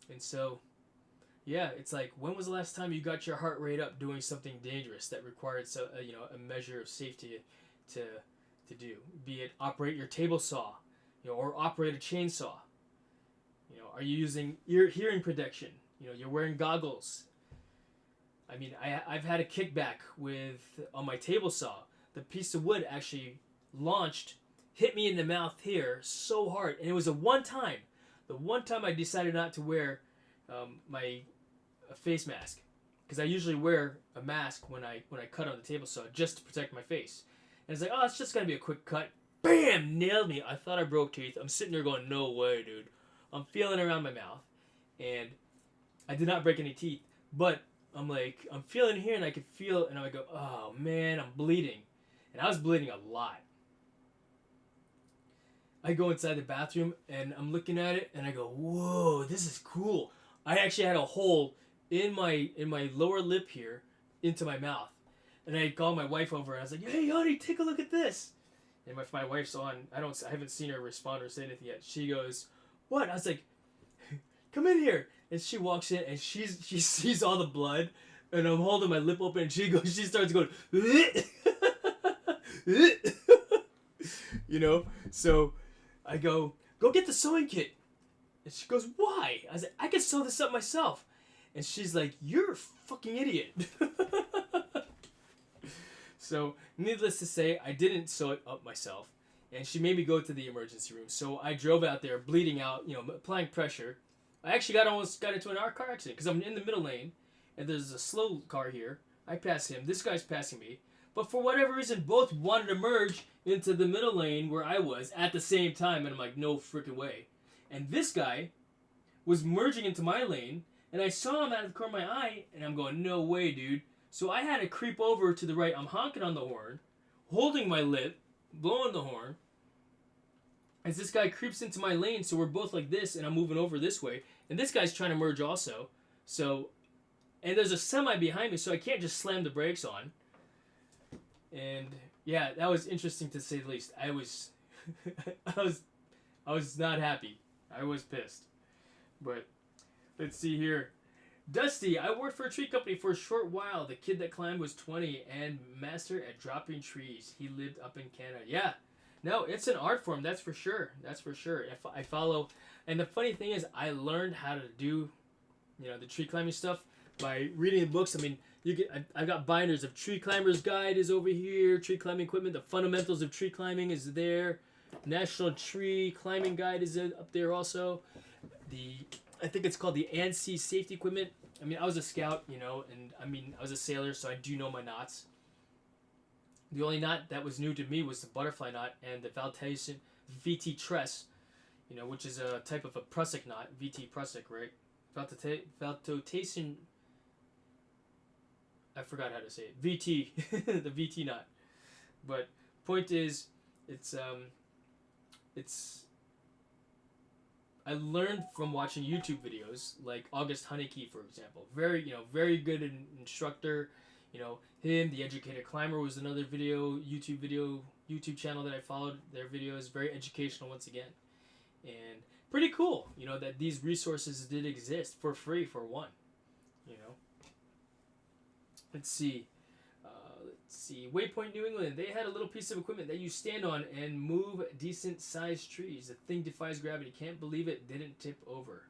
And so, yeah, it's like, when was the last time you got your heart rate up doing something dangerous that required a measure of safety to do? Be it operate your table saw, or operate a chainsaw. Are you using hearing protection? You're wearing goggles. I mean, I've had a kickback on my table saw. The piece of wood actually hit me in the mouth here so hard, and it was the one time I decided not to wear my face mask, because I usually wear a mask when I cut on the table saw just to protect my face. And it's like, oh, it's just gonna be a quick cut. Bam! Nailed me. I thought I broke teeth. I'm sitting there going, no way, dude. I'm feeling around my mouth, and I did not break any teeth, but I'm feeling here, and I could feel, and I go, oh man, I'm bleeding. And I was bleeding a lot. I go inside the bathroom, and I'm looking at it, and I go, whoa, this is cool. I actually had a hole in my lower lip here into my mouth. And I called my wife over, and I was like, hey, honey, take a look at this. And my wife's on. I haven't seen her respond or say anything yet. She goes, what? I was like, come in here. And she walks in, and she sees all the blood, and I'm holding my lip open, and she starts going, So I go get the sewing kit. And she goes, why? I was like, I can sew this up myself. And she's like, you're a fucking idiot. So, needless to say, I didn't sew it up myself. and she made me go to the emergency room. So I drove out there, bleeding out, you know, applying pressure. I actually almost got into an car accident because I'm in the middle lane, and there's a slow car here. I pass him. This guy's passing me. But for whatever reason, both wanted to merge into the middle lane where I was at the same time, and I'm like, no freaking way. And this guy was merging into my lane, and I saw him out of the corner of my eye, and I'm going, no way, dude. So I had to creep over to the right. I'm honking on the horn, holding my lip, blowing the horn, as this guy creeps into my lane. So we're both like this, and I'm moving over this way, and this guy's trying to merge also. So, and there's a semi behind me, so I can't just slam the brakes on. And yeah, that was interesting to say the least. I was I was not happy. I was pissed. But let's see here. Dusty, I worked for a tree company for a short while. The kid that climbed was 20 and master at dropping trees. He lived up in Canada. Yeah. No, it's an art form, that's for sure. That's for sure. If I follow, and the funny thing is, I learned how to do, you know, the tree climbing stuff by reading the books. I mean, I've got binders of Tree Climber's Guide is over here. Tree climbing equipment. The fundamentals of tree climbing is there. National Tree Climbing Guide is up there also. I think it's called the ANSI safety equipment. I mean, I was a scout, you know, and I mean, I was a sailor, so I do know my knots. The only knot that was new to me was the butterfly knot and the Valtation VT tress, you know, which is a type of a prusik knot, VT prusik, right? Valtation. I forgot how to say it. VT, the VT knot. But point is, it's I learned from watching YouTube videos like August Honeyke, for example. Very good instructor. You know, him, The Educated Climber was another YouTube channel that I followed. Their videos, very educational once again. And pretty cool, you know, that these resources did exist for free for one, you know. Let's see. Waypoint New England, they had a little piece of equipment that you stand on and move decent sized trees. The thing defies gravity. Can't believe it didn't tip over.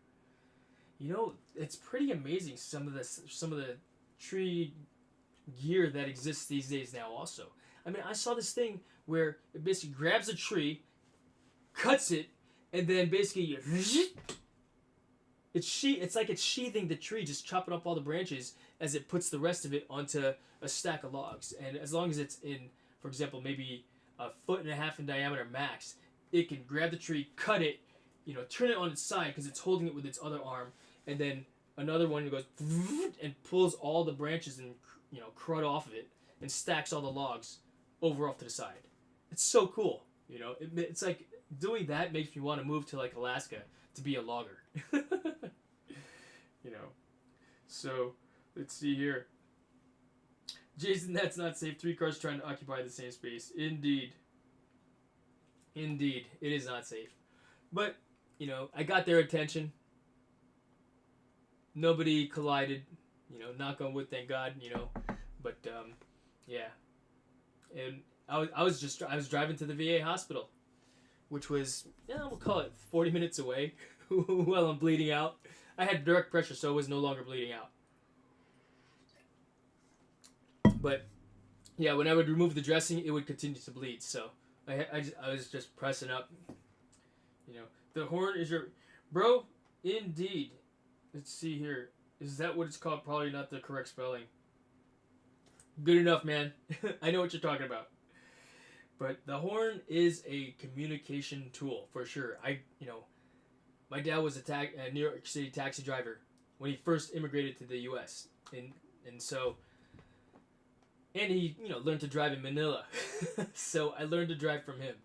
You know, it's pretty amazing some of the tree gear that exists these days now also. I mean, I saw this thing where it basically grabs a tree, cuts it, and then basically it's like it's sheathing the tree, just chopping up all the branches as it puts the rest of it onto a stack of logs. And as long as it's in, for example, maybe 1.5 foot in diameter max, it can grab the tree, cut it, you know, turn it on its side because it's holding it with its other arm, and then another one goes and pulls all the branches and, you know, crud off of it and stacks all the logs over off to the side. It's so cool, you know. It's like doing that makes me want to move to like Alaska to be a logger. You know. So let's see here. Jason, that's not safe. 3 cars trying to occupy the same space. Indeed. It is not safe. But, you know, I got their attention. Nobody collided. You know, knock on wood, thank God, you know. But, yeah. And I was driving to the VA hospital, which was, we'll call it 40 minutes away while I'm bleeding out. I had direct pressure, so I was no longer bleeding out. But, yeah, when I would remove the dressing, it would continue to bleed. So I was just pressing up. You know, the horn is your... Bro, indeed. Let's see here. Is that what it's called? Probably not the correct spelling. Good enough, man. I know what you're talking about. But the horn is a communication tool, for sure. My dad was a New York City taxi driver when he first immigrated to the U.S. And so... And he, you know, learned to drive in Manila. So I learned to drive from him.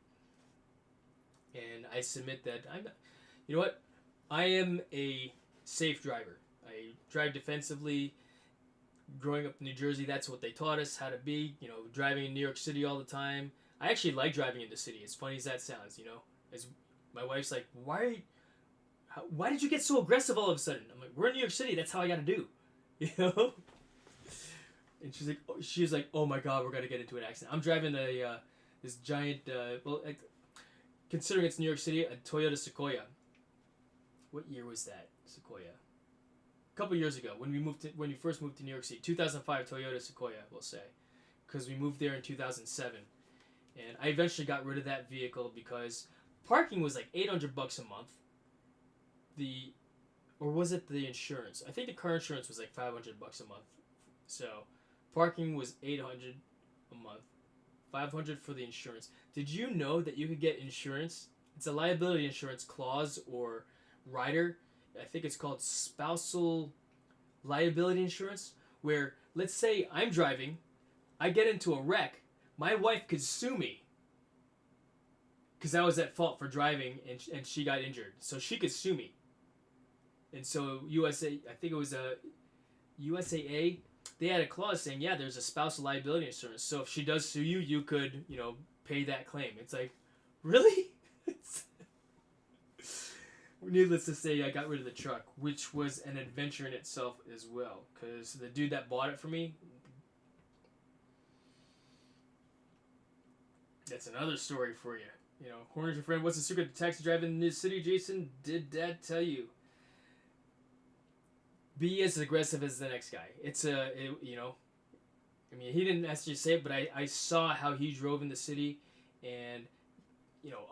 And I submit that you know what? I am a safe driver. I drive defensively. Growing up in New Jersey, that's what they taught us how to be. You know, driving in New York City all the time. I actually like driving in the city. As funny as that sounds, you know. As my wife's like, why did you get so aggressive all of a sudden? I'm like, we're in New York City. That's how I got to do. You know. And she's like, oh my God, we're gonna get into an accident. I'm driving this giant, considering it's New York City, a Toyota Sequoia. What year was that Sequoia? A couple years ago, when we first moved to New York City, 2005 Toyota Sequoia, we'll say, because we moved there in 2007, And I eventually got rid of that vehicle because parking was like $800 a month. Or was it the insurance? I think the car insurance was like $500 a month. So parking was $800 a month, $500 for the insurance. Did you know that you could get insurance? It's a liability insurance clause or rider. I think it's called spousal liability insurance, where let's say I'm driving, I get into a wreck, my wife could sue me because I was at fault for driving and she got injured, so she could sue me. And so I think it was a USAA, they had a clause saying, yeah, there's a spousal liability insurance, so if she does sue you, you could, pay that claim. It's like, really? Needless to say, I got rid of the truck, which was an adventure in itself as well, because the dude that bought it for me, that's another story for you. Horner's your friend. What's the secret to taxi driving in this city, Jason? Did Dad tell you? Be as aggressive as the next guy. He didn't actually say it, but I saw how he drove in the city, and,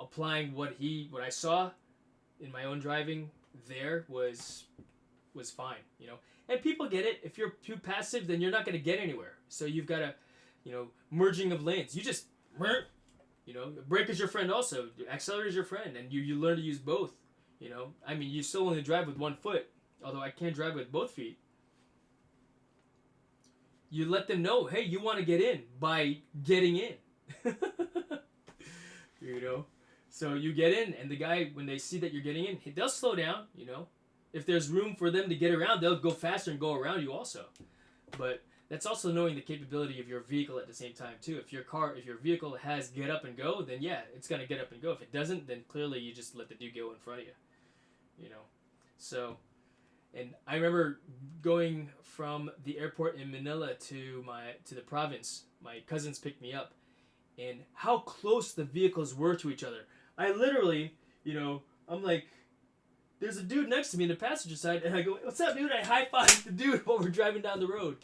applying what I saw in my own driving there was fine, And people get it. If you're too passive, then you're not going to get anywhere. So you've got to, merging of lanes. You just, brake is your friend also. Accelerator is your friend, and you learn to use both, you still only drive with one foot, although I can drive with both feet. You let them know, hey, you want to get in by getting in. So you get in, and the guy, when they see that you're getting in, they'll slow down, If there's room for them to get around, they'll go faster and go around you also. But that's also knowing the capability of your vehicle at the same time, too. If your vehicle has get up and go, then yeah, it's going to get up and go. If it doesn't, then clearly you just let the dude go in front of you, So, and I remember going from the airport in Manila to the province. My cousins picked me up, and how close the vehicles were to each other. I literally, I'm like, there's a dude next to me in the passenger side, and I go, what's up, dude? I high-fived the dude while we're driving down the road.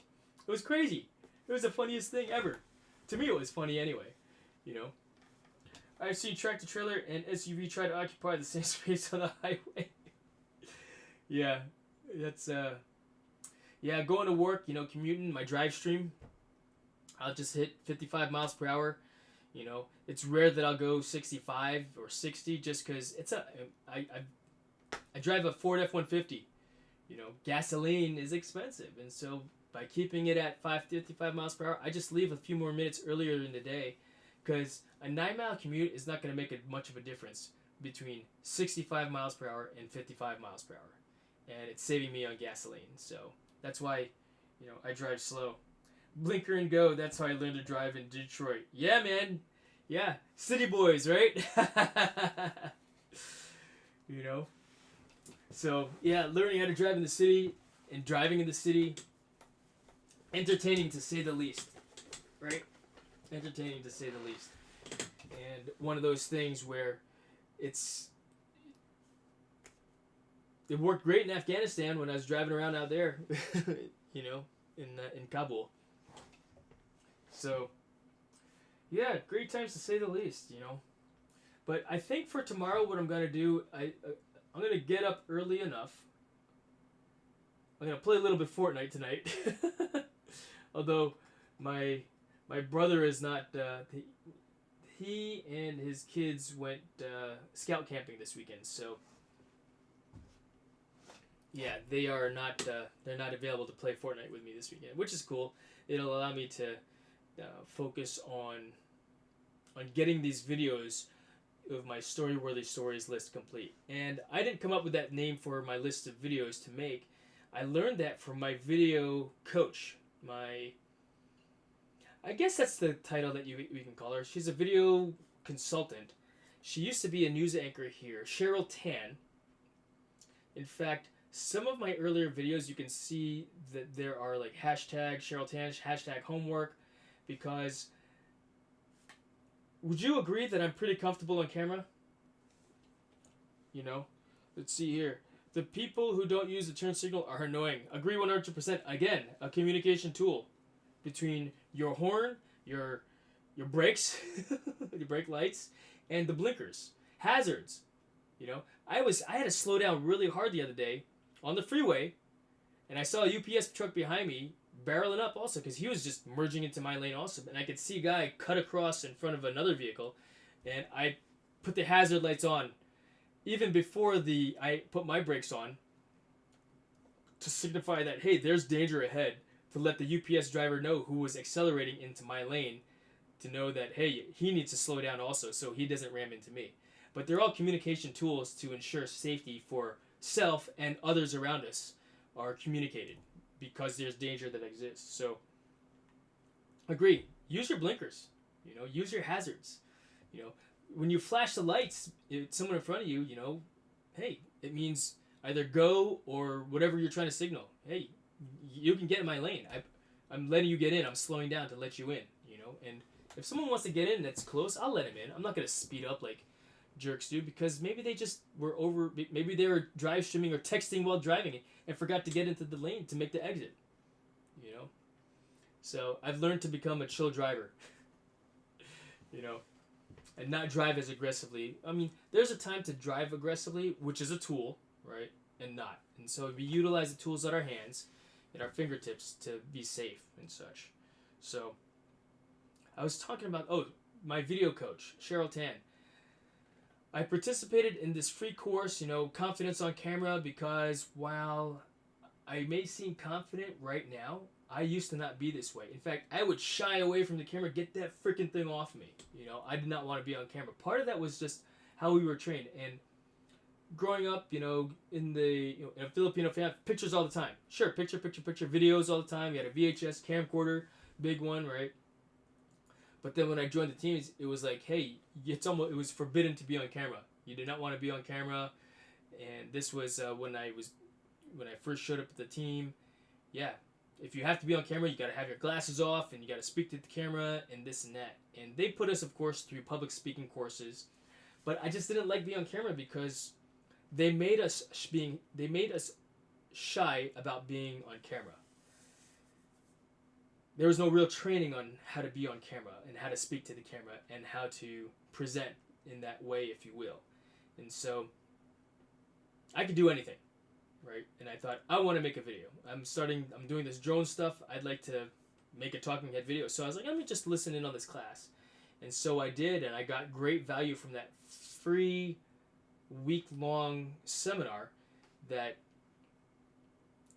It was crazy. It was the funniest thing ever. To me, it was funny anyway, I've seen tractor trailer and SUV try to occupy the same space on the highway. Yeah, that's, going to work, commuting, my drive stream, I'll just hit 55 miles per hour. It's rare that I'll go 65 or 60 just because I drive a Ford F-150. Gasoline is expensive. And so by keeping it at 55 miles per hour, I just leave a few more minutes earlier in the day because a 9-mile commute is not going to make much of a difference between 65 miles per hour and 55 miles per hour. And it's saving me on gasoline. So that's why, I drive slow. Blinker and go, that's how I learned to drive in Detroit. Yeah, man. Yeah, city boys, right? So, yeah, learning how to drive in the city and driving in the city, entertaining to say the least, right? Entertaining to say the least. And one of those things where it worked great in Afghanistan when I was driving around out there, in Kabul. So, yeah, great times to say the least, But I think for tomorrow, what I'm going to do, I'm going to get up early enough. I'm going to play a little bit Fortnite tonight. Although, my brother is not, he and his kids went scout camping this weekend, so yeah, they are not, they're not available to play Fortnite with me this weekend, which is cool. It'll allow me to focus on getting these videos of my story-worthy stories list complete. And I didn't come up with that name for my list of videos to make. I learned that from my video coach. I guess that's the title that we can call her. She's a video consultant. She used to be a news anchor here, Cheryl Tan. In fact, some of my earlier videos, you can see that there are like hashtag Cheryl Tan, hashtag homework, because would you agree that I'm pretty comfortable on camera? Let's see here. The people who don't use the turn signal are annoying. Agree 100%. Again, a communication tool between your horn, your your brakes, your brake lights, and the blinkers, hazards. You know, I had to slow down really hard the other day on the freeway, and I saw a UPS truck behind me barreling up also because he was just merging into my lane also, and I could see a guy cut across in front of another vehicle, and I put the hazard lights on even before I put my brakes on to signify that, hey, there's danger ahead, to let the UPS driver know who was accelerating into my lane, to know that, hey, he needs to slow down also so he doesn't ram into me. But they're all communication tools to ensure safety for self and others around us are communicated because there's danger that exists. So, agree. Use your blinkers. You know, use your hazards. You know, when you flash the lights at someone in front of you, you know, hey, it means either go or whatever you're trying to signal. Hey, you can get in my lane. I'm letting you get in. I'm slowing down to let you in. You know, and if someone wants to get in that's close, I'll let him in. I'm not gonna speed up like jerks do because maybe they just were over. Maybe they were drive streaming or texting while driving and forgot to get into the lane to make the exit. You know, so I've learned to become a chill driver. You know, and not drive as aggressively. I mean, there's a time to drive aggressively, which is a tool, right? And not. And so we utilize the tools at our hands, at our fingertips to be safe and such. So I was talking about, my video coach, Cheryl Tan. I participated in this free course, you know, confidence on camera, because while I may seem confident right now, I used to not be this way. In fact, I would shy away from the camera, get that freaking thing off me. You know, I did not want to be on camera. Part of that was just how we were trained. And growing up, you know, in a Filipino family, pictures all the time. Sure, picture, videos all the time. You had a VHS camcorder, big one, right? But then when I joined the teams, it was like, hey, it was forbidden to be on camera. You did not want to be on camera. And this was when I first showed up at the team. Yeah, if you have to be on camera, you got to have your glasses off and you got to speak to the camera and this and that. And they put us, of course, through public speaking courses. But I just didn't like being on camera because they made us shy about being on camera. There was no real training on how to be on camera and how to speak to the camera and how to present in that way, if you will. And so I could do anything, right? And I thought, I want to make a video. I'm doing this drone stuff. I'd like to make a talking head video. So I was like, let me just listen in on this class. And so I did, and I got great value from that free week-long seminar that,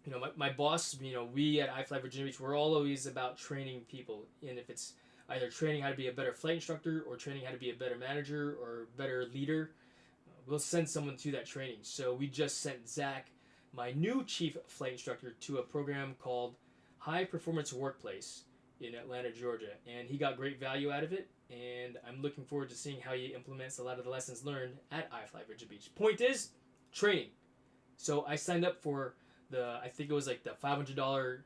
you know, my boss, you know, we at iFly Virginia Beach, we're always about training people. And if it's either training how to be a better flight instructor or training how to be a better manager or better leader, we'll send someone to that training. So we just sent Zach, my new chief flight instructor, to a program called High Performance Workplace in Atlanta, Georgia. And he got great value out of it. And I'm looking forward to seeing how he implements a lot of the lessons learned at iFly Virginia Beach. Point is, training. So I signed up for I think it was like the $500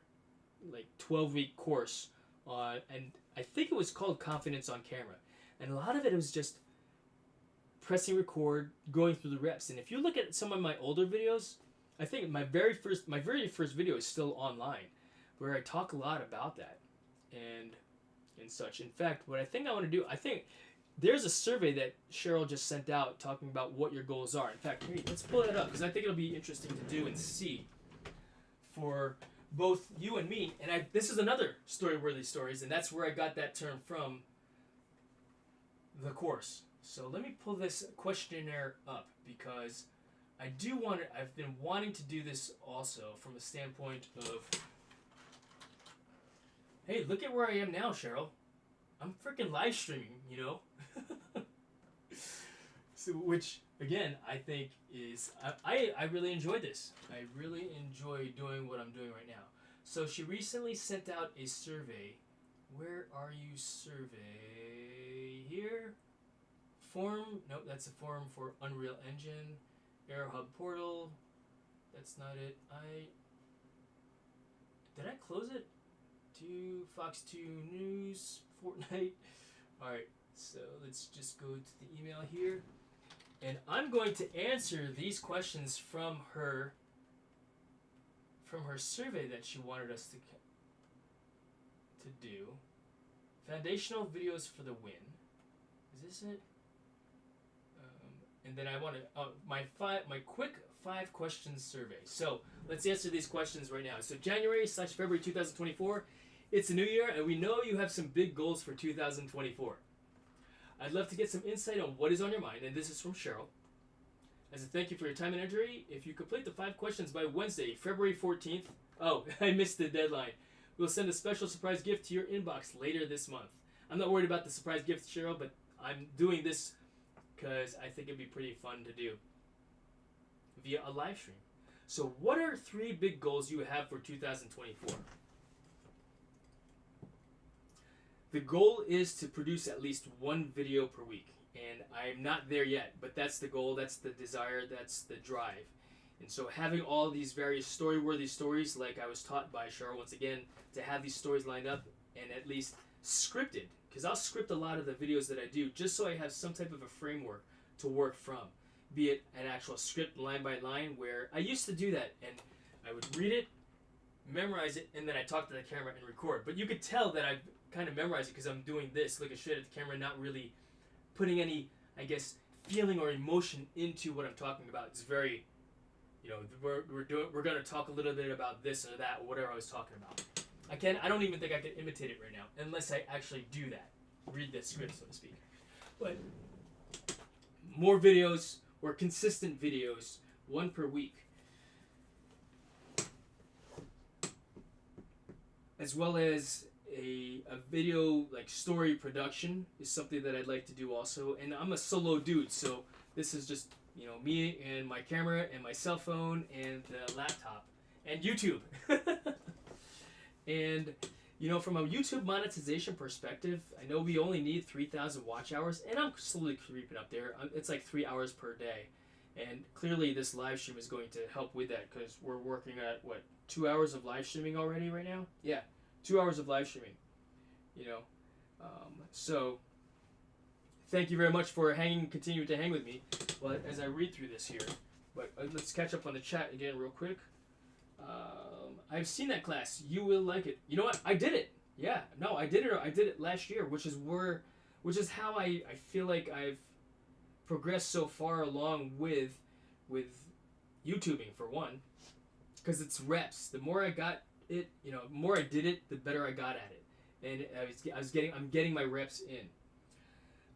like 12-week course on, and I think it was called Confidence on Camera. And a lot of it was just pressing record, going through the reps. And if you look at some of my older videos, I think my very first video is still online, where I talk a lot about that and such. In fact, what I think I want to do, I think there's a survey that Cheryl just sent out talking about what your goals are. In fact, here, let's pull it up because I think it'll be interesting to do and see for both you and me. And this is another story-worthy stories, and that's where I got that term from, the course. So let me pull this questionnaire up because I've been wanting to do this also from a standpoint of, hey, look at where I am now, Cheryl. I'm freaking live streaming, you know? So, which, again, I think is, I really enjoy this. I really enjoy doing what I'm doing right now. So she recently sent out a survey. Where are you, survey? Here? Form? Nope, that's a form for Unreal Engine. AirHub Portal. That's not it. Did I close it? Fox 2 News, Fortnite. Alright, so let's just go to the email here. And I'm going to answer these questions from her survey that she wanted us to do. foundational videos for the win. Is this it? And then I want to my quick 5 questions survey. So let's answer these questions right now. So January/February 2024, it's a new year, and we know you have some big goals for 2024. I'd love to get some insight on what is on your mind, and this is from Cheryl. As a thank you for your time and energy, if you complete the 5 questions by Wednesday, February 14th, oh, I missed the deadline, we'll send a special surprise gift to your inbox later this month. I'm not worried about the surprise gift, Cheryl, but I'm doing this because I think it'd be pretty fun to do via a live stream. So what are 3 big goals you have for 2024? The goal is to produce at least 1 video per week. And I'm not there yet, but that's the goal, that's the desire, that's the drive. And so having all these various story-worthy stories, like I was taught by Cheryl once again, to have these stories lined up and at least scripted, because I'll script a lot of the videos that I do just so I have some type of a framework to work from, be it an actual script line by line, where I used to do that, and I would read it, memorize it, and then I talk to the camera and record. But you could tell that I've kind of memorized it because I'm doing this, looking straight at the camera, not really putting any, I guess, feeling or emotion into what I'm talking about. It's very, we're going to talk a little bit about this or that, or whatever I was talking about. I don't even think I can imitate it right now, unless I actually do that, read the script, so to speak. But more videos, or consistent videos, 1 per week, as well as a video like story production is something that I'd like to do also. And I'm a solo dude, so this is just me and my camera and my cell phone and the laptop and YouTube. And from a YouTube monetization perspective, I know we only need 3,000 watch hours, and I'm slowly creeping up there. It's like 3 hours per day, and clearly this live stream is going to help with that, because we're working at 2 hours of live streaming already right now. Yeah, 2 hours of live streaming. So thank you very much for continuing to hang with me as I read through this here. But let's catch up on the chat again real quick. I've seen that class. You will like it. You know what? I did it. Yeah. No, I did it. I did it last year, which is how I feel like I've progressed so far along with YouTubing, for one, because it's reps. The more I got it, the more I did it, the better I got at it. And I'm getting my reps in.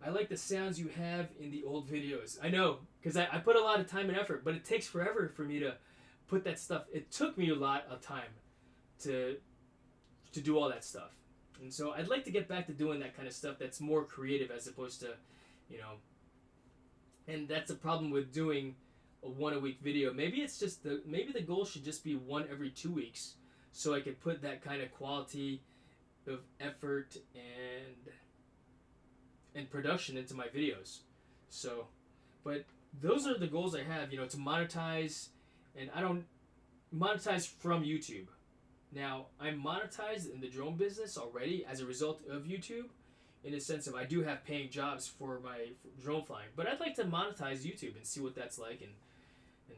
I like the sounds you have in the old videos. I know, because I put a lot of time and effort, but it takes forever for me to put that stuff. It took me a lot of time to do all that stuff. And so I'd like to get back to doing that kind of stuff that's more creative, as opposed to, and that's the problem with doing a 1-a-week video. Maybe it's just maybe the goal should just be 1 every 2 weeks, so I could put that kind of quality of effort and production into my videos. So, but those are the goals I have, to monetize, and I don't monetize from YouTube. Now, I'm monetized in the drone business already as a result of YouTube, in a sense of I do have paying jobs for my drone flying, but I'd like to monetize YouTube and see what that's like and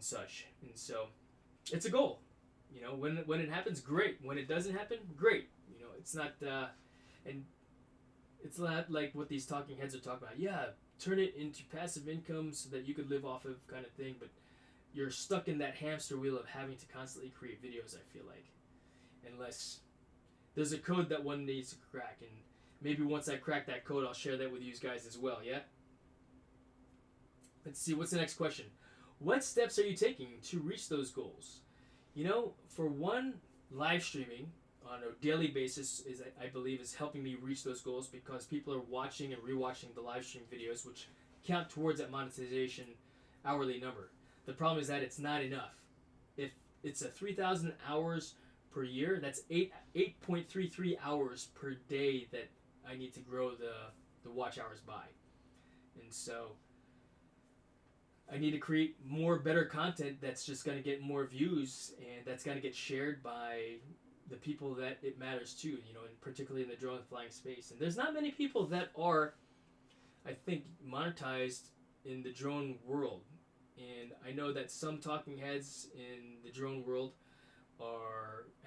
such. And so it's a goal. When it happens, great. When it doesn't happen, great. It's not and it's not like what these talking heads are talking about. Yeah, turn it into passive income so that you could live off of, kind of thing, but you're stuck in that hamster wheel of having to constantly create videos, I feel like, unless there's a code that one needs to crack, and maybe once I crack that code, I'll share that with you guys as well. Yeah. Let's see, what's the next question? What steps are you taking to reach those goals? For one, live streaming on a daily basis I believe is helping me reach those goals, because people are watching and rewatching the live stream videos, which count towards that monetization hourly number. The problem is that it's not enough. If it's a 3,000 hours per year, that's 8.33 hours per day that I need to grow the watch hours by. And so I need to create better content that's just going to get more views, and that's going to get shared by the people that it matters to, and particularly in the drone flying space. And there's not many people that are, I think, monetized in the drone world. And I know that some talking heads in the drone world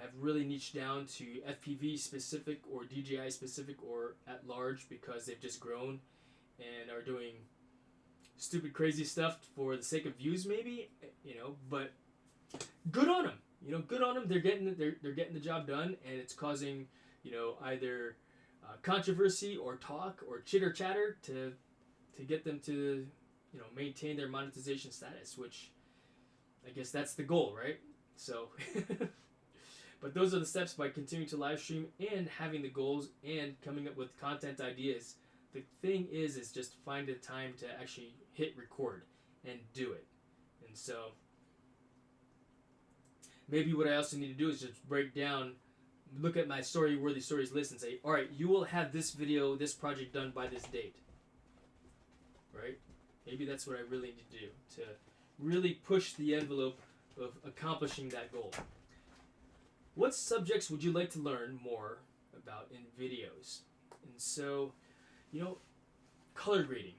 have really niched down to FPV specific or DJI specific or at large because they've just grown and are doing stupid crazy stuff for the sake of views maybe, but good on them. Good on them. They're getting the job done, and it's causing either controversy or talk or chitter chatter to get them to maintain their monetization status, which I guess that's the goal, right? So but those are the steps by continuing to live stream and having the goals and coming up with content ideas. The thing is just find a time to actually hit record and do it. And so maybe what I also need to do is just break down, look at my worthy stories list and say, all right, you will have this video, this project done by this date. Right? Maybe that's what I really need to do to really push the envelope of accomplishing that goal. What subjects would you like to learn more about in videos? And so, color grading.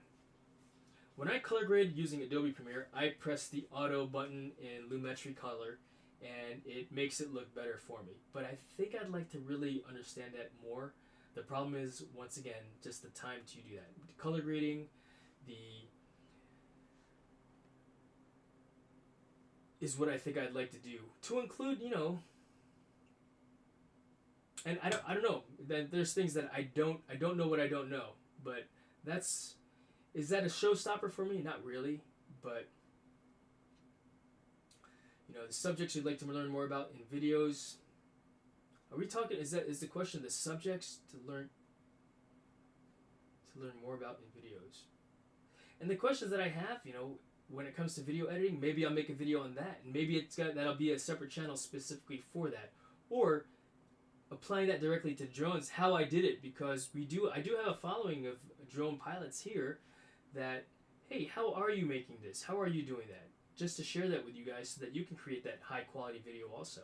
When I color grade using Adobe Premiere, I press the auto button in Lumetri Color and it makes it look better for me. But I think I'd like to really understand that more. The problem is, once again, just the time to do that. The color grading, is what I think I'd like to do. To include, and I don't know. There's things that I don't know what I don't know. But is that a showstopper for me? Not really. But the subjects you'd like to learn more about in videos. Are we talking? Is the question the subjects to learn more about in videos? And the questions that I have, when it comes to video editing, maybe I'll make a video on that, and maybe that'll be a separate channel specifically for that, or applying that directly to drones, how I did it, because I do have a following of drone pilots here that, hey, how are you making this? How are you doing that? Just to share that with you guys so that you can create that high quality video also.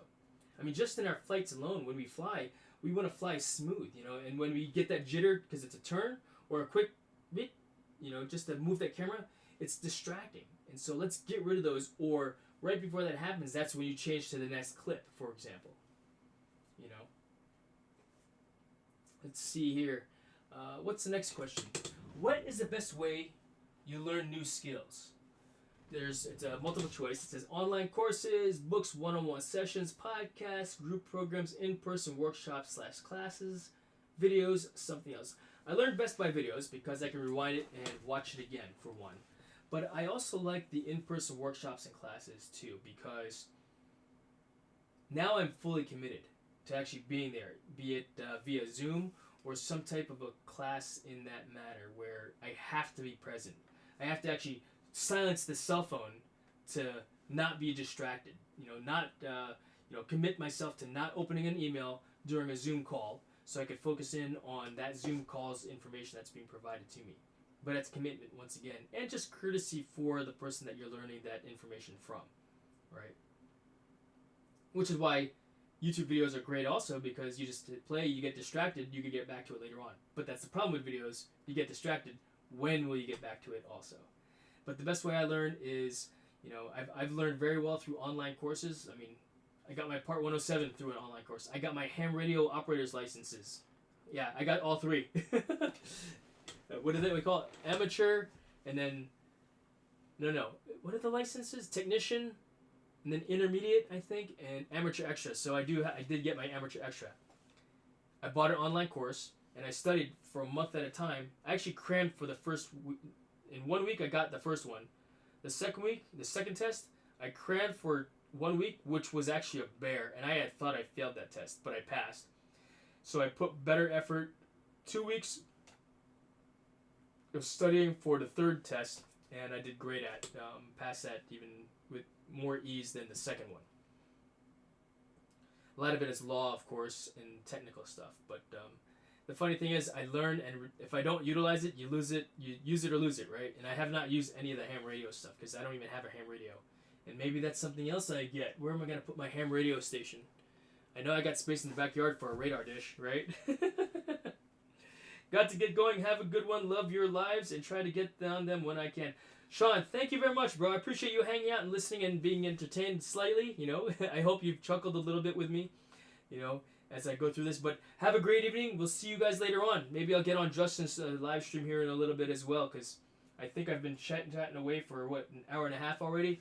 I mean, just in our flights alone, when we fly, we want to fly smooth, and when we get that jitter because it's a turn or a quick bit, just to move that camera, it's distracting. And so let's get rid of those, or right before that happens, that's when you change to the next clip, for example. Let's see here. What's the next question? What is the best way you learn new skills? It's a multiple choice. It says online courses, books, one-on-one sessions, podcasts, group programs, in-person workshops / classes, videos, something else. I learn best by videos because I can rewind it and watch it again, for one. But I also like the in-person workshops and classes too, because now I'm fully committed to actually being there, be it via Zoom or some type of a class in that matter where I have to be present. I have to actually silence the cell phone to not be distracted. Commit myself to not opening an email during a Zoom call so I could focus in on that Zoom call's information that's being provided to me. But it's commitment, once again, and just courtesy for the person that you're learning that information from, right? Which is why YouTube videos are great also, because you just hit play, you get distracted, you can get back to it later on. But that's the problem with videos. You get distracted. When will you get back to it also? But the best way I learn is, I've learned very well through online courses. I mean, I got my Part 107 through an online course. I got my ham radio operator's licenses. Yeah, I got all three. What do we call it? Amateur, and then... No. What are the licenses? Technician, and then intermediate, I think, and amateur extra. So I did get my amateur extra. I bought an online course, and I studied for a month at a time. I actually crammed for the first week. In 1 week, I got the first one. The second test, I crammed for 1 week, which was actually a bear, and I had thought I failed that test, but I passed. So I put better effort. 2 weeks of studying for the third test, and I did great at passed that even with more ease than the second one. A lot of it is law, of course, and technical stuff, but the funny thing is I learn, and if I don't utilize it, you lose it. You use it or lose it, right? And I have not used any of the ham radio stuff because I don't even have a ham radio. And maybe that's something else I get. Where am I going to put my ham radio station? I know I got space in the backyard for a radar dish, right? Got to get going. Have a good one. Love your lives and try to get on them when I can. Sean, thank you very much, bro. I appreciate you hanging out and listening and being entertained slightly. I hope you've chuckled a little bit with me. you know, as I go through this. But have a great evening. We'll see you guys later on. Maybe I'll get on Justin's live stream here in a little bit as well, because I think I've been chatting away for, what, an hour and a half already?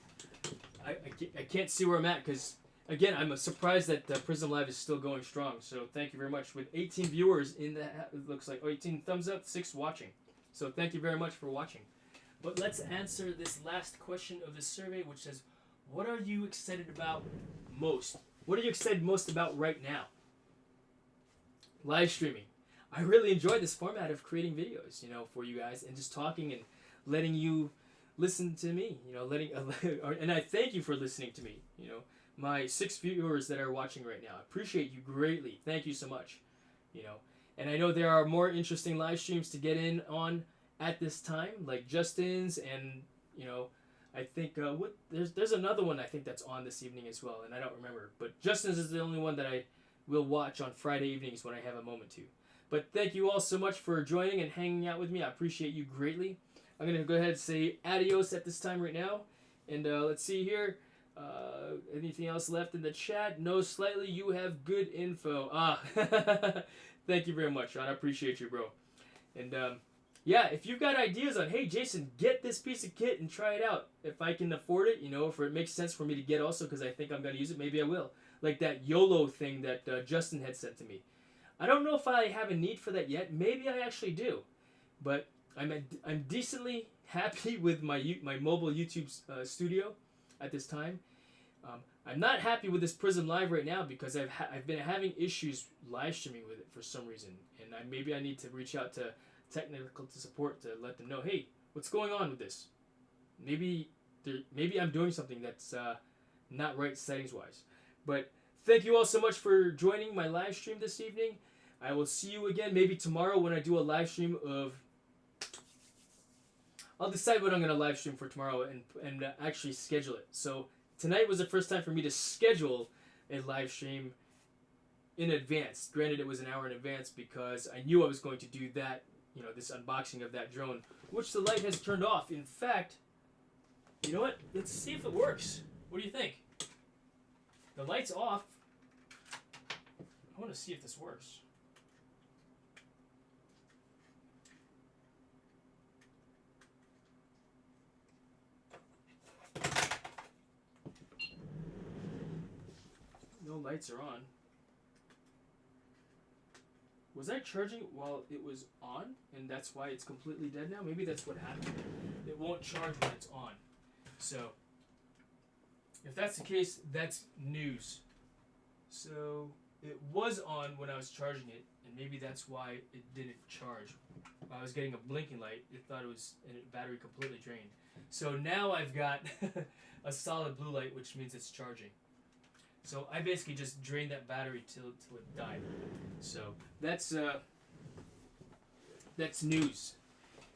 I can't see where I'm at, because, again, I'm surprised that Prism Live is still going strong. So thank you very much. With 18 viewers in the, it looks like, 18 thumbs up, 6 watching. So thank you very much for watching. But let's answer this last question of the survey, which says, what are you excited about most? What are you excited most about right now? Live streaming. I really enjoy this format of creating videos, you know, for you guys, and just talking and letting you listen to me, you know, and I thank you for listening to me, you know, my 6 viewers that are watching right now. I appreciate you greatly. Thank you so much, you know, and I know there are more interesting live streams to get in on at this time, like Justin's, and, you know, I think there's another one I think that's on this evening as well, and I don't remember, but Justin's is the only one that I will watch on Friday evenings when I have a moment to. But thank you all so much for joining and hanging out with me. I appreciate you greatly. I'm going to go ahead and say adios at this time right now. And let's see here. Anything else left in the chat? No, slightly. You have good info. Thank you very much, Sean. I appreciate you, bro. And yeah, if you've got ideas on, hey, Jason, get this piece of kit and try it out. If I can afford it, you know, if it makes sense for me to get also because I think I'm going to use it, maybe I will. Like that YOLO thing that Justin had sent to me. I don't know if I have a need for that yet. Maybe I actually do. But I'm decently happy with my mobile YouTube studio at this time. I'm not happy with this Prism Live right now because I've been having issues live streaming with it for some reason, and maybe I need to reach out to technical support to let them know, hey, what's going on with this? Maybe I'm doing something that's not right settings wise. But thank you all so much for joining my live stream this evening. I will see you again maybe tomorrow when I do a live stream of. I'll decide what I'm going to live stream for tomorrow and actually schedule it. So tonight was the first time for me to schedule a live stream in advance. Granted, it was an hour in advance because I knew I was going to do that, you know, this unboxing of that drone, which the light has turned off. In fact, you know what? Let's see if it works. What do you think? The light's off. I want to see if this works. No lights are on. Was I charging it while it was on, and that's why it's completely dead now? Maybe that's what happened. It won't charge when it's on. So, if that's the case, that's news. So, it was on when I was charging it, and maybe that's why it didn't charge. I was getting a blinking light. It thought it was battery completely drained. So now I've got a solid blue light, which means it's charging. So I basically just drained that battery till it died. So that's news,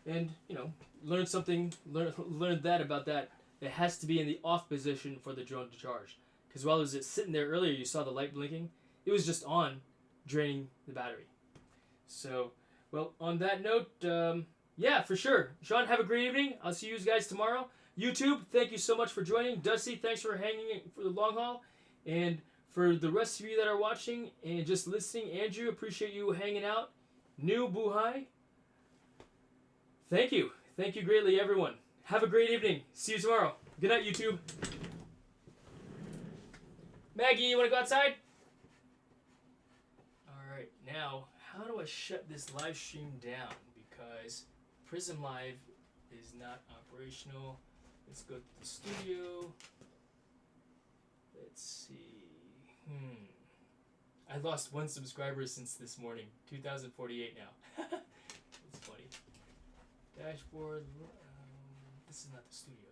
and you know, learned something. Learned that about that. It has to be in the off position for the drone to charge. Because while it was sitting there earlier, you saw the light blinking. It was just on, draining the battery. So, well, on that note, yeah, for sure. Sean, have a great evening. I'll see you guys tomorrow. YouTube, thank you so much for joining. Dusty, thanks for hanging for the long haul. And for the rest of you that are watching and just listening, Andrew, appreciate you hanging out. New Buhai, thank you. Thank you greatly, everyone. Have a great evening. See you tomorrow. Good night, YouTube. Maggie, you want to go outside? Alright, now, how do I shut this live stream down? Because Prism Live is not operational. Let's go to the studio. Let's see. I lost 1 subscriber since this morning. 2,048 now. That's funny. Dashboard. This is not the studio.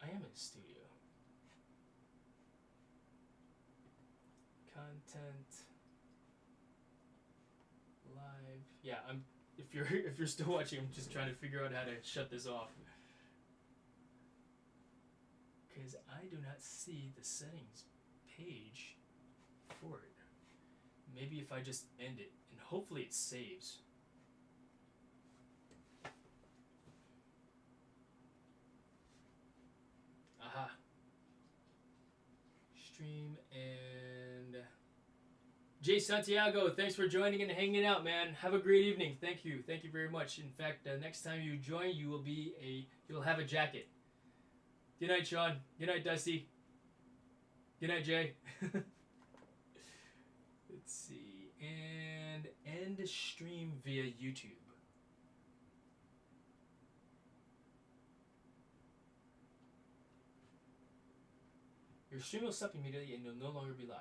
I am in the studio. Content. Live. Yeah, if you're still watching, I'm just trying to figure out how to shut this off. Because I do not see the settings page for it. Maybe if I just end it, and hopefully it saves. Jay Santiago, thanks for joining and hanging out, man. Have a great evening. Thank you very much. In fact, next time you join, you'll have a jacket. Good night, Sean. Good night, Dusty. Good night, Jay. Let's see, and end stream via YouTube. Your stream will stop immediately and you'll no longer be live.